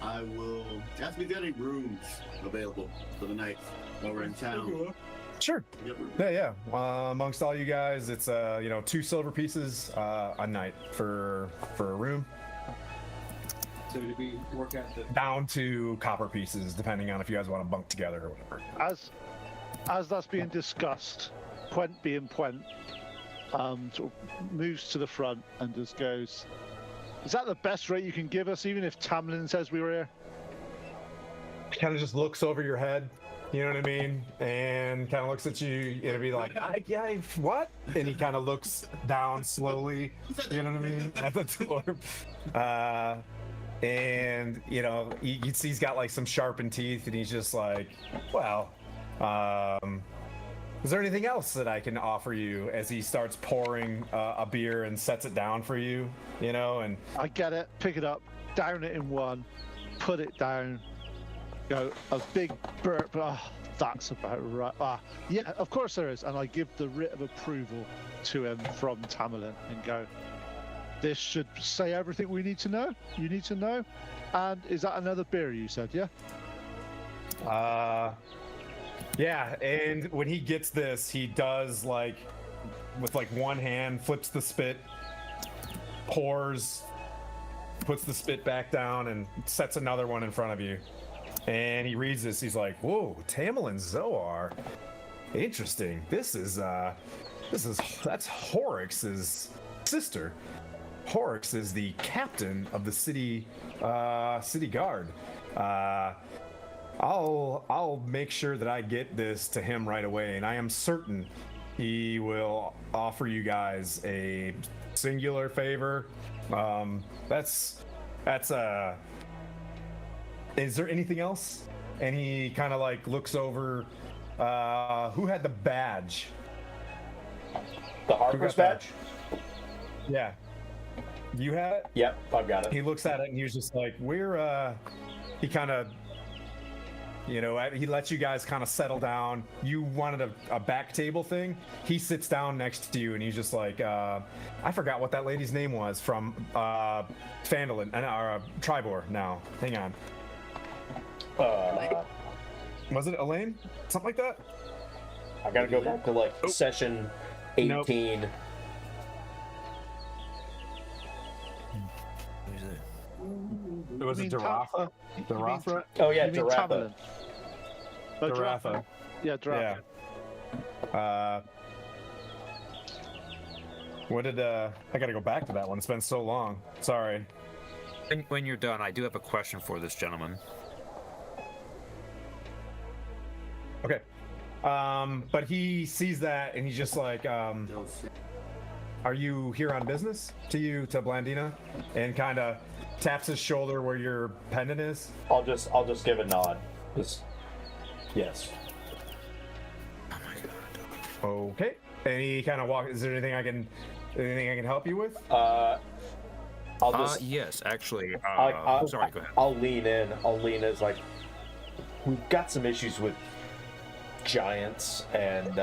I will ask if you got any rooms available for the night while we're in town. Sure. Yep. Yeah. Amongst all you guys, it's 2 silver pieces a night for a room, So did we work out the down to copper pieces, depending on if you guys want to bunk together or whatever. As that's being discussed, Puent being Puent, sort of moves to the front and just goes, "Is that the best rate you can give us, even if Tamlin says we were here?" Kind of just looks over your head, You know what I mean? And kind of looks at you. It'll be like, what? And he kind of looks down slowly. You know what I mean? At the dwarf. And you know, you can see he's got like some sharpened teeth, and he's just like, well, is there anything else that I can offer you? As he starts pouring a beer and sets it down for you, you know, and I get it, pick it up, down it in one, put it down, go a big burp. That's about right. Yeah, of course there is. And I give the writ of approval to him from Tamerlane and go, this should say everything we need to know. You need to know. And is that another beer you said? Yeah. Yeah, and when he gets this, he does like, with like one hand, flips the spit, pours, puts the spit back down, and sets another one in front of you. And he reads this. He's like, "Whoa, Tamerlane Zoar, interesting. That's Horrix's sister. Horrix is the captain of the city guard. I'll make sure that I get this to him right away, and I am certain he will offer you guys a singular favor. Is there anything else?" And he kind of like looks over. Who had the badge? The Harper's badge? Yeah. You had it? Yep, I've got it. He looks at it and he's just like, he kind of, you know, he lets you guys kind of settle down. You wanted a back table thing. He sits down next to you and he's just like, I forgot what that lady's name was from Phandalin, Tribor now. Hang on. Was it Elaine? Something like that? I gotta go back to like session 18. Nope. Was it Darafa? Darafa? Oh yeah, You mean Daratha. Tamerlane? Oh, Daratha. Yeah, Daratha. Yeah. What did I gotta go back to that one. It's been so long. Sorry. When you're done, I do have a question for this gentleman. Okay. But he sees that and he's just like, are you here on business? To Blandina? And kind of taps his shoulder where your pendant is. I'll just give a nod. Just yes. Okay. And he kind of walks. Is there anything I can help you with? I'll just yes, actually. I'll, sorry, go ahead. I'll lean in. It's like we've got some issues with giants, and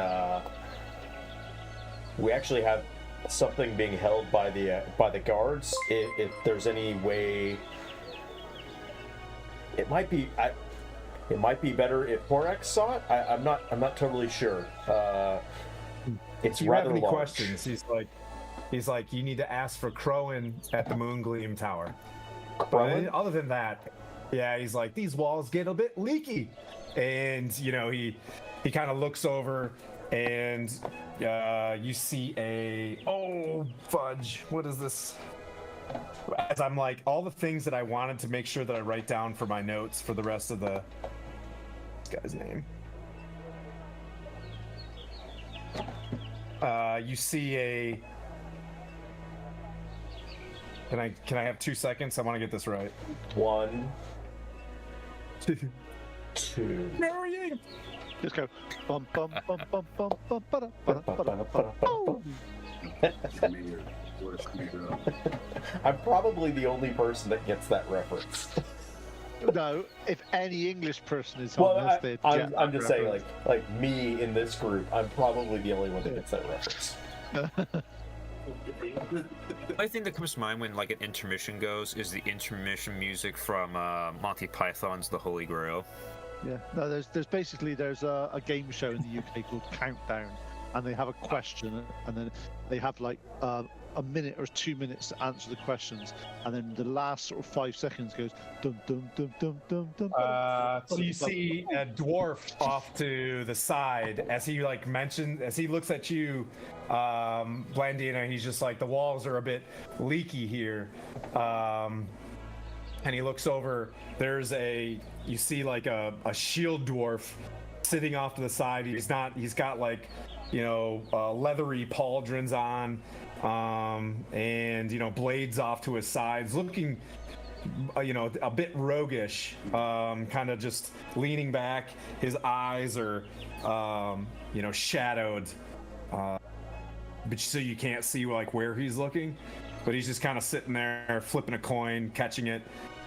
we actually have something being held by the guards. If there's any way, it might be better if Horax saw it. I'm not totally sure. It's Do you rather have any large. questions? He's like, you need to ask for Crowan at the Moongleam Tower. Crowan? But other than that, yeah, he's like, these walls get a bit leaky. And, you know, he kind of looks over and you see oh, fudge, what is this? As I'm like, all the things that I wanted to make sure that I write down for my notes for the rest of this guy's name. You see Can I have 2 seconds? I want to get this right. 1, 2. Marrying. Just go bum bum bum bum bum bum ba ba ba ba. Oh. I'm probably the only person that gets that reference. No, if any English person is Well, on this, they'd get I'm that just saying, reference. like me in this group, I'm probably the only one that gets that reference. The only thing that comes to mind when like an intermission goes is the intermission music from Monty Python's The Holy Grail. Yeah, no, there's basically a game show in the UK called Countdown, and they have a question, and then they have like a minute or 2 minutes to answer the questions, and then the last sort of 5 seconds goes dum dum dum dum dum dum. So you see a dwarf off to the side as he looks at you, Blandina. He's just like, the walls are a bit leaky here, and he looks over. You see like a shield dwarf sitting off to the side. He's got like, leathery pauldrons on, and blades off to his sides, looking a bit roguish, kind of just leaning back. His eyes are shadowed, but so you can't see like where he's looking, but he's just kind of sitting there flipping a coin, catching it,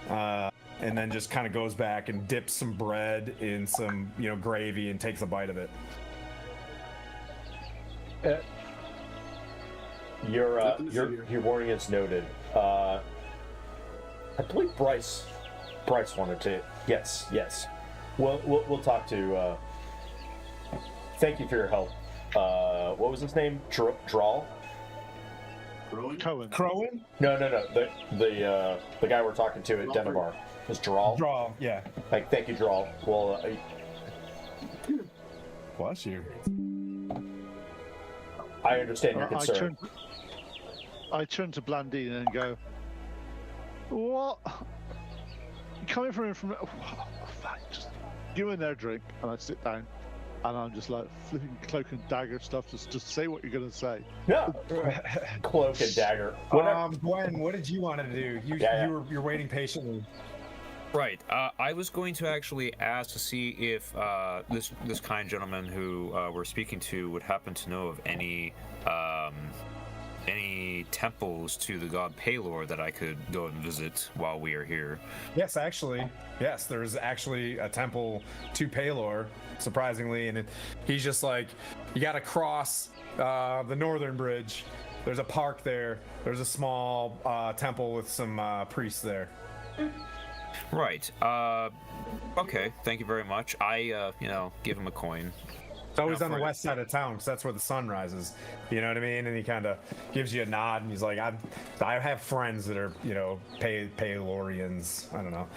and then just kind of goes back and dips some bread in some gravy and takes a bite of it. Your warning is noted. I believe Bryce wanted to. Yes. We'll talk to. Thank you for your help. What was his name? Drawl? Crowan? No. The guy we're talking to at Denibar was Drawl. Drawl, yeah. Thank you, Drawl. Well, bless you. I understand your concern. I turn to Blandine and go, "What? You coming from? Oh, fine, just give me their drink." And I sit down, and I'm just like flipping cloak and dagger stuff. Just say what you're gonna say. Yeah. Cloak and dagger. Gwen, what did you want to do? You're waiting patiently. Right. I was going to actually ask to see if this kind gentleman who we're speaking to would happen to know of any temples to the god Palor that I could go and visit while we are here. Yes, actually. Yes, there's actually a temple to Palor, surprisingly, and he's just like, you got to cross the northern bridge. There's a park there. There's a small temple with some priests there. Right. Okay. Thank you very much. I, give him a coin. It's always on the west side of town because that's where the sun rises. You know what I mean? And he kind of gives you a nod, and he's like, I have friends that are, Palorians. I don't know.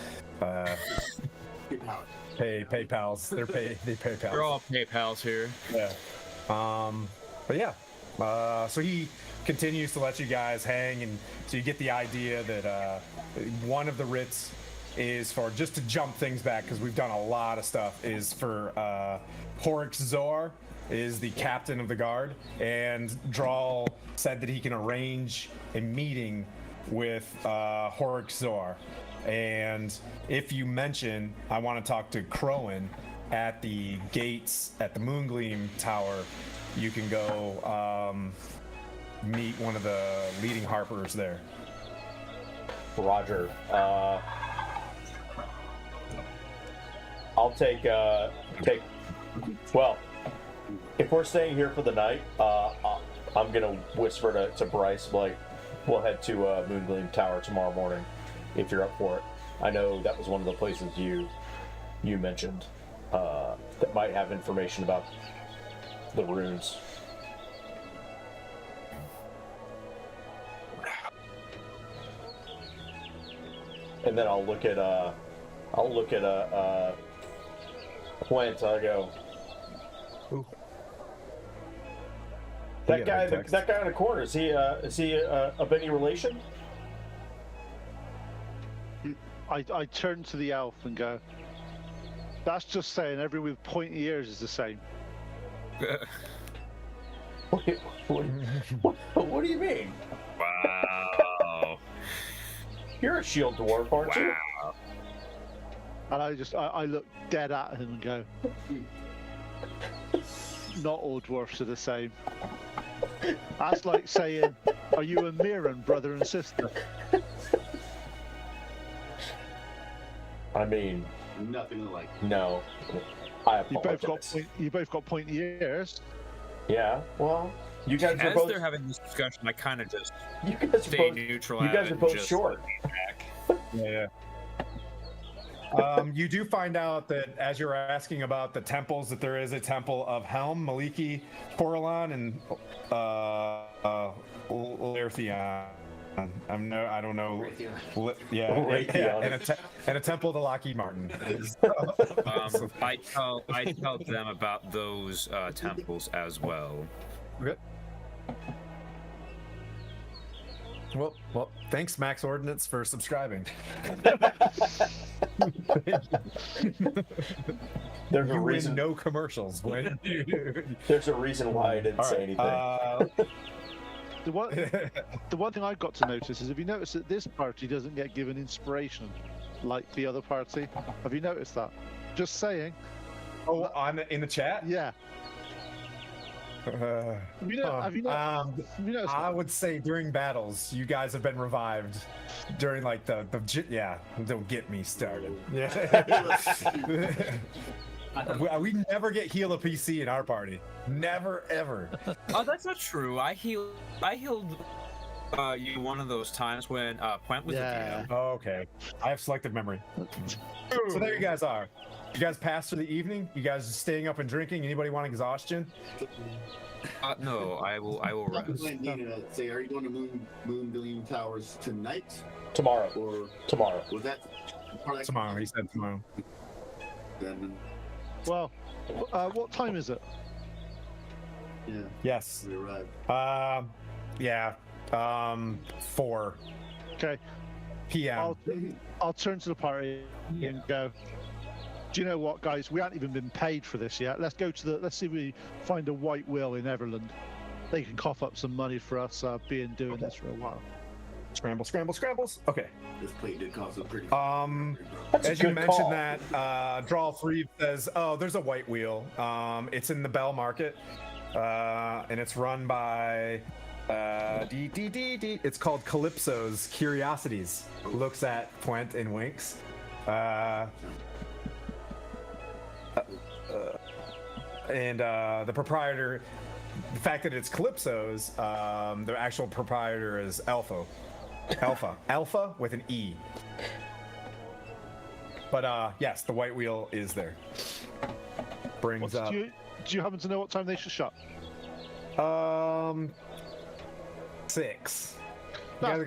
PayPals. They PayPals. We're all PayPals here. Yeah. But yeah. So he continues to let you guys hang, and so you get the idea that one of the writs is for, just to jump things back because we've done a lot of stuff, is for Horix Zoar is the captain of the guard, and Drawl said that he can arrange a meeting with Horix Zoar, and if you mention I want to talk to Crowan at the gates at the Moongleam Tower, you can go meet one of the leading harpers there. Roger. I'll take. Well, if we're staying here for the night, I'm gonna whisper to Bryce, like, we'll head to Moongleam Tower tomorrow morning, if you're up for it. I know that was one of the places you mentioned that might have information about the runes. And then I'll look at Quint. I go, ooh. That guy in the corner, is he of any relation? I turn to the elf and go, "That's just saying everyone with pointy ears is the same." What do you mean? Wow. You're a shield dwarf, aren't you? And I look dead at him and go, "Not all dwarfs are the same." That's like saying, "Are you and Mirren brother and sister?" I mean, Nothing alike. no. I You apologize. both got pointy ears. Yeah. Well, you guys are As both. they're having this discussion, I kind of just You guys are stay both. neutral. You at guys it are and both just short. lean back. Yeah. You do find out that as you're asking about the temples, that there is a temple of Helm, Maliki, Porelon, and Lerthion. I don't know. Raytheon. And a temple to Lockheed Martin. I tell them about those temples as well. Okay. Well, thanks, Max Ordnance, for subscribing. There's a You win reason. no commercials, Gwen. There's a reason why I didn't All say right, anything. The one thing I've got to notice is, have you noticed that this party doesn't get given inspiration like the other party? Have you noticed that? Just saying. Oh, in the chat? Yeah. Have you noticed I that? would say during battles, you guys have been revived during like yeah. Don't get me started. Yeah. we never get heal a PC in our party. Never ever. Oh, that's not true. I healed you one of those times when Puent was Yeah. with you. Oh, okay. I have selective memory. So there you guys are. You guys passed through the evening. You guys staying up and drinking. Anybody want exhaustion? No, I will rest. Say, are you going to Moonbeam Towers tonight, Tomorrow. or Tomorrow. was that part of Tomorrow. He said tomorrow. Then, Well, what time is it? yeah, Yes. we arrived. Yeah. 4 Okay. p.m. I'll turn to the party and go, do you know what, guys? We haven't even been paid for this yet. Let's see if we find a white wheel in Everland. They can cough up some money for us doing this for a while. Scrambles. Okay. This plate did cost us pretty. That's a As you good mentioned call. that, Draw 3 says, oh, there's a white wheel. It's in the Bell Market, and it's run by it's called Calypso's Curiosities. Looks at Puent and winks. And the proprietor, the fact that it's Calypso's, the actual proprietor is Alpha with an E. But yes, the white wheel is there. Brings up. Do you happen to know what time they should shut? 6. That's You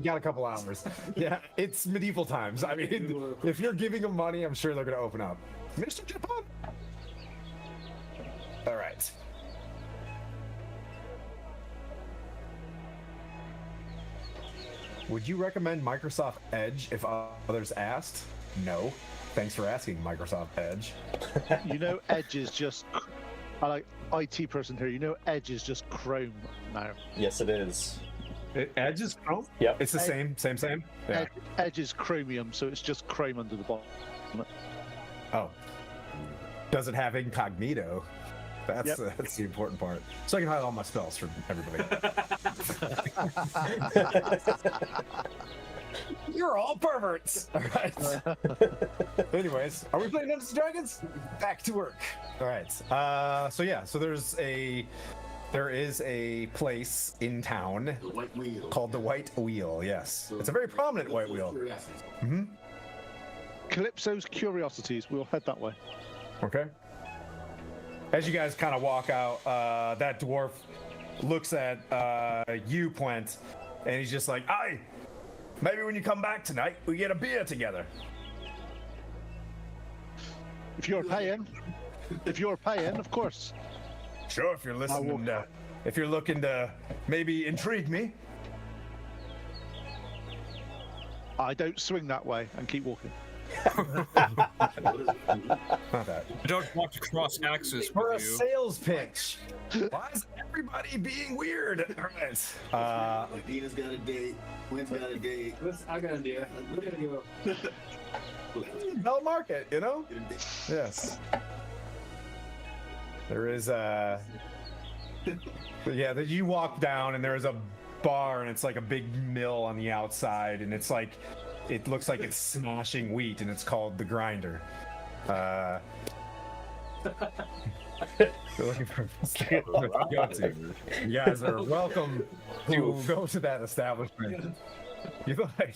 got a couple hours. Yeah, it's medieval times. I mean, if you're giving them money, I'm sure they're gonna open up. Mr. Japan. All right. Would you recommend Microsoft Edge if others asked? No. Thanks for asking, Microsoft Edge. You know, Edge is just. I like IT person here. You know, Edge is just Chrome now. Yes, it is. Edge is Chrome? Yep. It's the same. Yeah. Edge is Chromium, so it's just Chrome under the bottom. Oh. Does it have incognito? That's the important part. So I can hide all my spells from everybody. You're all perverts. All right. Anyways, are we playing Dungeons and Dragons? Back to work. All right. So there is a place in town The white wheel. called the White Wheel. Yes, it's a very prominent white wheel. Mm-hmm. Calypso's Curiosities. We'll head that way. Okay. As you guys kind of walk out, that dwarf looks at you, Puent, and he's just like, "Aye, maybe when you come back tonight, we get a beer together." If you're paying, of course. Sure, if you're listening to, if you're looking to maybe intrigue me. I don't swing that way and keep walking. Not that. I don't want to cross axes For a with you. sales pitch. Why is everybody being weird? All right. Dina's got a date. Quinn's got a date. I got an idea. We're gonna go. Bell Market, you know? Get a date. Yes. There is a. Yeah, that you walk down and there's a bar and it's like a big mill on the outside and it's like, it looks like it's smashing wheat and it's called the Grinder. You're looking for a place to go to. You guys are welcome to go to that establishment. You like.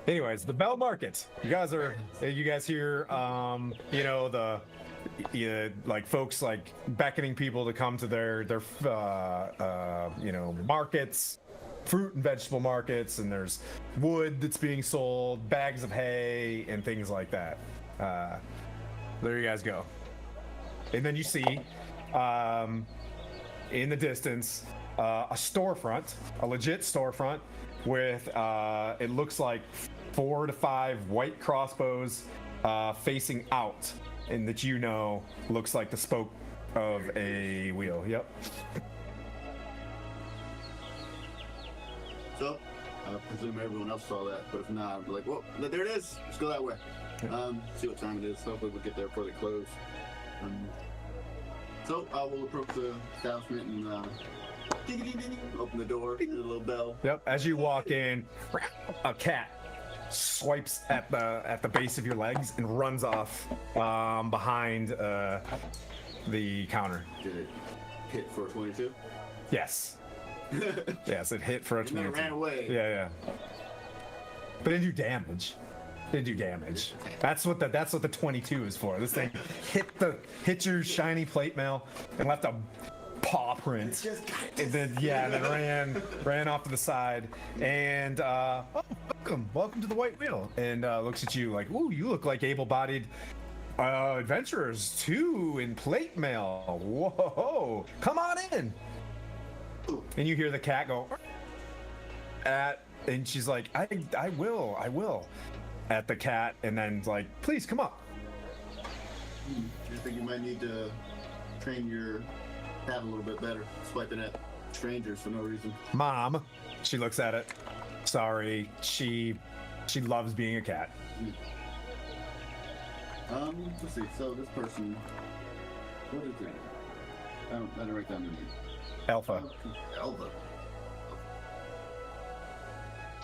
Anyways, the Bell Market. You guys hear, like folks like beckoning people to come to their markets, fruit and vegetable markets, and there's wood that's being sold, bags of hay, and things like that. There you guys go. And then you see, in the distance, a storefront, a legit storefront with, it looks like 4 to 5 white crossbows facing out, and that looks like the spoke of a wheel. Yep. So, I presume everyone else saw that, but if not, I'll be like, whoa, there it is. Let's go that way. See what time it is. Hopefully we'll get there before they close. So I will approach the establishment and ding, ding, ding, ding, open the door, hit a little bell. Yep. As you walk in, a cat swipes at the base of your legs and runs off behind the counter. Did it hit for a 22? Yes. Yes, it hit for a And then 22. it ran away. Yeah. But it didn't do damage. That's what the 22 is for. This thing hit your shiny plate mail and left a paw print. And then ran off to the side. And welcome to the White Wheel. And looks at you like, ooh, you look like able-bodied adventurers too in plate mail. Whoa, come on in. And you hear the cat go and she's like, I will at the cat, and then like, please come up. I think you might need to train your cat a little bit better, swiping at strangers for no reason. Mom, she looks at it. Sorry, she loves being a cat. Let's see. So this person, what is it? I don't write down the name. Alpha. Alpha.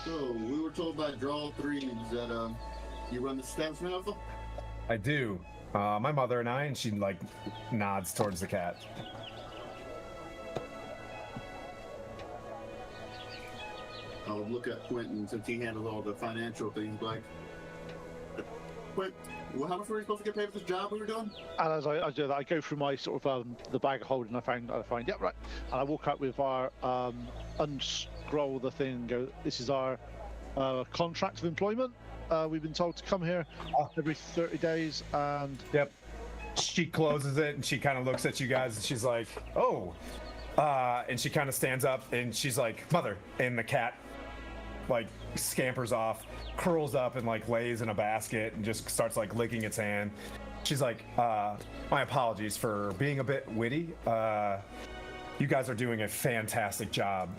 So we were told by Draw 3 that you run the establishment, Alpha? I do. My mother and I, and she like nods towards the cat. I'll look at Quentin since he handles all the financial things. Like, Quint, well, how much were we supposed to get paid for this job we were doing? And as I do that, I go through my sort of the bag of holding. I find, yep, right. And I walk out with our unscroll the thing. And go, this is our contract of employment. We've been told to come here every 30 days, and Yep. She closes it and she kind of looks at you guys and she's like, oh. And she kind of stands up and she's like, mother. And the cat like scampers off, curls up and like lays in a basket and just starts like licking its hand. She's like, my apologies for being a bit witty. You guys are doing a fantastic job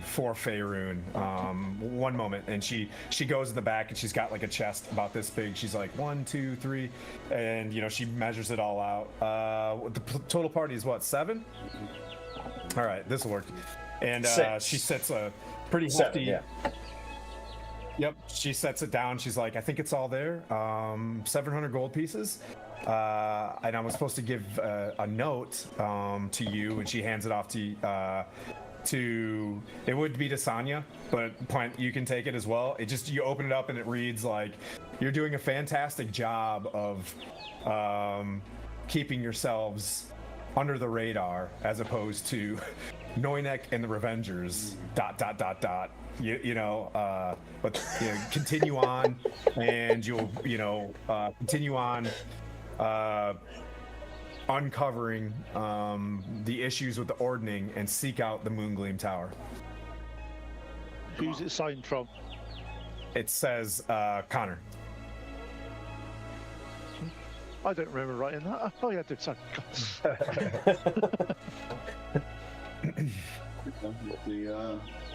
for Faerun. One moment, and she goes in the back and she's got like a chest about this big. She's like 1, 2, 3, and she measures it all out. The total party is what, 7? All right, this will work. And 6. she sets a pretty 7, hefty. yeah. Yep, she sets it down. She's like, I think it's all there. 700 gold pieces. And I was supposed to give a note to you, and she hands it off to it would be to Sonya, but you can take it as well. It just, you open it up and it reads like, you're doing a fantastic job of keeping yourselves under the radar as opposed to Noynek and the Revengers ... But continue on, and you'll continue on uncovering the issues with the ordning and seek out the Moongleam Tower. who's it signed from? It says Connor. I don't remember writing that. Oh yeah, I did. Sorry.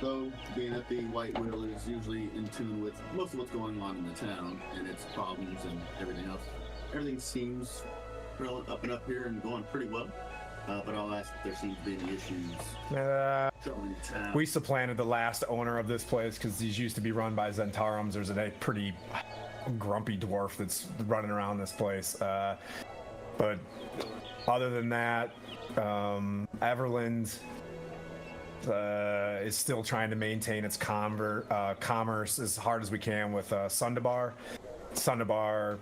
So being that the White Wheel is usually in tune with most of what's going on in the town and its problems and everything else, everything seems up and up here and going pretty well. But I'll ask if there seems to be any issues in town. We supplanted the last owner of this place because these used to be run by Zentarums. There's a pretty grumpy dwarf that's running around this place. But other than that, Everland is still trying to maintain its commerce as hard as we can with Sundabar. Sundabar,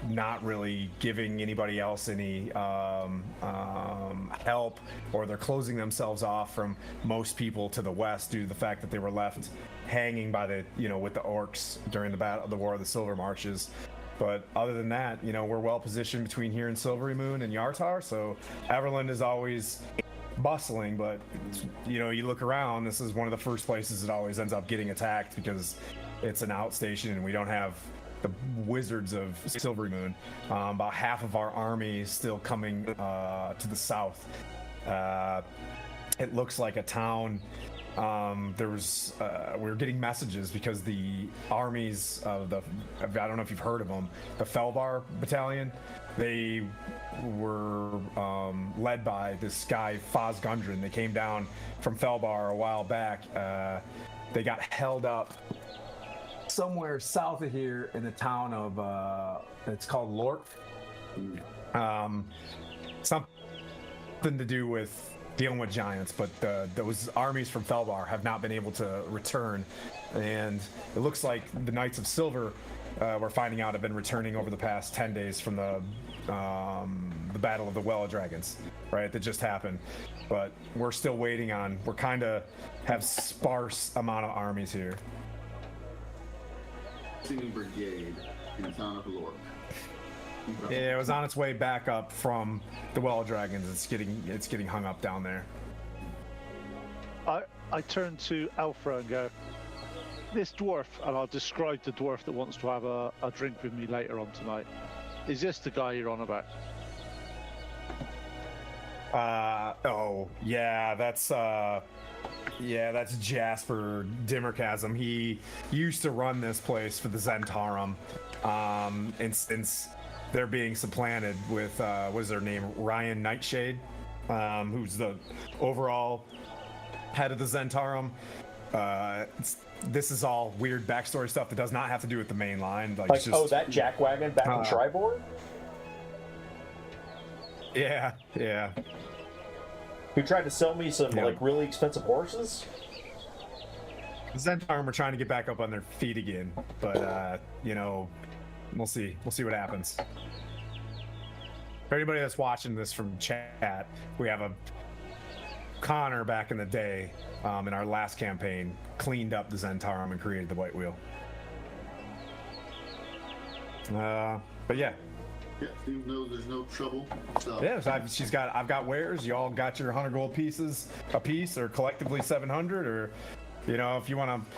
not really giving anybody else any help, or they're closing themselves off from most people to the west due to the fact that they were left hanging by the with the orcs during the War of the Silver Marches. But other than that, we're well positioned between here and Silvery Moon and Yartar, so Everland is always bustling, but you know, you look around, this is one of the first places it always ends up getting attacked because it's an outstation and we don't have the wizards of Silvery Moon. About half of our army is still coming to the south. It looks like a town. We were getting messages because the armies of I don't know if you've heard of them, the Felbar Battalion. They were led by this guy Faz Gundren. They came down from Felbar a while back. They got held up somewhere south of here in the town of it's called Lork. Something to do with dealing with giants, but those armies from Felbar have not been able to return, and it looks like the Knights of Silver, we're finding out, have been returning over the past 10 days from the Battle of the Well of Dragons, right? That just happened, but we're still waiting on. We're kind of have sparse amount of armies here. Singing Brigade in the town of Lork. Yeah, it was on its way back up from the Well of Dragons. It's getting hung up down there. I turn to Alpha and go, this dwarf, and I'll describe the dwarf that wants to have a drink with me later on tonight. Is this the guy you're on about? Oh yeah, that's Jasper Dimmerchasm. He used to run this place for the Zentarum, and since they're being supplanted with what is their name, Ryan Nightshade, who's the overall head of the Zentarum. This is all weird backstory stuff that does not have to do with the main line. Like just, oh, that jackwagon back in Triboard? Yeah. Who tried to sell me some like really expensive horses? The Zentarum are trying to get back up on their feet again, but you know, we'll see what happens. For anybody that's watching this from chat, we have a Connor back in the day, in our last campaign, cleaned up the Zentarum and created the White Wheel. But yeah. Yeah, Steve knows there's no trouble. So. Yeah, so I've got wares. You all got your 100 gold pieces a piece, or collectively 700, or you know, if you want to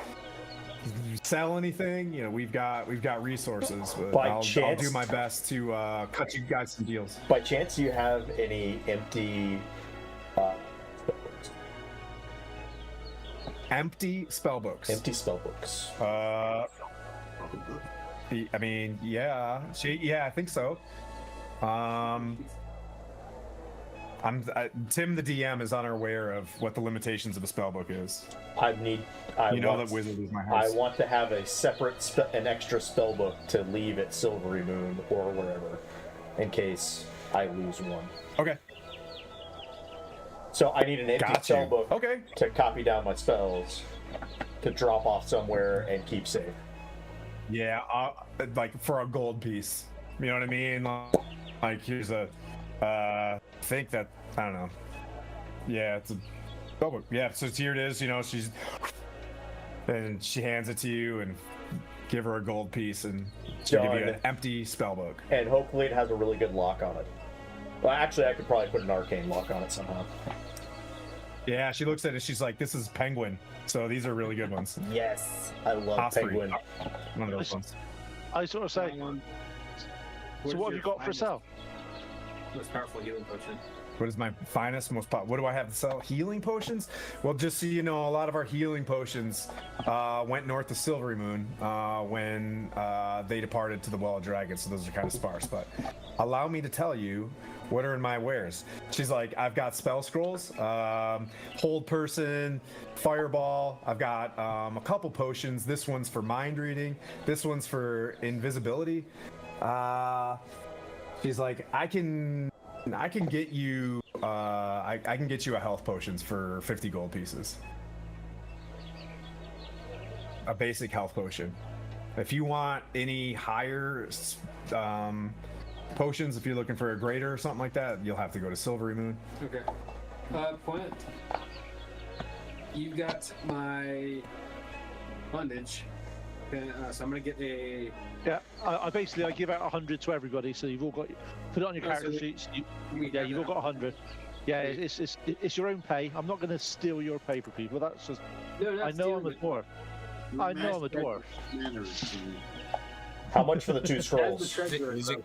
sell anything, you know, we've got resources. But I'll do my best to cut you guys some deals. By chance, do you have any empty spell books? Empty spell books. I mean, yeah, I think so. Tim, the DM, is unaware of what the limitations of a spellbook is. That wizard is my house. I want to have a separate, an extra spellbook to leave at Silvery Moon or wherever, in case I lose one. Okay. So I need an empty spellbook. Okay. To copy down my spells, to drop off somewhere and keep safe. Yeah, like for a gold piece. You know what I mean? Like here's a, I think that, I don't know. Yeah, it's a spellbook. Yeah, so here it is. You know, and she hands it to you and give her a gold piece, and she'll give you an empty spellbook. And hopefully it has a really good lock on it. Well, actually, I could probably put an arcane lock on it somehow. Yeah, she looks at it. She's like, "This is Penguin, so these are really good ones." Yes, I love Penguin. One of those ones. I sort of say. So what have you got for sale? Most powerful healing potion. What is my finest, most what do I have to sell? Healing potions? Well, just so you know, a lot of our healing potions went north of Silvery Moon when they departed to the Well of Dragons, so those are kind of sparse. But allow me to tell you what are in my wares. She's like, I've got spell scrolls, hold person, fireball. I've got a couple potions. This one's for mind reading. This one's for invisibility. She's like, I can get you I can get you a health potions for 50 gold pieces. A basic health potion. If you want any higher potions, if you're looking for a greater or something like that, you'll have to go to Silvery Moon. Okay. Point. You got my bondage. Okay, so I'm gonna get a. Yeah, I basically give out 100 to everybody, so you've all got, put it on your character sheets. You've all got 100. Yeah, it's your own pay. I'm not going to steal your pay for people. That's just. No, I know I'm a dwarf. I know I'm a Master dwarf. manners. How much for the 2 As the scrolls? treasurer, Is it-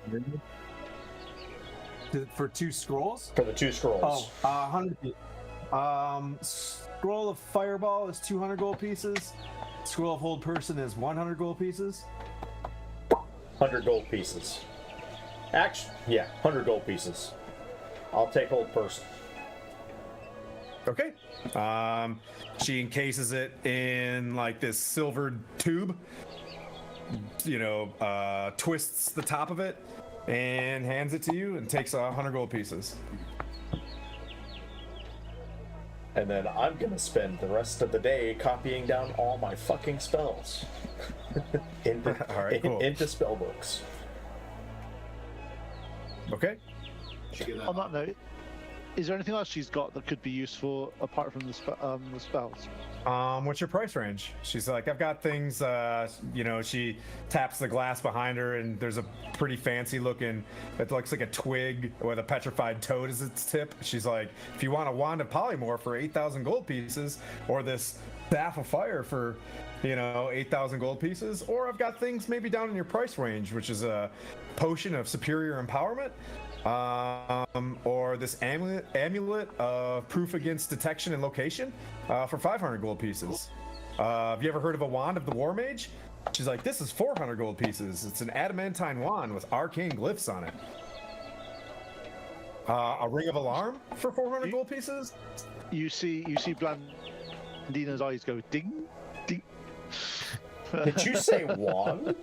For 2 scrolls? For the 2 scrolls. Oh, 100. Scroll of Fireball is 200 gold pieces. Scroll of Hold Person is 100 gold pieces. 100 gold pieces. Actually, yeah, 100 gold pieces. I'll take Hold Person. Okay. She encases it in like this silver tube. Twists the top of it and hands it to you and takes 100 gold pieces. And then I'm gonna spend the rest of the day copying down all my fucking spells into, All right, cool. into spell books. Okay. On that note, is there anything else she's got that could be useful apart from the spells? What's your price range? She's like, I've got things, she taps the glass behind her and there's a pretty fancy looking, it looks like a twig with a petrified toad as its tip. She's like, if you want a wand of polymorph for 8,000 gold pieces, or this staff of fire for, 8,000 gold pieces, or I've got things maybe down in your price range, which is a potion of superior empowerment, or this amulet of proof against detection and location for 500 gold pieces. Have you ever heard of a wand of the war mage? She's like, this is 400 gold pieces. It's an adamantine wand with arcane glyphs on it. A ring of alarm for 400 gold pieces. You see Blandina's eyes go ding, ding. Did you say wand?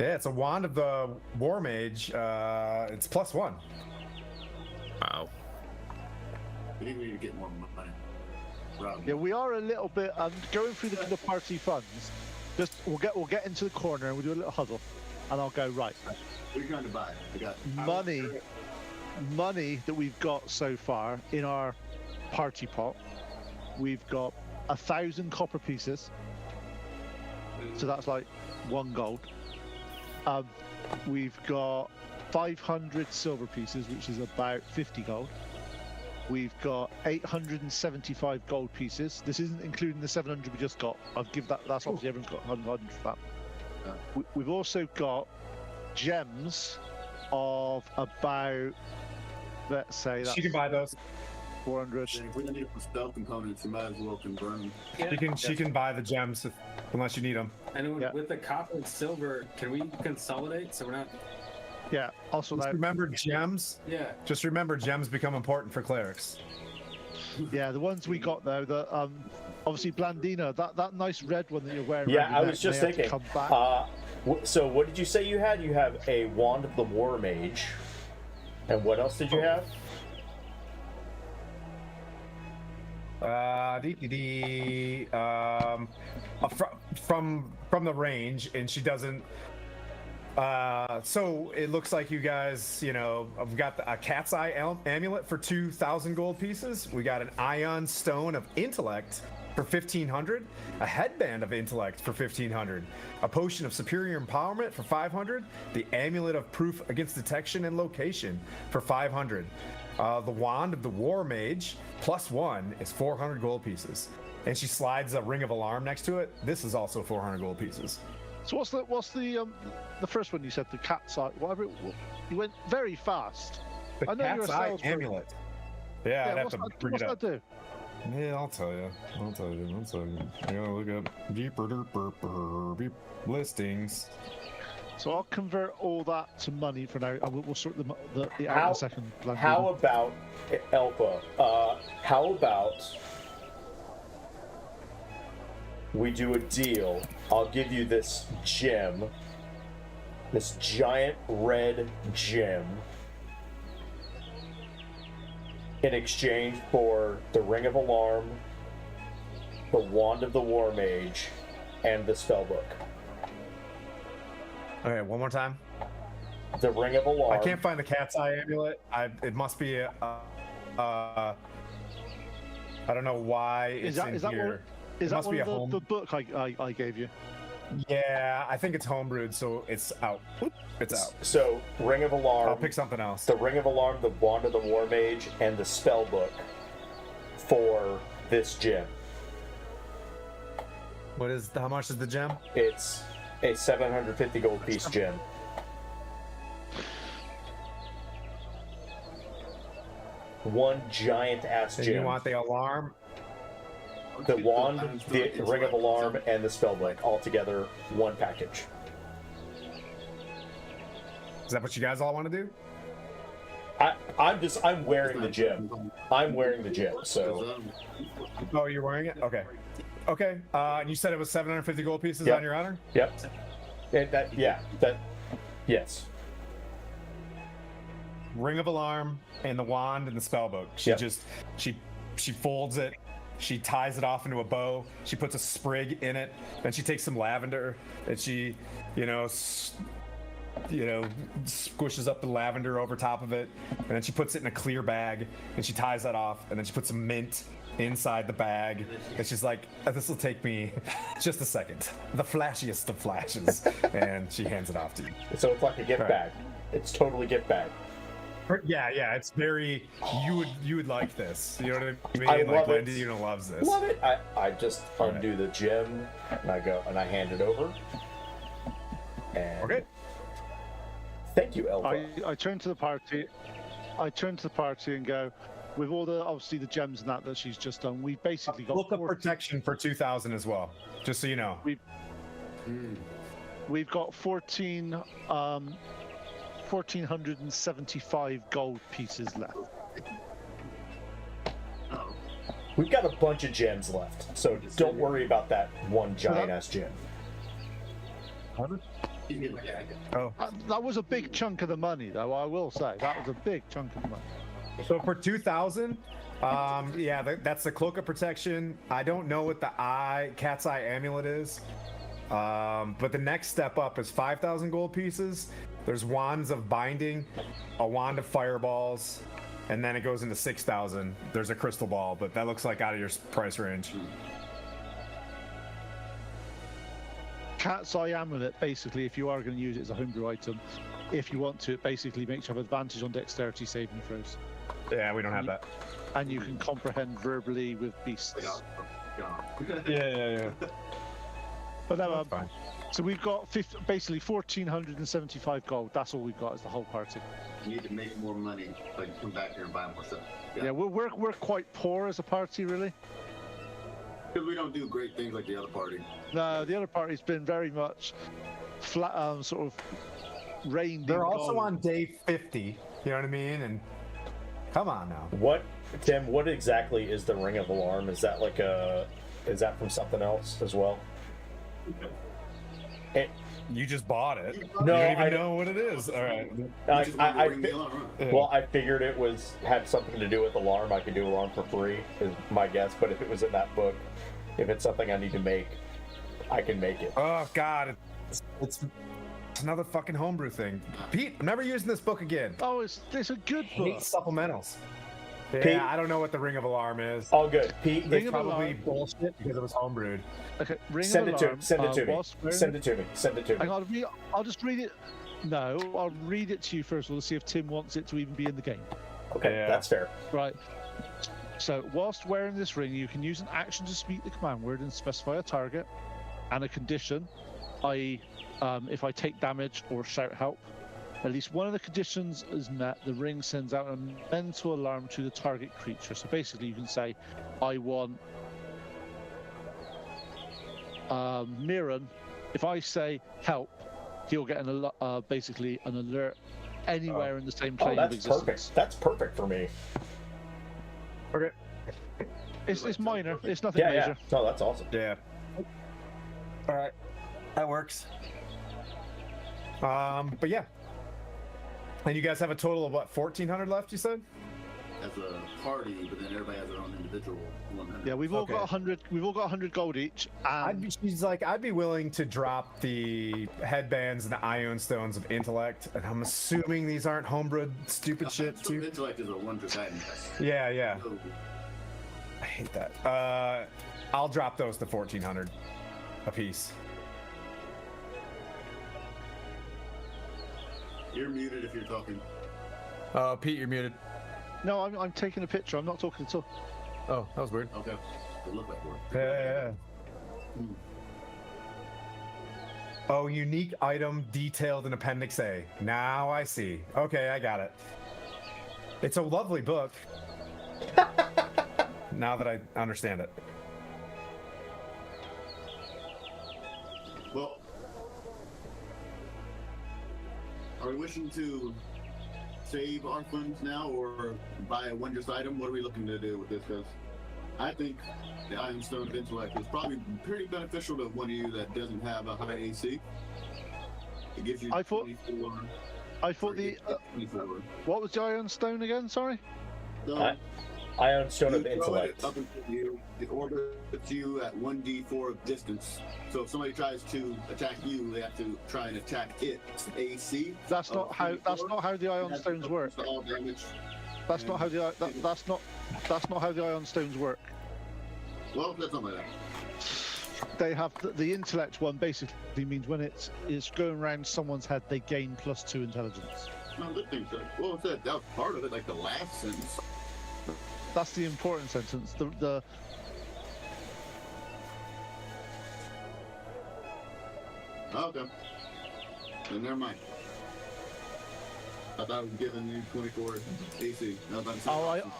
Yeah, it's a wand of the war mage. It's +1. Wow. We think we need to get more money. Rob, Yeah, we are a little bit going through the party funds. Just we'll get into the corner and we'll do a little huddle, and I'll go right. what are you trying to buy? I got Money that we've got so far in our party pot. We've got 1,000 copper pieces, so that's like 1 gold. We've got 500 silver pieces, which is about 50 gold. We've got 875 gold pieces. This isn't including the 700 we just got. I'll give that. That's obviously everyone's got 100 for that. We've also got gems of about, let's say that's She can buy those. 400. If we need some spell components, you might as well convert them. She can buy the gems unless you need them. And Yeah. with the copper and silver, can we consolidate so we're not? Yeah. Also, Just now, remember gems. Yeah. Just remember gems become important for clerics. yeah, the ones we got though, the obviously Blandina, that nice red one that you're wearing. Yeah, around your I neck was just may have to thinking. come back. So what did you say you had? You have a wand of the war mage, and what else did you have? From the range, and she doesn't. So it looks like you guys, I've got a cat's eye amulet for 2,000 gold pieces. We got an ion stone of intellect for 1,500, a headband of intellect for 1,500, a potion of superior empowerment for 500, the amulet of proof against detection and location for 500. The wand of the war mage +1 is 400 gold pieces, and she slides a ring of alarm next to it. This is also 400 gold pieces. So what's the first one you said, the cat's eye, whatever you went very fast. The I know you're a cat's eye salesperson. amulet. Yeah, I'd have what's to that, bring what's it up. that do? Yeah, I'll tell you. I gotta look up beep listings. So I'll convert all that to money for now, and we'll sort the out in How- a second. Blandina. How about Elpa? How about we do a deal? I'll give you this gem, this giant red gem, in exchange for the Ring of Alarm, the Wand of the War Mage, and the Spellbook. Okay, one more time. The Ring of Alarm. I can't find the cat's eye amulet. It must be I don't know why it's Is that in is that here. one? Is It that must one be a of home. the book I gave you? Yeah, I think it's homebrewed, so it's out. It's out. So, Ring of Alarm. I'll pick something else. The Ring of Alarm, the Wand of the War Mage, and the spell book for this gem. How much is the gem? It's a 750 gold piece gem. One giant ass And gem. you want the alarm? The wand, the Ring of Alarm, and the spellbook all together, one package. Is that what you guys all want to do? I'm wearing the gem. I'm wearing the gem. So Oh, you're wearing it? Okay. Okay. And you said it was 750 gold pieces Yep. on your honor? yep. And yes. Ring of Alarm and the wand and the spellbook. Yep. She folds it. She ties it off into a bow. She puts a sprig in it. Then she takes some lavender and she, squishes up the lavender over top of it. And then she puts it in a clear bag and she ties that off. And then she puts some mint inside the bag. And she's like, this will take me just a second. The flashiest of flashes. And she hands it off to you. So it's like a gift Right. bag. It's totally gift bag. Yeah, it's very. You would like this. You know what I mean? I like love it. Wendy, loves this. Love it. I just undo the gem and I go and I hand it over. And Okay. Thank you, Elva. I turn to the party. And go, with all the obviously the gems and that she's just done. We've basically got Book of protection for 2,000 as well, just so you know. We've got 1,475 gold pieces left. Oh, We've got a bunch of gems left, so don't worry about that one giant ass gem. Oh, That was a big chunk of the money, though. I will say that was a big chunk of the money. so for 2,000, that's the cloak of protection. I don't know what the cat's eye amulet is, but the next step up is 5,000 gold pieces. There's wands of binding, a wand of fireballs, and then it goes into 6,000. There's a crystal ball, but that looks like out of your price range. Cat's eye amulet, basically, if you are going to use it as a homebrew item, if you want to, it basically makes you have advantage on dexterity saving throws, Yeah, we don't have that. and you can comprehend verbally with beasts. Yeah. But no, That's fine. so we've got basically 1,475 gold. That's all we've got as the whole party. you need to make more money so you can come back here and buy more stuff. Yeah, we're quite poor as a party, really. Because we don't do great things like the other party. No, the other party's been very much flat, sort of reined in. They're also gold. on day 50. You know what I mean? And come on now. Tim, what exactly is the Ring of Alarm? Is that is that from something else as well? You just bought it. No, you don't even I know what it is. All right. Well, I figured it had something to do with alarm. I could do alarm for free, is my guess. But if it was in that book, if it's something I need to make, I can make it. Oh God, it's another fucking homebrew thing. Pete, I'm never using this book again. Oh, it's a good I hate book. supplementals. Yeah, Pete- I don't know what the Ring of Alarm is. All good, Pete. Ring It's of probably Alarm. bullshit because it was homebrewed. Okay, Ring Send of it to Alarm, send it to me. whilst wearing- Send it to me. Send it to me. I'll just read it. No, I'll read it to you first of all to see if Tim wants it to even be in the game. Okay, Yeah. that's fair. Right. So, whilst wearing this ring, you can use an action to speak the command word and specify a target and a condition, i.e., if I take damage or shout help. At least one of the conditions is met, the ring sends out a mental alarm to the target creature. So basically, you can say, I want Mirren. If I say help, he'll get basically an alert anywhere in the same Oh, plane of that's existence. perfect. That's perfect for me. Okay. It's minor. It's nothing Yeah, major. yeah. No, that's awesome. Yeah. All right. That works. But yeah. And you guys have a total of what, 1,400 left? You said? As a party, but then everybody has their own individual 100. Yeah, we've all Okay. got 100. We've all got 100 gold each. I'd be willing to drop the headbands and the ion stones of intellect, and I'm assuming these aren't homebrewed stupid shit So too. intellect is a wondrous item. Yeah. So, I hate that. I'll drop those to 1,400 a piece. You're muted if you're talking. Pete, you're muted. No, I'm taking a picture. I'm not talking at all. Oh, that was weird. Okay. It looked like one. Yeah. Hmm. Oh, unique item detailed in Appendix A. Now I see. Okay, I got it. It's a lovely book. Now that I understand it. Well, are we wishing to save our funds now or buy a wondrous item? What are we looking to do with this? Because I think the Iron Stone of Intellect is probably pretty beneficial to one of you that doesn't have a high AC. It gives you I thought 24. the 24. what was the Iron Stone again? Sorry. So, Ion Stone of you throw Intellect. it up into you, it orbits you at 1d4 of distance. So if somebody tries to attack you, they have to try and attack its AC. That's not how. That's 24. not how the Ion That's Stones work. all damage. That's not how the. That's not how the Ion Stones work. Well, that's not like that. They have the intellect one. Basically means when it's going around someone's head, they gain +2 intelligence. No, good thing, sir. Well, that was part of it, like the last sentence. That's the important sentence. The Okay. Then never mind. I thought I was giving you 24 AC. I was about to say awesome.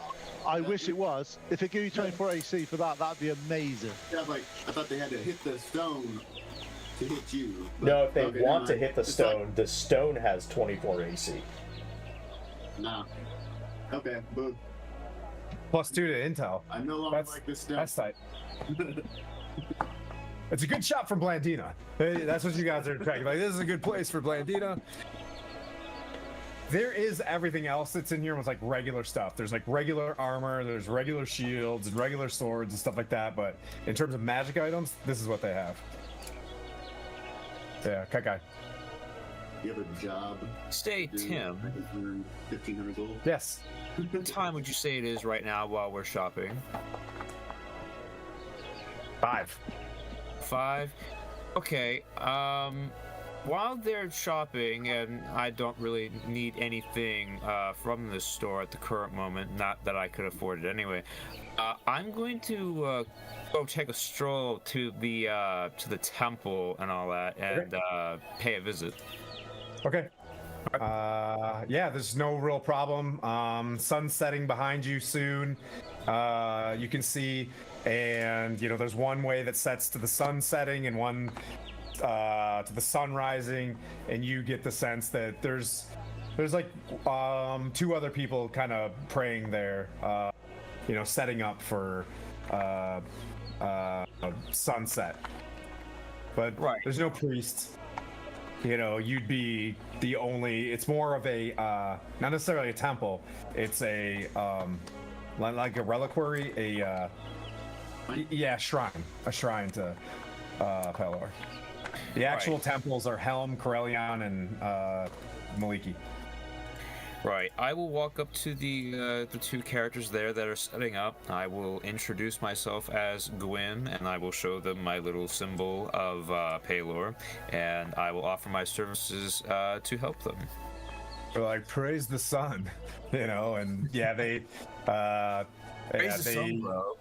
I wish it was. If it gave you 24 AC for that, that'd be amazing. Yeah, like I thought they had to hit the stone to hit you. But, No, if they okay, want to never hit the mind. It's stone, the stone has 24 AC. Like, nah. Okay, boo. +2 to intel. I no longer That's like this stone. that's tight. It's a good shot from Blandina. Hey, that's what you guys are tracking. Like, this is a good place for Blandina. There is everything else that's in here with like regular stuff. There's like regular armor, there's regular shields and regular swords and stuff like that. But in terms of magic items, this is what they have. Yeah, Kai. You have a job. Stay, to do. Tim. I can earn 1,500 gold. Yes. What time would you say it is right now while we're shopping? 5. 5. Okay. While they're shopping, and I don't really need anything from this store at the current moment, not that I could afford it anyway, I'm going to go take a stroll to the temple and all that, and pay a visit. Okay. Yeah, there's no real problem. Sun setting behind you soon. You can see, and you know, there's one way that sets to the sun setting and one to the sun rising, and you get the sense that there's like 2 other people kind of praying there, you know, setting up for sunset. But Right. there's no priest. You know, you'd be the only. It's more of a not necessarily a temple. It's a like a reliquary, shrine, a shrine to Pelor. The actual temples are Helm, Corellion, and Maliki. Right. I will walk up to the 2 characters there that are setting up. I will introduce myself as Gwyn, and I will show them my little symbol of Pelor, and I will offer my services to help them. They're like, praise the sun, you know, and yeah, they Praise the sun, bro.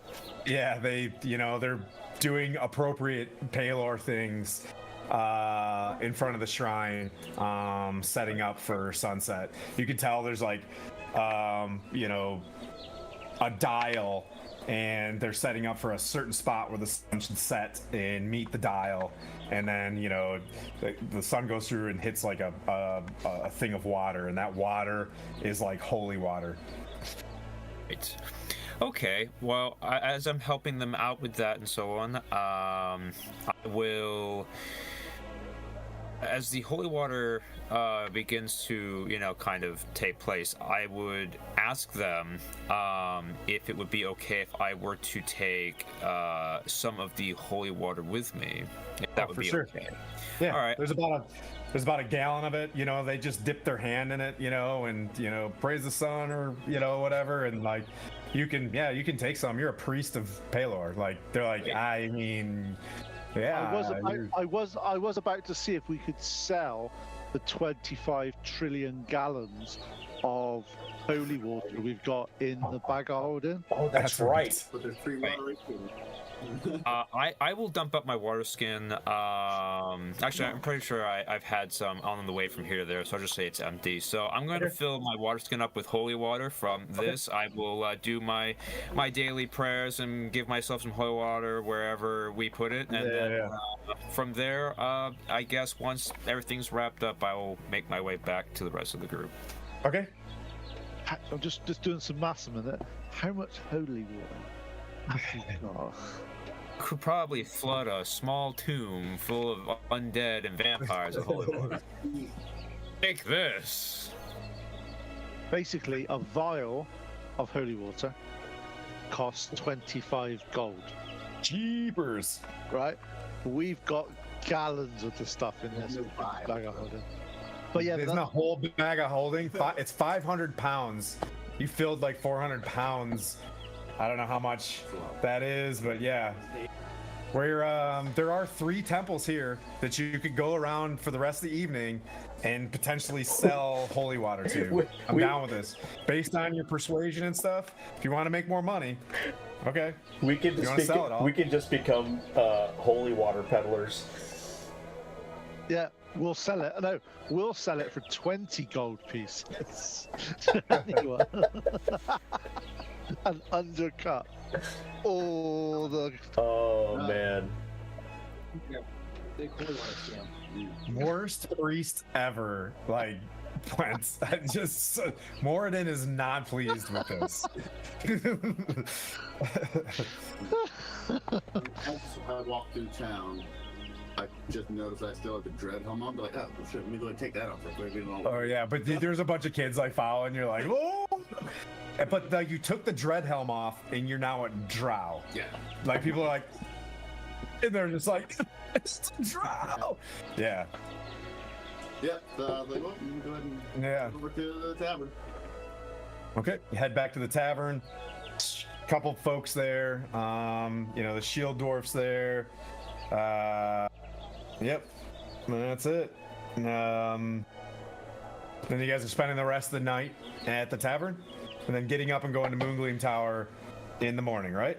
Yeah, they, you know, they're doing appropriate Pelor things in front of the shrine, setting up for sunset. You can tell there's like, you know, a dial, and they're setting up for a certain spot where the sun should set and meet the dial, and then, you know, the sun goes through and hits like a thing of water, and that water is like holy water. Right. Okay, well, as I'm helping them out with that and so on, I will, as the holy water begins to, you know, kind of take place, I would ask them if it would be okay if I were to take some of the holy water with me. If that would for be sure. okay. Yeah, All right. there's about a gallon of it, you know. They just dip their hand in it, you know, and, you know, praise the sun or, you know, whatever, and like you can take some. You're a priest of Pelor. Like, they're like, I mean, yeah. I was about to see if we could sell the 25 trillion gallons of holy water we've got in the bag of holding? Oh, that's right. But there's free water right too. I will dump up my water skin. Actually, I'm pretty sure I've had some on the way from here to there, so I'll just say it's empty. So I'm going to fill my water skin up with holy water. From this, I will do my daily prayers and give myself some holy water wherever we put it, and then from there, I guess once everything's wrapped up, I will make my way back to the rest of the group. Okay. I'm just doing some maths a minute. How much holy water have we got? Could probably flood a small tomb full of undead and vampires with holy water. Take this. Basically, a vial of holy water costs 25 gold, Jeepers. right? We've got gallons of the stuff in this bag of holding. But yeah, Isn't a whole bag of holding? It's 500 pounds. You filled like 400 pounds. I don't know how much that is, but yeah. There are 3 temples here that you could go around for the rest of the evening and potentially sell holy water to. I'm down with this. Based on your persuasion and stuff, if you want to make more money, okay. We can You just wanna sell it all? we can just become holy water peddlers. yeah, we'll sell it. No, we'll sell it for 20 gold pieces to anyone. And undercut all the. Oh man. They call it scam. Worst priest ever. Like, went. I just Moradin is not pleased with this. As I walk through town, I just noticed I still have the dread helm on. I'm like, oh shit, let me go and take that off real quick. Oh yeah, but there's a bunch of kids like following. You're like, oh. But you took the dread helm off, and you're now a drow. Yeah. Like people are like, and they're just like, it's a drow. Yeah. Yep. So I was like, well, you can go ahead and Yeah. go over to the tavern. Okay. You head back to the tavern. Couple folks there. The shield dwarfs there. Yep. That's it. Then you guys are spending the rest of the night at the tavern, and then getting up and going to Moongleam Tower in the morning, right?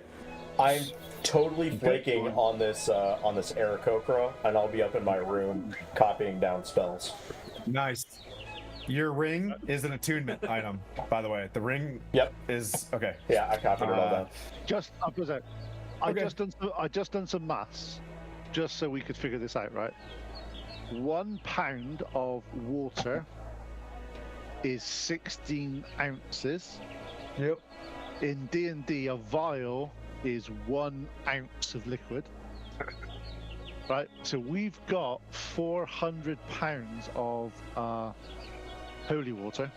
I'm totally flaking on this Aarakocra, and I'll be up in my room copying down spells. Nice. Your ring is an attunement item, by the way. The ring Yep. is okay. Yeah, I copied it all down. I just done some maths, just so we could figure this out, right? 1 pound of water is 16 ounces. Yep. In D&D, a vial is 1 ounce of liquid. Right, so we've got 400 pounds of holy water.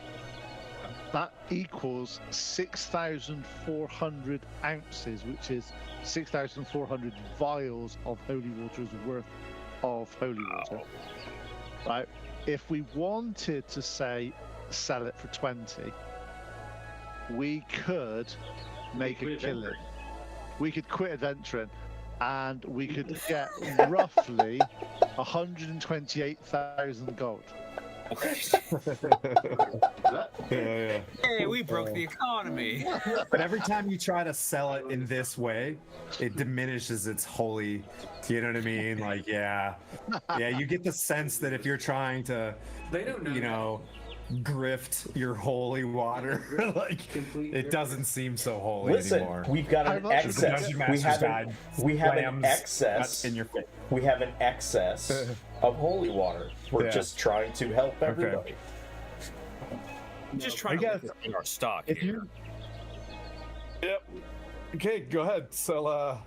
That equals 6,400 ounces, which is 6,400 vials of holy water's worth of holy water. Right, if we wanted to say sell it for 20, we could make a killing. We could quit adventuring, and we could get roughly 128,000 gold. Yeah. Hey, we broke the economy. But every time you try to sell it in this way, it diminishes its holy. You know what I mean? Like, yeah, you get the sense that if you're trying to, They don't know. grift your holy water, like it doesn't seem so holy Listen, anymore. we've got an excess. Dungeon We Master's have Guide an slams excess. in your face. We have an excess of holy water. We're Yeah. just trying to help everybody. I'm just trying to guess look in our stock. If here. you, yep. Okay, go ahead. Sell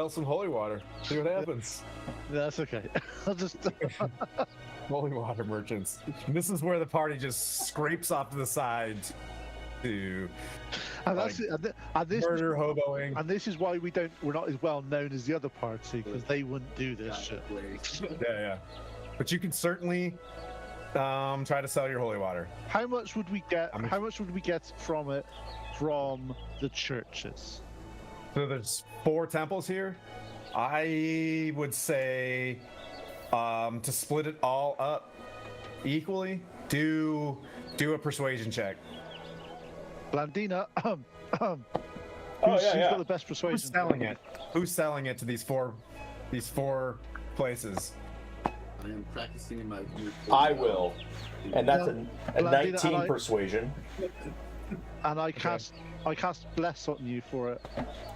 some holy water. See what happens. That's okay. I'll just. Holy water merchants. And this is where the party just scrapes off to the side to And that's like, it. And this, murder hoboing. and this is why we're not as well known as the other party, because they wouldn't do this shit. Yeah. But you can certainly try to sell your holy water. How much would we get? I'm- How much would we get from it from the churches? So there's 4 temples here. I would say To split it all up equally, do a persuasion check. Blandina, Oh, who's yeah. got the best Who's persuasion? selling it? Who's selling it to these four places? I am practicing in my. I will. And that's a Blandina, 19 persuasion. And I cast bless on you for it.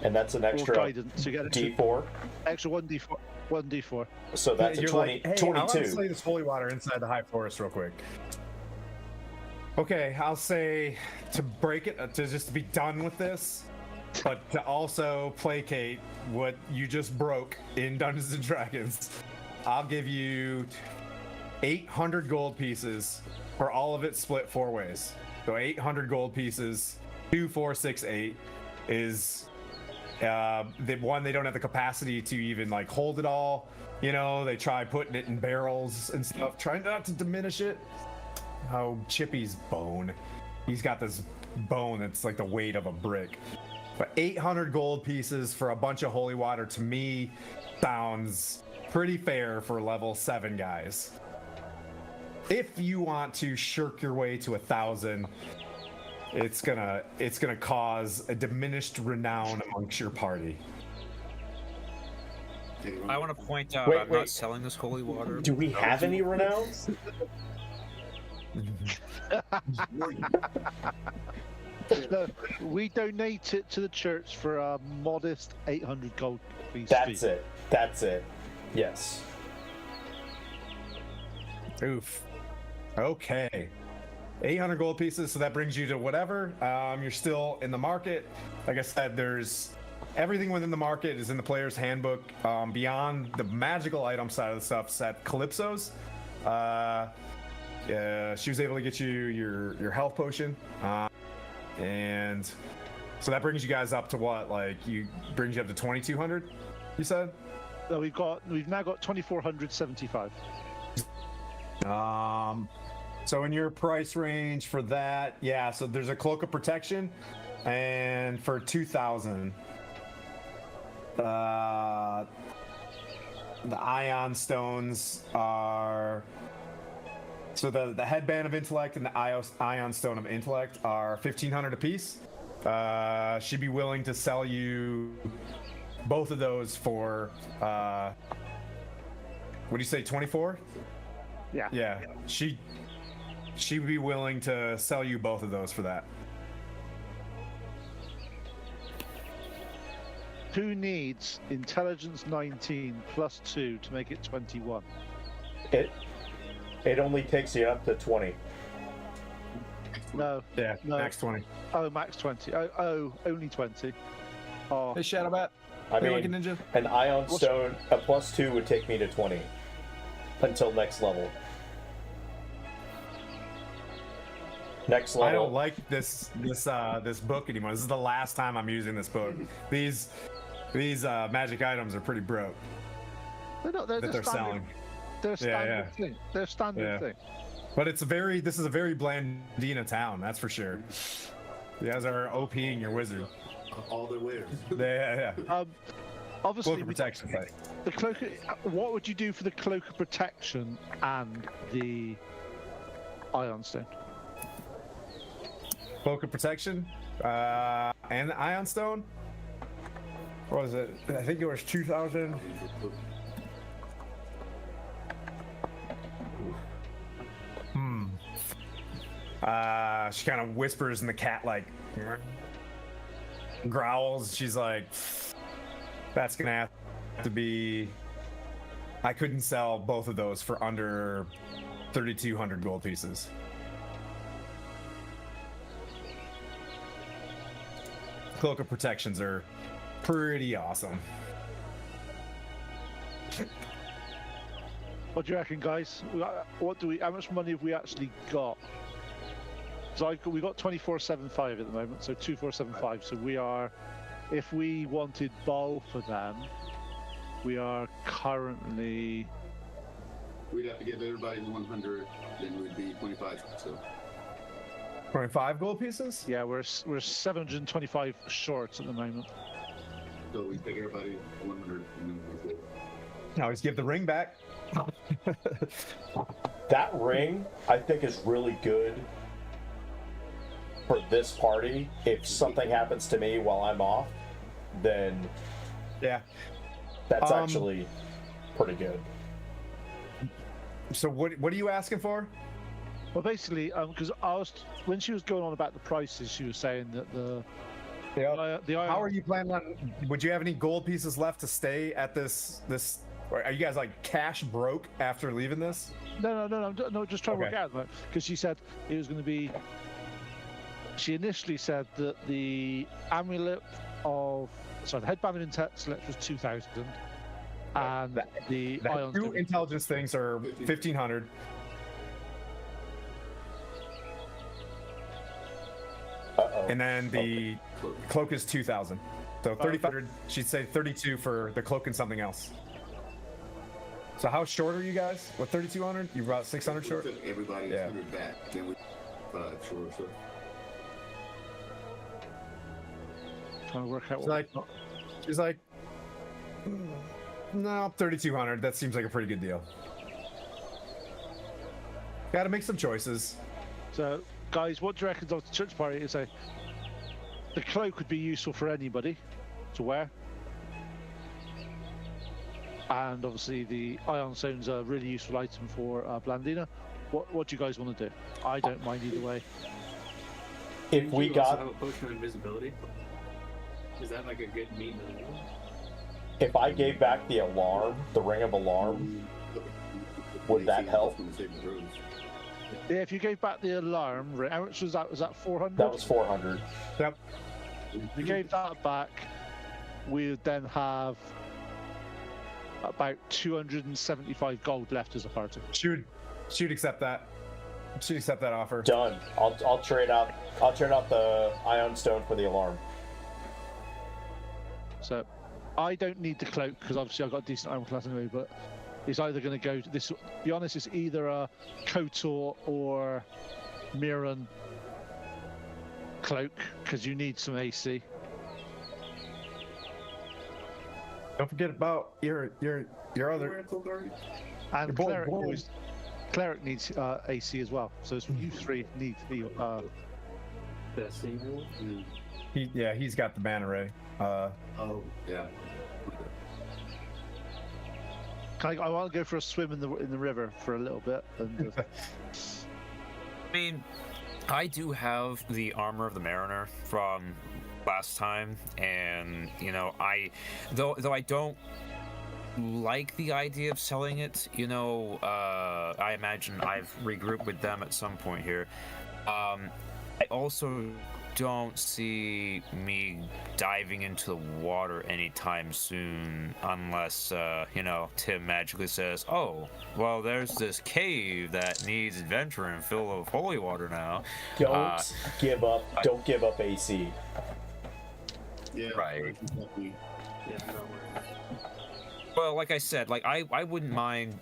And that's an Or extra guidance. You get D4. extra 1d4. 1d4. So that's a You're 20, like, hey, I want to 22. slay this holy water inside the high forest real quick. Okay, I'll say to break it, to just be done with this, but to also placate what you just broke in Dungeons and Dragons, I'll give you 800 gold pieces for all of it split 4 ways. So 800 gold pieces, 2, 4, 6, 8 is the one. They don't have the capacity to even like hold it all. You know, they try putting it in barrels and stuff, trying not to diminish it. Oh, Chippy's bone. He's got this bone that's like the weight of a brick. But 800 gold pieces for a bunch of holy water to me sounds pretty fair for level 7 guys. If you want to shirk your way to 1,000, it's gonna cause a diminished renown amongst your party. I want to point out Wait, I'm wait. not selling this holy water. Do we have any renowns? No, we donate it to the church for a modest 800 gold piece. That's it. That's it. Yes. Oof. Okay. 800 gold pieces, so that brings you to whatever. You're still in the market. Like I said, there's everything within the market is in the player's handbook. Beyond the magical item side of the stuff, at Calypso's. She was able to get you your health potion, and so that brings you guys up to what? Like, brings you up to 2,200. You said. No, we've now got 2,475. So in your price range for that, yeah. So there's a cloak of protection, and for 2,000, the ion stones are. So the headband of intellect and the ion stone of intellect are 1,500 apiece. She'd be willing to sell you both of those for what do you say, 24? Yeah. Yeah. She'd be willing to sell you both of those for that. Who needs intelligence 19 plus 2 to make it 21? It only takes you up to 20. No. Yeah. No. Max 20. Oh, max 20. Oh, only 20. Oh, Hey, Shadowbat. I Hey, mean, Wicked Ninja. an ion stone, a +2 would take me to 20 until next level. Next level. I don't like this book anymore. This is the last time I'm using this book. These magic items are pretty broke they're not. They're that just they're standard. selling. They're a standard yeah. thing. They're a standard Yeah. thing. But this is a very Blandina town, that's for sure. You guys are OPing your wizard. All their wares. Yeah. Obviously, Cloak of protection. Right. the cloak. What would you do for the cloak of protection and the ion stone? Cloak of protection, and the ion stone. What was it? I think it was 2,000. She kind of whispers, and the cat like growls. She's like, "That's gonna have to be. I couldn't sell both of those for under 3,200 gold pieces." Cloak of protections are pretty awesome. What do you reckon, guys? How much money have we actually got? So we got 2,475 at the moment, so 2,475. So we are, if we wanted both of them, we are currently. We'd have to give everybody 100, then we'd be 25. So 25 gold pieces? Yeah, we're 725 short at the moment. we take everybody 100 and then we go. Now he's give the ring back. That ring, I think, is really good for this party. If something happens to me while I'm off, then Yeah. that's actually pretty good. So what are you asking for? Well, basically, because when she was going on about the prices, she was saying that the How are you planning on? Would you have any gold pieces left to stay at this? Or are you guys like cash broke after leaving this? No, just trying to work Okay. out because she said it was going to be. She initially said that the amulet the headband of intellect was 2,000, and the The ion two stone- intelligence things are 1,500. Uh-oh. And then the cloak is 2,000. So 3,500. She'd say 32 for the cloak and something else. So how short are you guys? What 3,200? You're about 600 short. Everybody Yeah. 100 back. Then we 5 short. So trying to work out She's what. like, she's like, no, 3,200. That seems like a pretty good deal. Got to make some choices. So, guys, what do you reckon of the church party? Is the cloak would be useful for anybody to wear, and obviously the ion stone's a really useful item for Blandina. What do you guys want to do? I don't mind either way. If we You also got, have a potion of invisibility. Is that like a good meet in the middle? if I gave back the alarm, the ring of alarm, would that help? Yeah, if you gave back the alarm, how much was that? Was that 400? That was 400. Yep. If you gave that back, we would then have about 275 gold left as a party. She'd accept that. She'd accept that offer. Done. I'll trade out. I'll trade out the ion stone for the alarm. So, I don't need the cloak because obviously I've got a decent armor class anyway. But it's either going to go to this. To be honest, it's either a Kotor or Miran cloak because you need some AC. Don't forget about your other. And Boy. cleric needs AC as well. So it's you three need the. Best thing. He's got the mana ray. Oh, yeah. I want to go for a swim in the river for a little bit. And I mean, I do have the armor of the mariner from last time, and though I don't like the idea of selling it, I imagine I've regrouped with them at some point here. I also don't see me diving into the water anytime soon unless Tim magically says, oh well, there's this cave that needs adventuring filled with holy water now. Don't give up. Don't give up AC. Yeah. Right. Exactly. Yeah, no worries. Well, like I said, I wouldn't mind,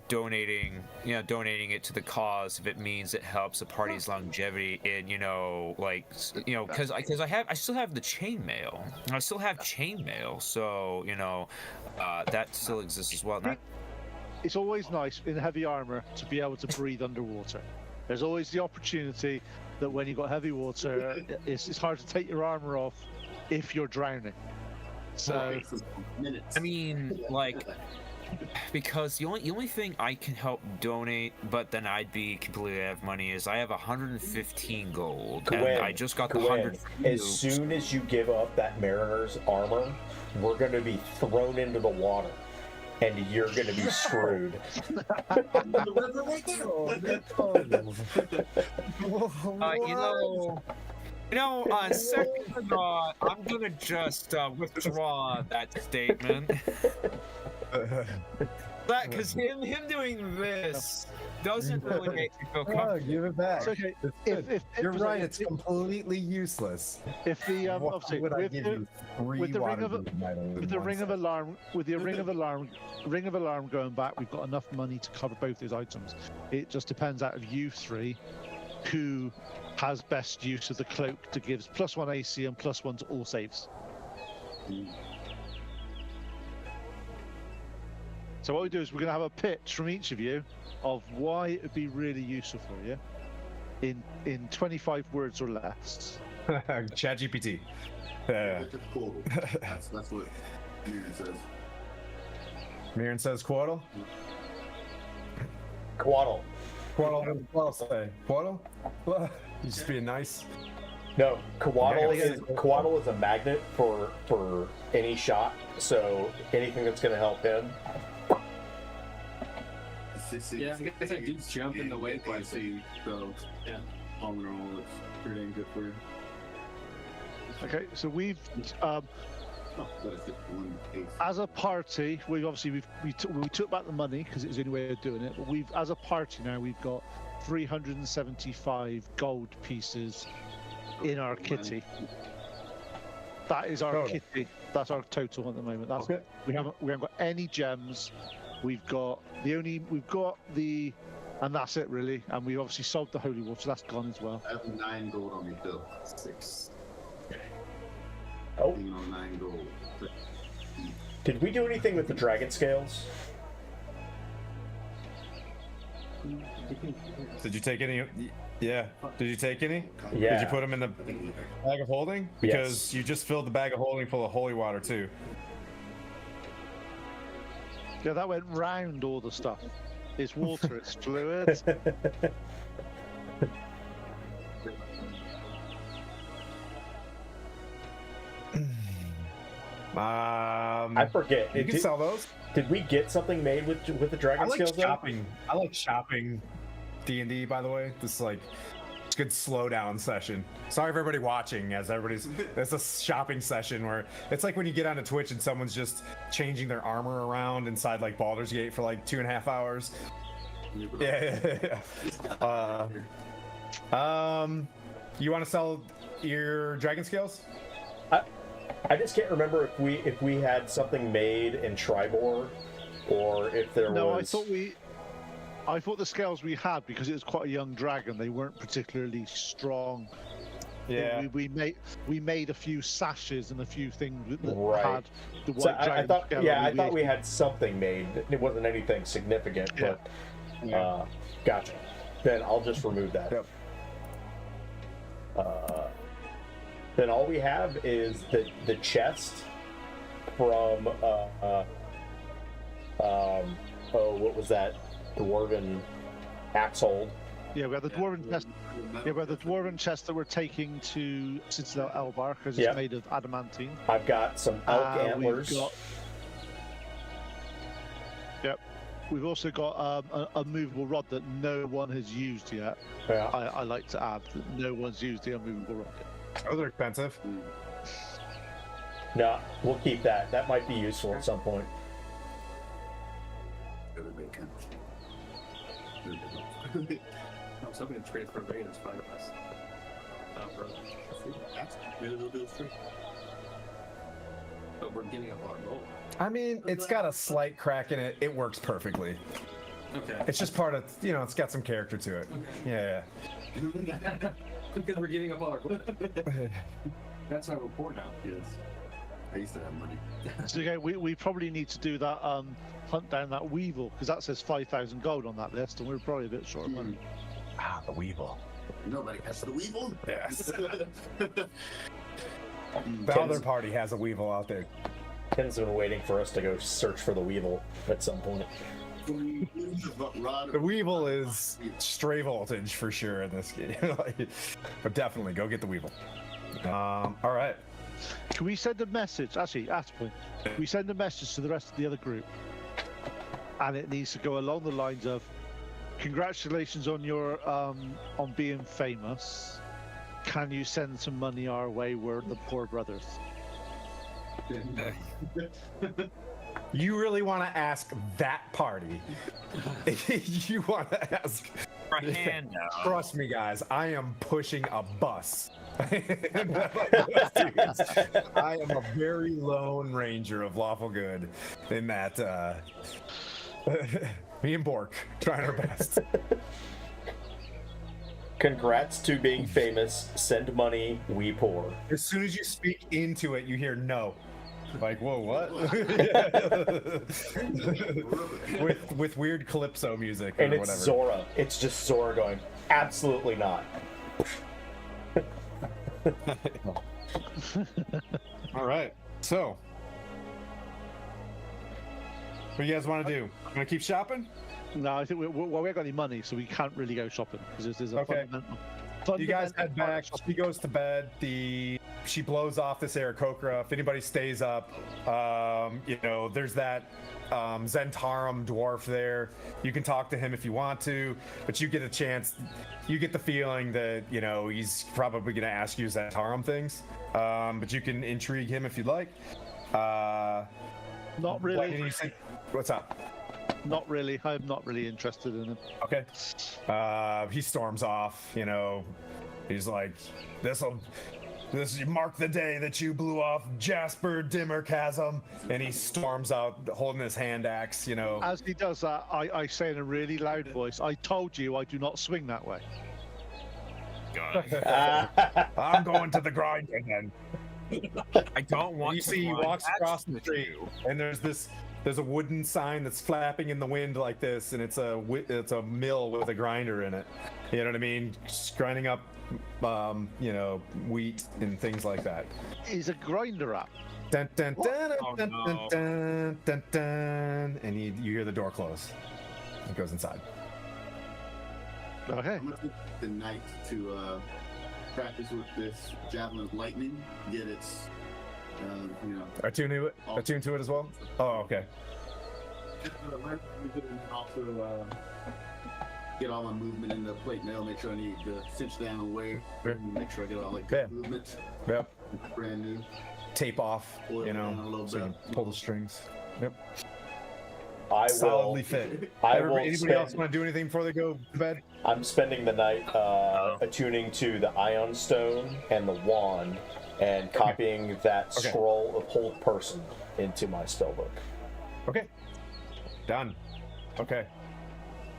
donating it to the cause if it means it helps the party's longevity in, because I still have the chainmail. I still have chainmail, so that still exists as well. And it's always nice in heavy armor to be able to breathe underwater. There's always the opportunity that when you've got heavy water, it's hard to take your armor off if you're drowning. So, I mean, because the only thing I can help donate, but then I'd be completely out of money, is I have 115 gold, and I just got the 100. As soon as you give up that mariner's armor, we're going to be thrown into the water, and you're going to be screwed. On second thought, I'm gonna just withdraw that statement. Because him doing this doesn't really make me feel comfortable. Give it back. it's okay. You're right. It's completely useless. If the Why obviously would I with give the, you 3 with the ring water of a- breathing items with in the one ring of set? alarm, ring of alarm going back, we've got enough money to cover both those items. It just depends out of you three who has best use of the cloak to give +1 AC and +1 to all saves. So what we do is we're going to have a pitch from each of you of why it would be really useful for you in 25 words or less. ChatGPT. It's a portal. That's what Mirren says. Mirren says Quaddle. Quaddle. Quaddle. What does Quaddle say? Quaddle? You just being nice. No, Quaddle Yeah, is a magnet for any shot. So anything that's going to help him. Yeah, I guess I do jump in the way quite so Yeah. all in all, it's pretty dang good for you. Okay, so we've Oh, that's it. 1/8. as a party, we took back the money because it was the only way of doing it. But as a party now, we've got 375 gold pieces in our kitty. That is our Total. kitty. That's our total at the moment. That's Okay. we haven't got any gems. We've got and that's it really. And we obviously sold the holy water, so that's gone as well. I have 9 gold on me still. 6. Oh, Being on 9 gold. did we do anything with the dragon scales? Did you take any? Yeah. Did you take any? Yeah. Did you put them in the bag of holding? Because you just filled the bag of holding full of holy water too. Yeah, that went round all the stuff. It's water, it's fluid. I forget. You can sell those. Did we get something made with the dragon I like scales? though? shopping. I like shopping. D&D, by the way. This is like it's a good slow down session. Sorry for everybody watching, as it's a shopping session where it's like when you get onto Twitch and someone's just changing their armor around inside like Baldur's Gate for like 2.5 hours. Yeah. You want to sell your dragon scales? I just can't remember if we had something made in Tribor, or if there No, was. I thought the scales we had, because it was quite a young dragon, they weren't particularly strong. Yeah. We made a few sashes and a few things that Right. had the white So dragon. I thought we had something made. It wasn't anything significant, Yeah. but gotcha. Then I'll just remove that. Yep. Then all we have is the chest from what was that? Dwarven Axhold. Yeah, we have the dwarven chest. Yeah, we have the dwarven chest that we're taking to Citadel Elbar because it's Yep. made of adamantine. I've got some elk antlers. We've also got a movable rod that no one has used yet. Yeah. I like to add that no one's used the unmovable rod yet. Those are expensive. No, we'll keep that. That might be useful at some point. Everybody can. I was hoping to trade for Vegas 5 less. That's maybe they'll do it free. But we're giving up our gold. I mean, it's got a slight crack in it. It works perfectly. Okay. It's just part of, it's got some character to it. Yeah. Because we're giving up all our gold. That's how we're poor now. Yes. I used to have money. So okay, we probably need to do that hunt down that weevil because that says 5,000 gold on that list, and we're probably a bit short of money. Ah, the weevil. Nobody has the weevil. Yes. The other party has a weevil out there. Ken's been waiting for us to go search for the weevil at some point. The weevil is stray voltage for sure in this game. But definitely go get the weevil. All right. Can we send a message? Actually, at a point, we send a message to the rest of the other group, and it needs to go along the lines of, "Congratulations on your on being famous. Can you send some money our way? We're the poor brothers." You really want to ask that party? You want to ask? For a handout. Trust me, guys. I am pushing a bus. I am a very lone ranger of lawful good in that me and Bork trying our best. Congrats to being famous. Send money, we poor. As soon as you speak into it, you hear no. Like, whoa, what? with weird calypso music or And it's whatever. Zora. It's just Zora going, absolutely not. All right. So, what do you guys want to do? Want to keep shopping? No, I think we haven't got any money, so we can't really go shopping because there's a Okay. fundamental. You guys head part back. of shopping. She goes to bed. She blows off this Aarakocra. If anybody stays up, there's that Zentarum dwarf there. You can talk to him if you want to, but you get a chance. You get the feeling that he's probably going to ask you Zentarum things, but you can intrigue him if you'd like. Not What really. did you say? What's up? Not really. I'm not really interested in him. Okay. He storms off. He's like, this mark the day that you blew off Jasper Dimmer Chasm, and he storms out holding his hand axe. As he does that, I say in a really loud voice, "I told you I do not swing that way." God, I'm going to the grinder then. I don't want. You to see, he run walks back across to the street, you. and there's a wooden sign that's flapping in the wind like this, and it's a mill with a grinder in it. You know what I mean? Just grinding up, wheat and things like that. He's a grinder up. Dun, dun, dun, Oh, dun, no. dun, dun, dun, dun, and you hear the door close. He goes inside. Okay. I'm gonna take the night to practice with this javelin of lightning. Get its, Attune to it as well. Oh, okay. just learn to use it and also get all my movement in the plate mail. Make sure I need to cinch down where. Make sure I get all Yeah. movement. Yep. Brand new. Tape off. Pull it down a little So you bit. can pull the strings. Yep. I will. Solidly fit. I will Anybody else spend- want to do anything before they go to bed? I'm spending the night attuning to the Ion Stone and the Wand and copying that Okay. Scroll of Hold Person into my spellbook, Okay. Done. Okay.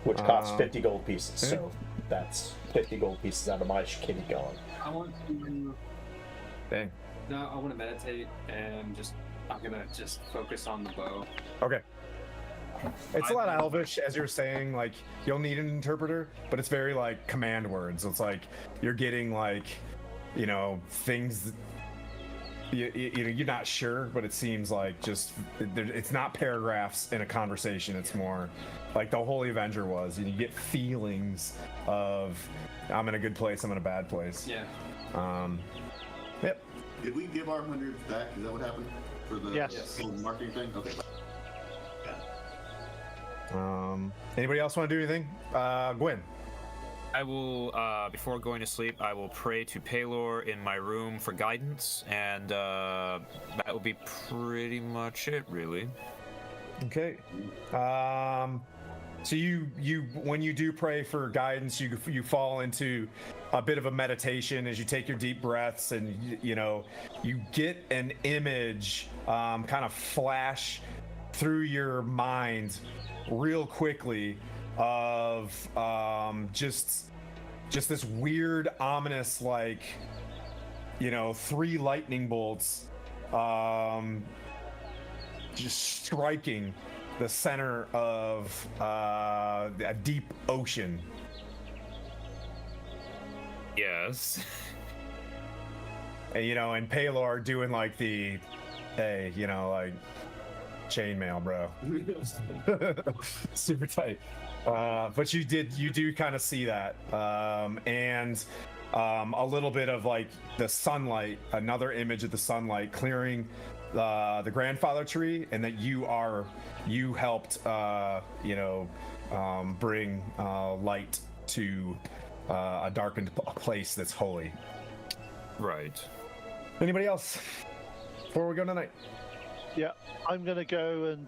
which costs Um, 50 gold pieces. So that's 50 gold pieces out of my kitty going. I want to. Dang. No, I want to meditate and I'm gonna just focus on the bow. Okay. It's a lot of Elvish, as you're saying. Like, you'll need an interpreter, but it's very like command words. It's like you're getting like, things. You're not sure, but it seems like it's not paragraphs in a conversation. It's more like the Holy Avenger was. You get feelings of, I'm in a good place, I'm in a bad place. Yeah. Yep. Did we give our hundreds back? Is that what happened for the Yes. whole marketing thing? Okay. Anybody else want to do anything? Gwen. I will, before going to sleep, I will pray to Paylor in my room for guidance, and that will be pretty much it, really. Okay. So you when you do pray for guidance, you fall into a bit of a meditation as you take your deep breaths, and you get an image kind of flash through your mind real quickly of just this weird, ominous, like 3 lightning bolts just striking the center of a deep ocean. Yes. And, and Paylor doing like the, hey, like chainmail, bro. Super tight. But you do kind of see that. And a little bit of like the sunlight, another image of the sunlight clearing the grandfather tree, and that you helped bring light to a darkened place that's holy. Right. Anybody else before we go tonight? Yeah, I'm gonna go and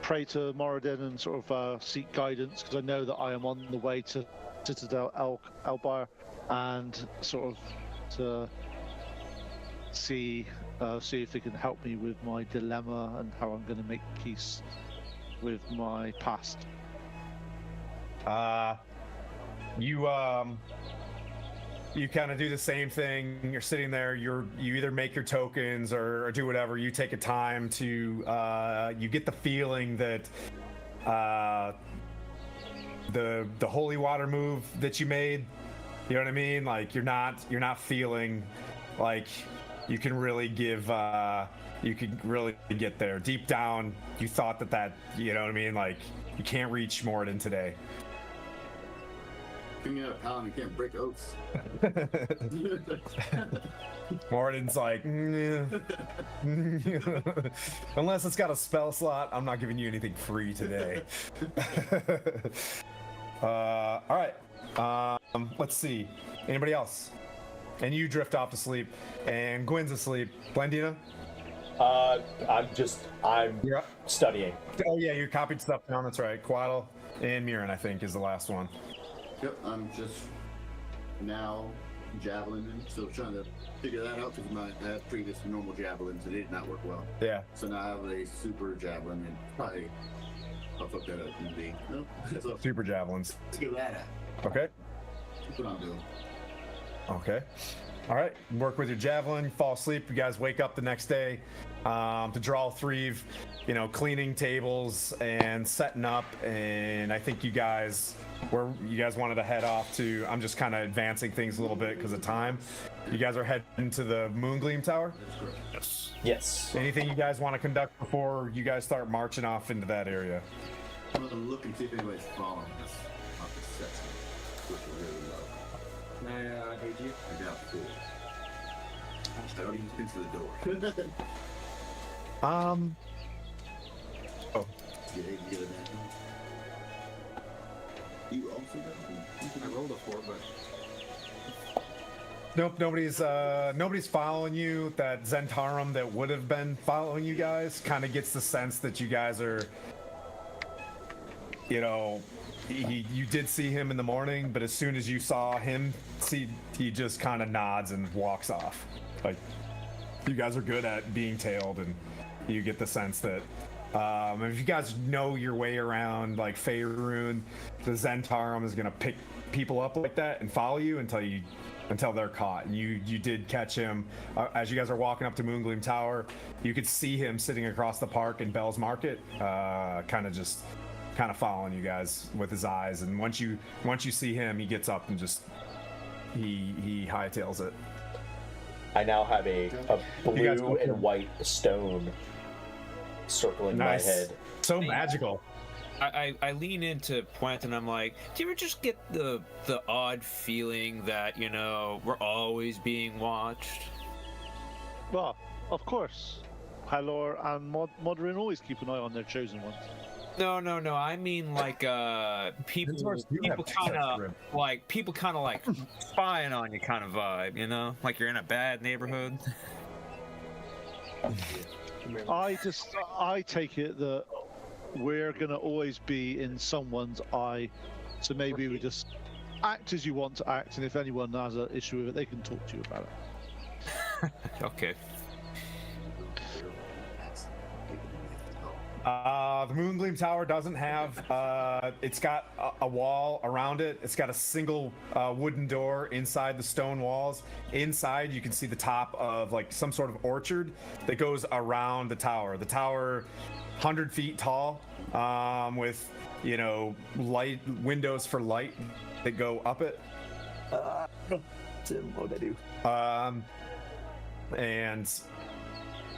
pray to Moradin and sort of seek guidance, because I know that I am on the way to Citadel Elbar, and sort of to see if they can help me with my dilemma and how I'm going to make peace with my past. you kind of do the same thing. You're sitting there. You either make your tokens or do whatever. You take a time to. You get the feeling that the holy water move that you made. You know what I mean? Like you're not feeling like you can really give. You could really get there. Deep down, you thought that you know what I mean? Like you can't reach Moradin today. Coming out of Paladin, you can't break oaths. Moradin's like, unless it's got a spell slot, I'm not giving you anything free today. All right. Let's see. Anybody else? And you drift off to sleep, and Gwen's asleep. Blendina? I'm You're up. studying. Oh yeah, you copied stuff down. That's right. Quaddle and Mirren, I think, is the last one. Yep, I'm just now javelin, still trying to figure that out because I had previous normal javelins and it did not work well. Yeah. So now I have a super javelin and probably I'll fuck that up and be nope. So Super javelins. let's get that out. Okay. That's what I'm doing. Okay. All right. Work with your javelin. Fall asleep. You guys wake up the next day to draw Threeve, cleaning tables and setting up. And I think you guys wanted to head off to. I'm just kind of advancing things a little bit because of time. You guys are heading to the Moongleam Tower. Yes. Anything you guys want to conduct before you guys start marching off into that area? I'm gonna look and see if anybody's following us off the sets, which are really low. Can I aid you? I doubt fool. I already just been to the door. Oh. Yeah, you get it now. You also got I rolled a 4, but Nope, nobody's following you. That Zentarum that would have been following you guys kind of gets the sense that you guys are, you did see him in the morning, but as soon as you saw him, he just kind of nods and walks off. Like, you guys are good at being tailed, and you get the sense that if you guys know your way around like Faerun, the Zentarum is gonna pick people up like that and follow you until they're caught. And you did catch him as you guys are walking up to Moongleam Tower. You could see him sitting across the park in Bell's Market, kind of following you guys with his eyes. And once you see him, he gets up and just he hightails it. I now have a You guys blue both and know. white stone circling Nice. my head. So magical. I lean into Puente and I'm like, do you ever just get the odd feeling that, we're always being watched? Well, of course. Halor and Modrin always keep an eye on their chosen ones. No. I mean like people kind of like spying on you kind of vibe, like you're in a bad neighborhood. I take it that we're gonna always be in someone's eye, so maybe we just act as you want to act, and if anyone has an issue with it, they can talk to you about it. Okay. The Moongleam Tower doesn't have, it's got a wall around it. It's got a single wooden door inside the stone walls. Inside, you can see the top of like some sort of orchard that goes around the tower. The tower, 100 feet tall, with, light windows for light that go up it. Tim, what did And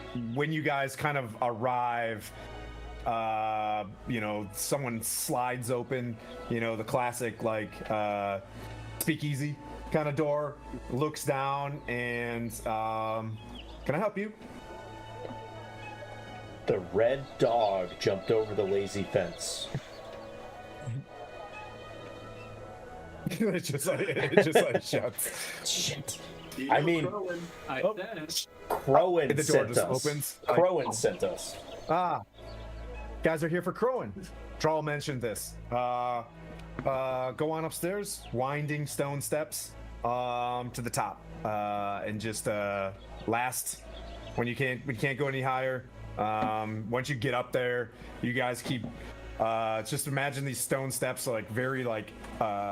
I do? when you guys kind of arrive, someone slides open, the classic like speakeasy kind of door, looks down, and can I help you? The red dog jumped over the lazy fence. it just like shuts. Shit. You I know, mean- Crowin, I Oh. said Crowan The door sent just us. opens. Crowan sent us. Guys are here for Crowan. Troll mentioned this. Go on upstairs, winding stone steps to the top, and just last when you can't go any higher. Once you get up there, you guys keep Just imagine these stone steps, like very like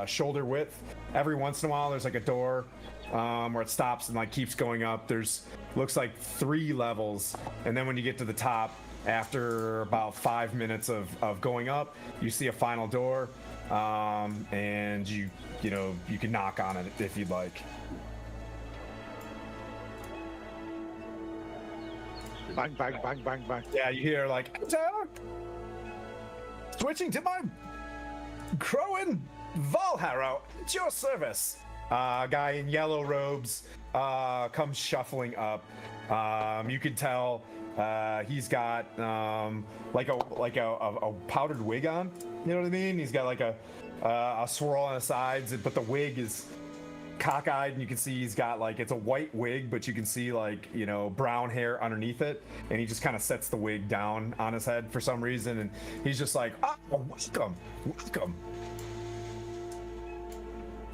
shoulder width. Every once in a while, there's like a door where it stops and like keeps going up. There's looks like 3 levels, and then when you get to the top, after about 5 minutes of going up, you see a final door, and you can knock on it if you'd like. Bang, bang, bang, bang, bang. Yeah, you hear like, enter! Switching to my Crowan Valharrow, at your service. Guy in yellow robes comes shuffling up. You can tell he's got like a powdered wig on. You know what I mean? He's got like a swirl on the sides, but the wig is cockeyed, and you can see he's got like, it's a white wig, but you can see like, brown hair underneath it, and he just kind of sets the wig down on his head for some reason, and he's just like, oh, welcome.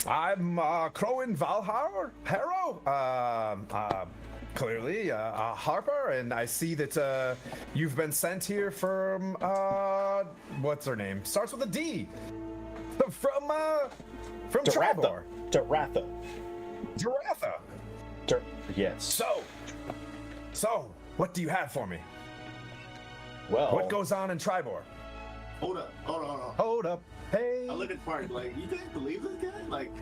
I'm Crowan Valharrow, clearly a Harper, and I see that you've been sent here from what's her name? Starts with a D. From Tribor. Daratha. Yes. So, what do you have for me? Well, What goes on in Tribor? Hold up. Hold up. Hey. I look at the party like, you guys believe this guy? Like,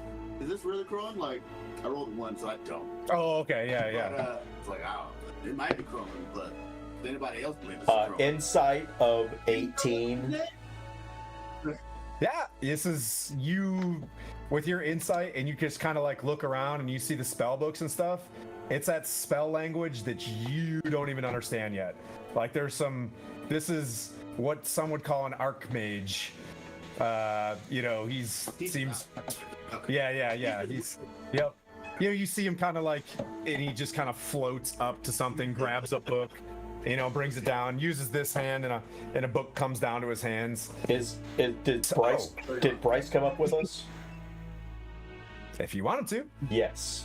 is this really Crowan? Like, I rolled a 1, so I don't. Oh, okay. Yeah. But, it's like, I don't know. It might be Crowan, but does anybody else believe this is Crowan? insight of 18. Yeah, this is you with your insight, and you just kind of like look around and you see the spell books and stuff. It's that spell language that you don't even understand yet. Like this is what some would call an archmage. He's seems. Okay. Yeah. Yep. You see him kind of like, and he just kind of floats up to something, grabs a book, brings it down, uses this hand, and a book comes down to his hands. Did Bryce come up with us? If you wanted to. Yes,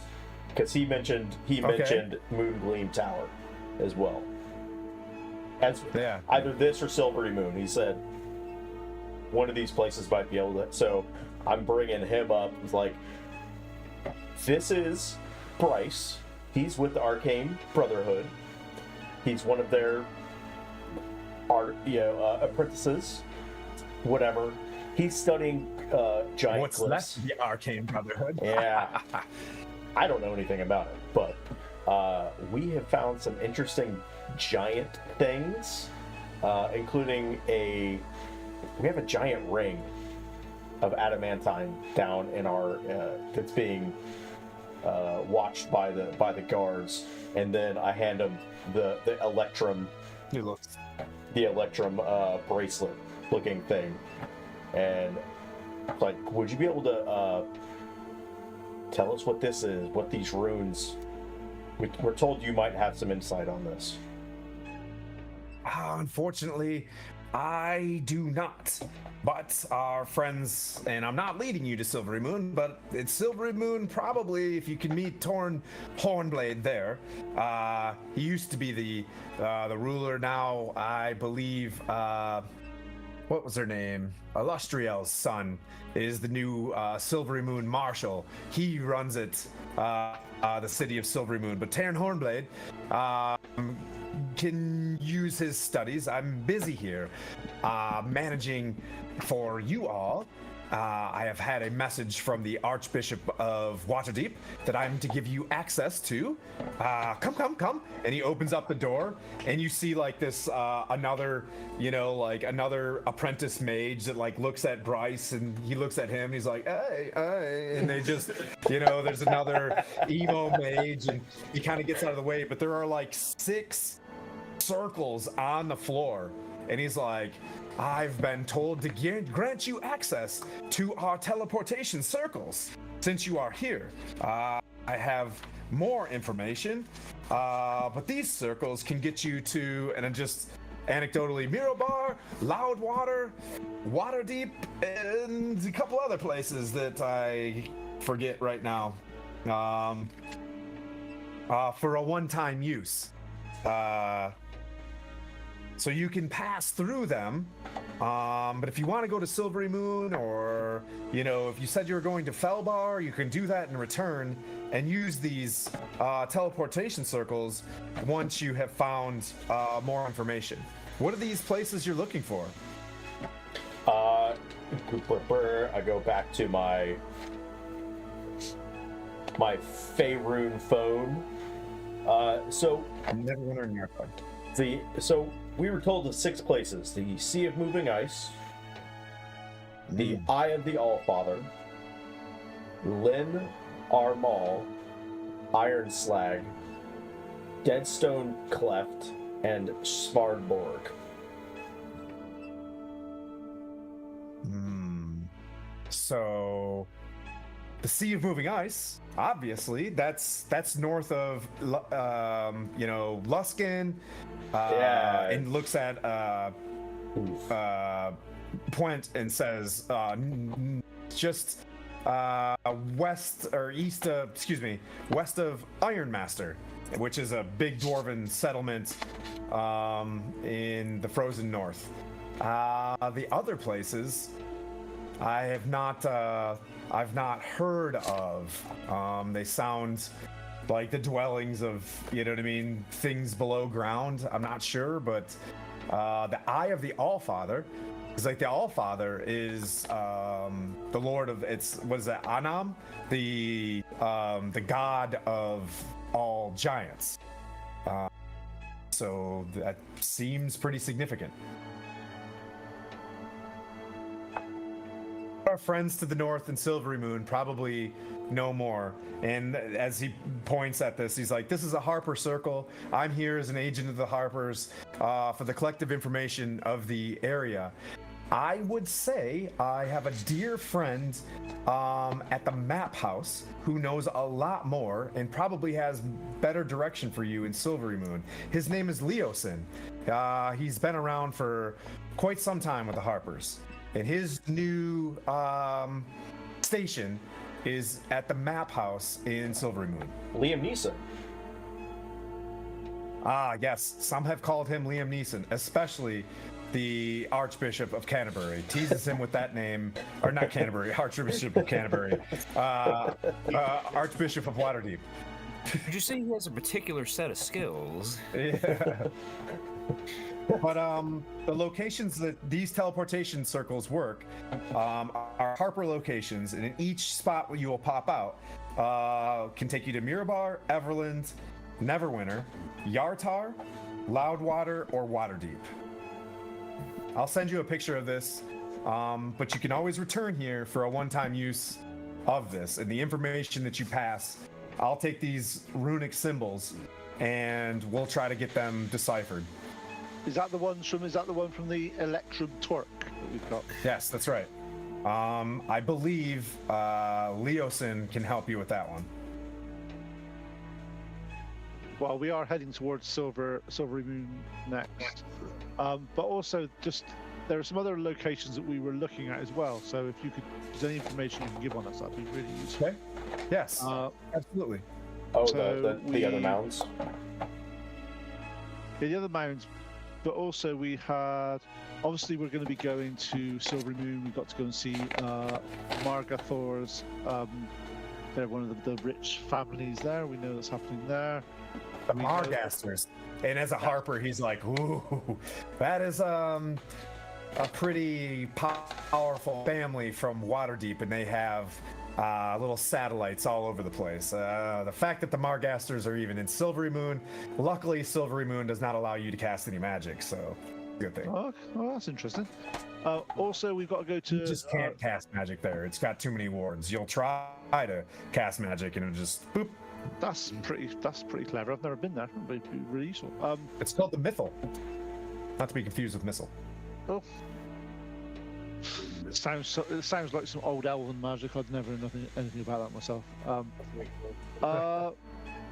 because he mentioned Moongleam Tower as well. As either this or Silvery Moon. He said one of these places might be able to. So I'm bringing him up. It's like, this is Bryce. He's with the Arcane Brotherhood. He's one of their apprentices, whatever. He's studying giant What's glyphs. left of the Arcane Brotherhood? Yeah. I don't know anything about it, but we have found some interesting giant things, including we have a giant ring of adamantine down in our that's being watched by the guards, and then I hand him the Electrum bracelet looking thing, and like, would you be able to tell us what this is, what these runes? We're told you might have some insight on this. Unfortunately, I do not. But our friends, and I'm not leading you to Silvery Moon, but it's Silvery Moon probably, if you can meet Torn Hornblade there. He used to be the ruler. Now I believe what was her name? Illustriel's son is the new Silvery Moon Marshal. He runs it, the city of Silvery Moon. But Tarn Hornblade can use his studies. I'm busy here managing for you all. I have had a message from the Archbishop of Waterdeep that I'm to give you access to. Come. And he opens up the door, and you see like this, another apprentice mage that like looks at Bryce, and he looks at him, and he's like, hey. And they just, there's another emo mage, and he kind of gets out of the way, but there are like 6 circles on the floor, and he's like, I've been told to grant you access to our teleportation circles since you are here. I have more information, but these circles can get you to, and then just anecdotally, Mirobar, Loudwater, Waterdeep, and a couple other places that I forget right now, for a one-time use. So you can pass through them But if you want to go to Silvery Moon, or if you said you were going to Felbar, you can do that in return and use these teleportation circles once you have found more information. What are these places you're looking for? I go back to my Faerun phone. So Neverwinter and Yarkon. So we were told of 6 places: the Sea of Moving Ice, the Eye of the Allfather, Lyn Armal, Iron Slag, Deadstone Cleft, and Svardborg. So the Sea of Moving Ice, obviously, that's north of Luskin, and looks at Puent and says just west or east of, west of Ironmaster, which is a big dwarven settlement in the frozen north. The other places I've not heard of. They sound like the dwellings of, things below ground. I'm not sure, but the Eye of the Allfather is like the Allfather is the Lord of, Anam, the god of all giants. So that seems pretty significant. Our friends to the north in Silvery Moon probably know more. And as he points at this, he's like, this is a Harper Circle. I'm here as an agent of the Harpers for the collective information of the area. I would say I have a dear friend at the Map House who knows a lot more and probably has better direction for you in Silvery Moon. His name is Leosin. He's been around for quite some time with the Harpers. And his new station is at the Map House in Silvery Moon. Liam Neeson. Yes. Some have called him Liam Neeson, especially the Archbishop of Canterbury. Teases him with that name. Or not Canterbury, Archbishop of Canterbury. Archbishop of Waterdeep. Did you say he has a particular set of skills? Yeah. But the locations that these teleportation circles work are Harper locations, and in each spot where you will pop out can take you to Mirabar, Everland, Neverwinter, Yartar, Loudwater, or Waterdeep. I'll send you a picture of this, but you can always return here for a one-time use of this, and the information that you pass, I'll take these runic symbols and we'll try to get them deciphered. Is that the one from the Electrum Twerk that we've got? Yes, that's right. I believe Leosin can help you with that one. Well, we are heading towards Silvery Moon next, but also just there are some other locations that we were looking at as well. So if there's any information you can give on us, that'd be really useful. Okay. Yes. Absolutely. Oh, So the other mounds. Yeah, the other mounds. But also we had, obviously we're going to be going to Silvery Moon. We got to go and see Margathor's. They're one of the rich families there. We know that's happening there. The Margasters. And as a Harper, he's like, ooh, that is a pretty powerful family from Waterdeep, and they have little satellites all over the place. The fact that the Margasters are even in Silvery Moon, luckily Silvery Moon does not allow you to cast any magic, so good thing. Oh, that's interesting. Also, we've got to go to. You just can't cast magic there. It's got too many wards. You'll try to cast magic and it'll just boop. That's pretty clever. I've never been there. It'd be really useful. It's called the Mythal. Not to be confused with Missile. Oh. It sounds like some old elven magic. I'd never know anything about that myself.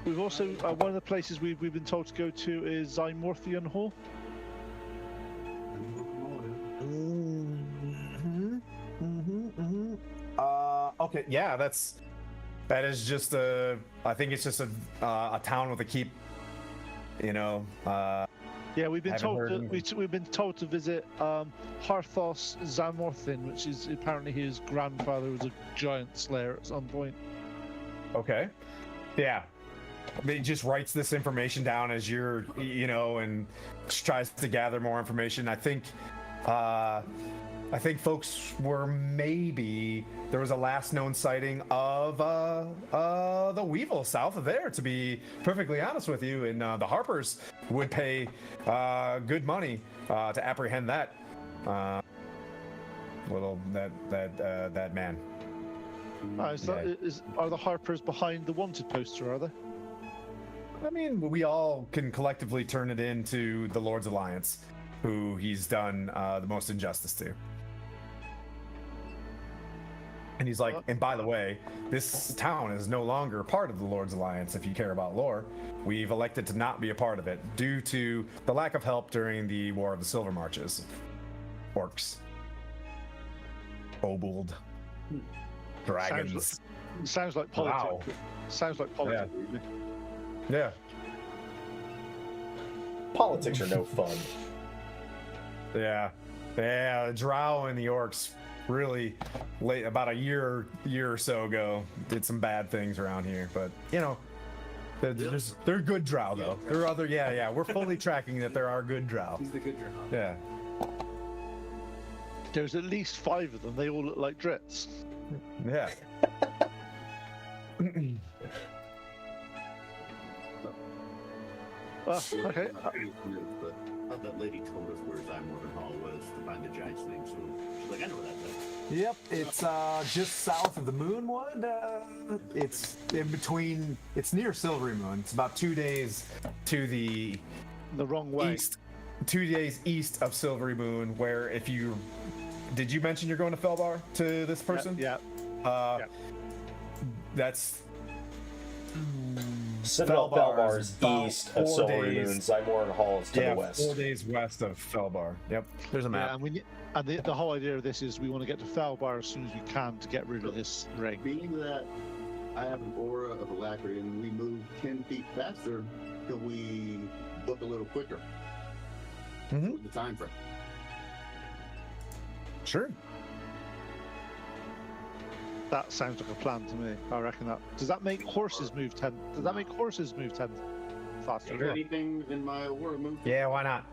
We've also one of the places we've been told to go to is Zymorthian Hall. Okay, yeah, that is just I think it's just a town with a keep, Yeah, we've been Haven't told heard to, anything. we've been told to visit Harthos Zamorthin, which is apparently his grandfather was a giant slayer at some point. Okay. Yeah. He just writes this information down as you're, and tries to gather more information. I think folks were maybe there was a last known sighting of the Weevil south of there. To be perfectly honest with you, and the Harpers would pay good money to apprehend that that man. Are the Harpers behind the wanted poster? Are they? I mean, we all can collectively turn it into the Lord's Alliance, who he's done the most injustice to. And he's like, and by the way, this town is no longer part of the Lord's Alliance if you care about lore. We've elected to not be a part of it due to the lack of help during the War of the Silver Marches. Orcs. Kobold. Dragons. Sounds like politics. Wow. Sounds like politics. Yeah. Politics are no fun. Yeah. The Drow and the Orcs really late about a year or so ago did some bad things around here, but they're good Drow though. There are other we're fully tracking that there are good Drow. He's the good Drow. Yeah. There's at least 5 of them. They all look like Drits. Yeah. Okay. But that lady told us where Zymorgan Hall was to find the giant's name, so she's like, I know where that's at. Yep, it's just south of the Moonwood. It's in between. It's near Silvery Moon. It's about 2 days to the wrong way. east. 2 days east of Silvery Moon. Where if you did you mention you're going to Felbar to this person? Yeah. That's Citadel Felbar is east of 4 Silvery days. Moon. Zymorgan Hall is to the west. 4 days west of Felbar. Yep, there's a map. Yeah, and the whole idea of this is we want to get to Felbar as soon as we can to get rid of this ring. Being that I have an aura of alacrity and we move 10 feet faster, can we book a little quicker? Mhm. The time frame. Sure. That sounds like a plan to me. I reckon that. Does that make horses move 10? Does that make horses move 10 faster? Is there anything in my aura move? Yeah, why not?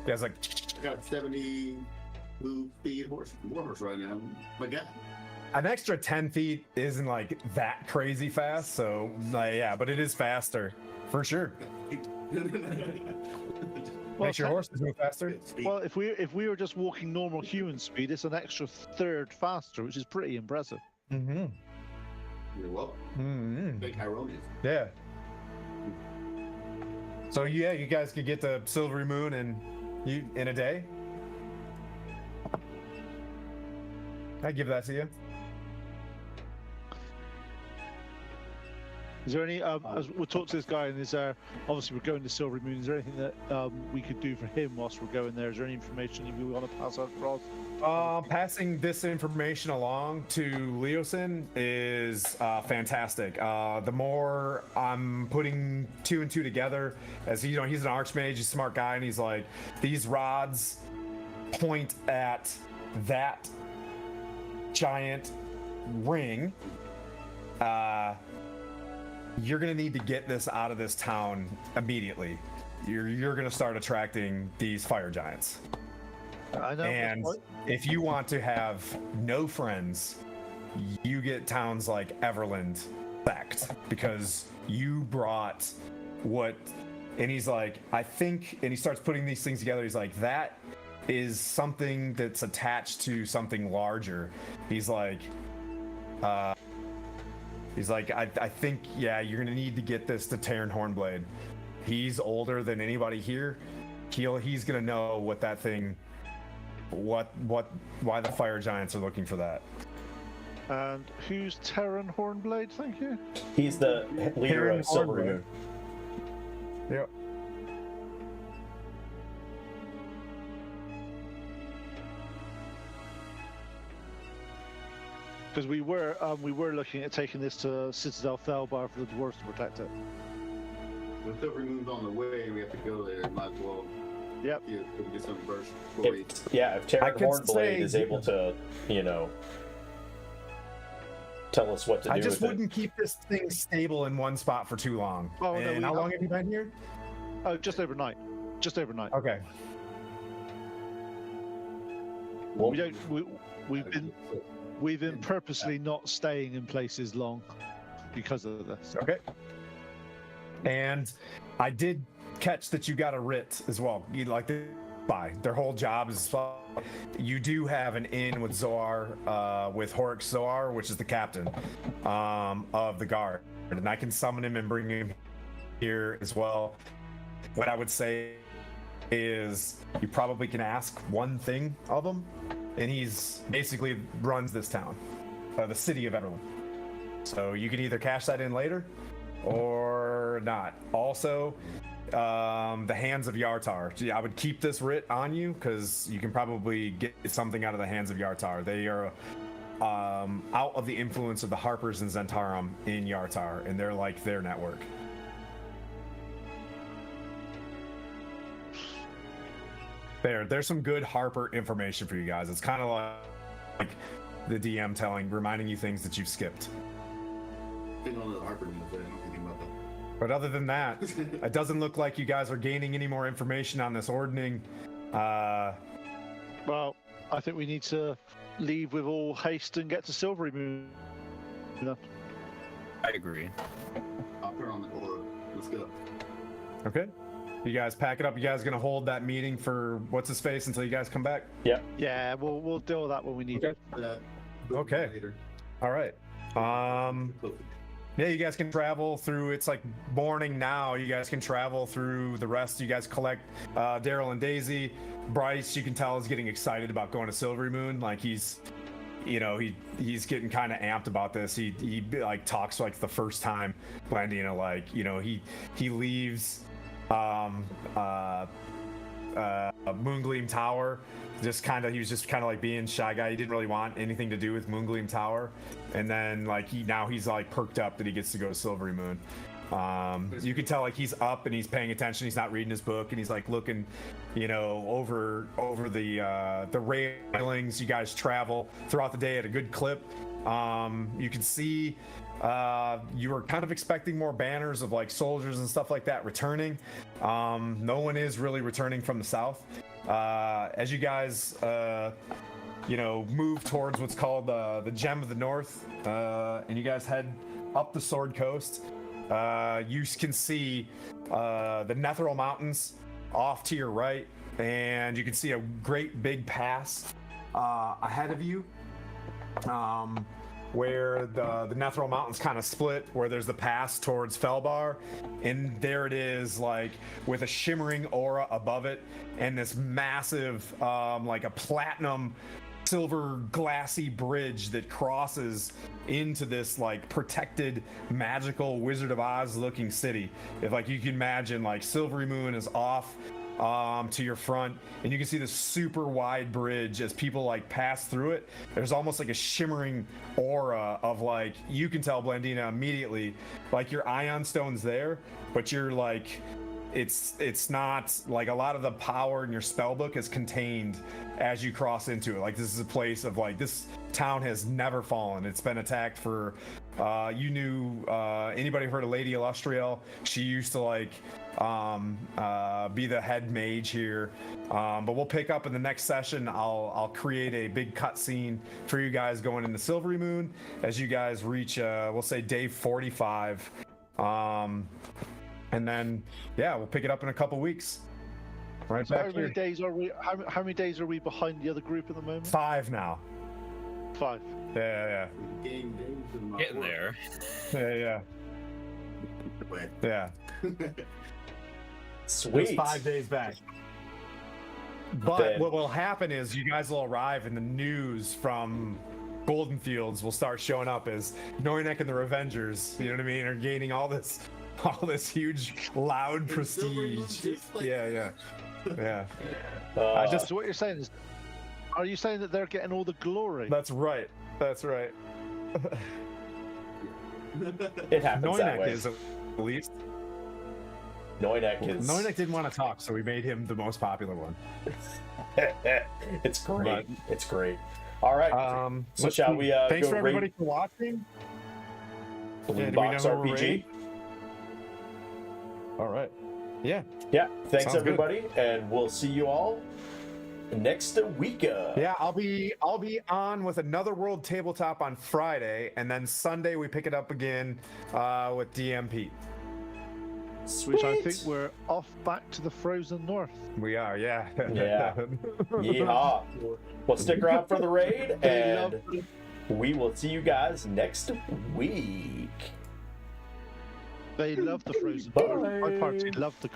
You guys like. I got 70 move speed warhorse right now. My God. An extra 10 feet isn't like that crazy fast, so but it is faster for sure. Makes your horses move faster. Well, if we were just walking normal human speed, it's an extra third faster, which is pretty impressive. Mm-hmm. You're welcome. Mm-hmm. Big ironies. Yeah. So you guys could get to Silvery Moon in a day. I'd give that to you. Is there any? As we'll talk to this guy, and is there? Obviously, we're going to Silvery Moon. Is there anything that we could do for him whilst we're going there? Is there any information you want to pass on across? Passing this information along to Leosin is fantastic. The more I'm putting 2 and 2 together, as he's an archmage, he's a smart guy, and he's like, these rods point at that giant ring. You're gonna need to get this out of this town immediately. You're gonna start attracting these fire giants. I know. And if you want to have no friends, you get towns like Everland sacked because you brought what. And he's like, I think, and he starts putting these things together. He's like, that is something that's attached to something larger. He's like, I think, you're gonna need to get this to Terran Hornblade. He's older than anybody here. He's gonna know what that thing, why the fire giants are looking for that. And who's Terran Hornblade? Thank you. He's the leader Terran of Silvery Hornblade. Moon. Yep. Because we were looking at taking this to Citadel Felbar for the dwarves to protect it. With Silver Moon's on the way, we have to go there. Might as well Yep. Yeah, we can do something first. Before we... If Terran could Hornblade say- is able to, tell us what to do I just with wouldn't keep this thing stable in one spot for too long. Oh, no, and we how have- long have you been here? Oh, just overnight. Just overnight. Okay. Well, We don't. We've been purposely not staying in places long because of this. Okay. And I did catch that you got a writ as well. You like the by their whole job is you do have an in with Zoar, with Horix Zoar, which is the captain of the guard, and I can summon him and bring him here as well. What I would say is you probably can ask one thing of him, and he's basically runs this town, the city of Everland. So you can either cash that in later or not. Also, the hands of Yartar. Gee, I would keep this writ on you because you can probably get something out of the hands of Yartar. They are out of the influence of the Harpers and Zentarum in Yartar, and they're like their network. There's some good Harper information for you guys. It's kind of like the DM reminding you things that you've skipped. Depending on the Harper news, I don't know anything about that. But other than that, it doesn't look like you guys are gaining any more information on this ordning. Well, I think we need to leave with all haste and get to Silvery Moon. I agree. I'll turn on the aura. Let's go. Okay. You guys pack it up. You guys gonna hold that meeting for what's his face until you guys come back? Yeah, we'll deal with that when we need it. Okay. Later. All right. Yeah, you guys can travel through. It's like morning now. You guys can travel through the rest. You guys collect Daryl and Daisy. Bryce, you can tell, is getting excited about going to Silvery Moon. Like he's getting kind of amped about this. He like talks like the first time Blandina, like he leaves Moongleam Tower. He was just kind of like being shy guy. He didn't really want anything to do with Moongleam Tower, and then like he's like perked up that he gets to go to Silvery Moon. You can tell like he's up and he's paying attention. He's not reading his book, and he's like looking, over the railings. You guys travel throughout the day at a good clip. You can see you were kind of expecting more banners of like soldiers and stuff like that returning. No one is really returning from the south. As you guys move towards what's called the Gem of the North, and you guys head up the Sword Coast, you can see the Netheril Mountains off to your right, and you can see a great big pass ahead of you, where the Netheril Mountains kind of split, where there's the pass towards Felbar, and there it is, like with a shimmering aura above it, and this massive, like a platinum silver glassy bridge that crosses into this like protected magical Wizard of Oz looking city. If like you can imagine, like Silvery Moon is off to your front, and you can see this super wide bridge. As people like pass through it, there's almost like a shimmering aura of like, you can tell, Blandina, immediately, like your Ion Stone's there, but you're like, it's not like a lot of the power in your spell book is contained as you cross into it. Like this is a place of like, this town has never fallen. It's been attacked for anybody heard of Lady Illustriel? She used to like be the head mage here, but we'll pick up in the next session. I'll create a big cutscene for you guys going into Silvery Moon as you guys reach we'll say day 45, and then we'll pick it up in a couple weeks. Right So back how many here. days are we? How many days are we behind the other group at the moment? 5 now. 5. Yeah. Game to my Getting aura. there. Wait. Yeah. Sweet. It's 5 days back. But Then- what will happen is you guys will arrive, and the news from Golden Fields will start showing up as Noynek and the Revengers, you know what I mean, are gaining all this huge, loud prestige. Yeah. So what you're saying is, are you saying that they're getting all the glory? That's right. It happens that Noynek way. is, at least. Noinek is. Noinek didn't want to talk, so we made him the most popular one. It's great. But- It's great. All right. So let's shall see. we? Thanks go for everybody rate for watching. Blue Yeah, do we Box know who we're RPG? rating? All right. Yeah. Yeah. Thanks Sounds good. everybody, and we'll see you all next week. Yeah, I'll be on with another World Tabletop on Friday, and then Sunday we pick it up again with DMP. Which I think we're off back to the frozen north. We are, yeah. Yeah. Yeehaw. Well, stick around for the raid, and we will see you guys next week. They love the frozen Bye. north. My party love the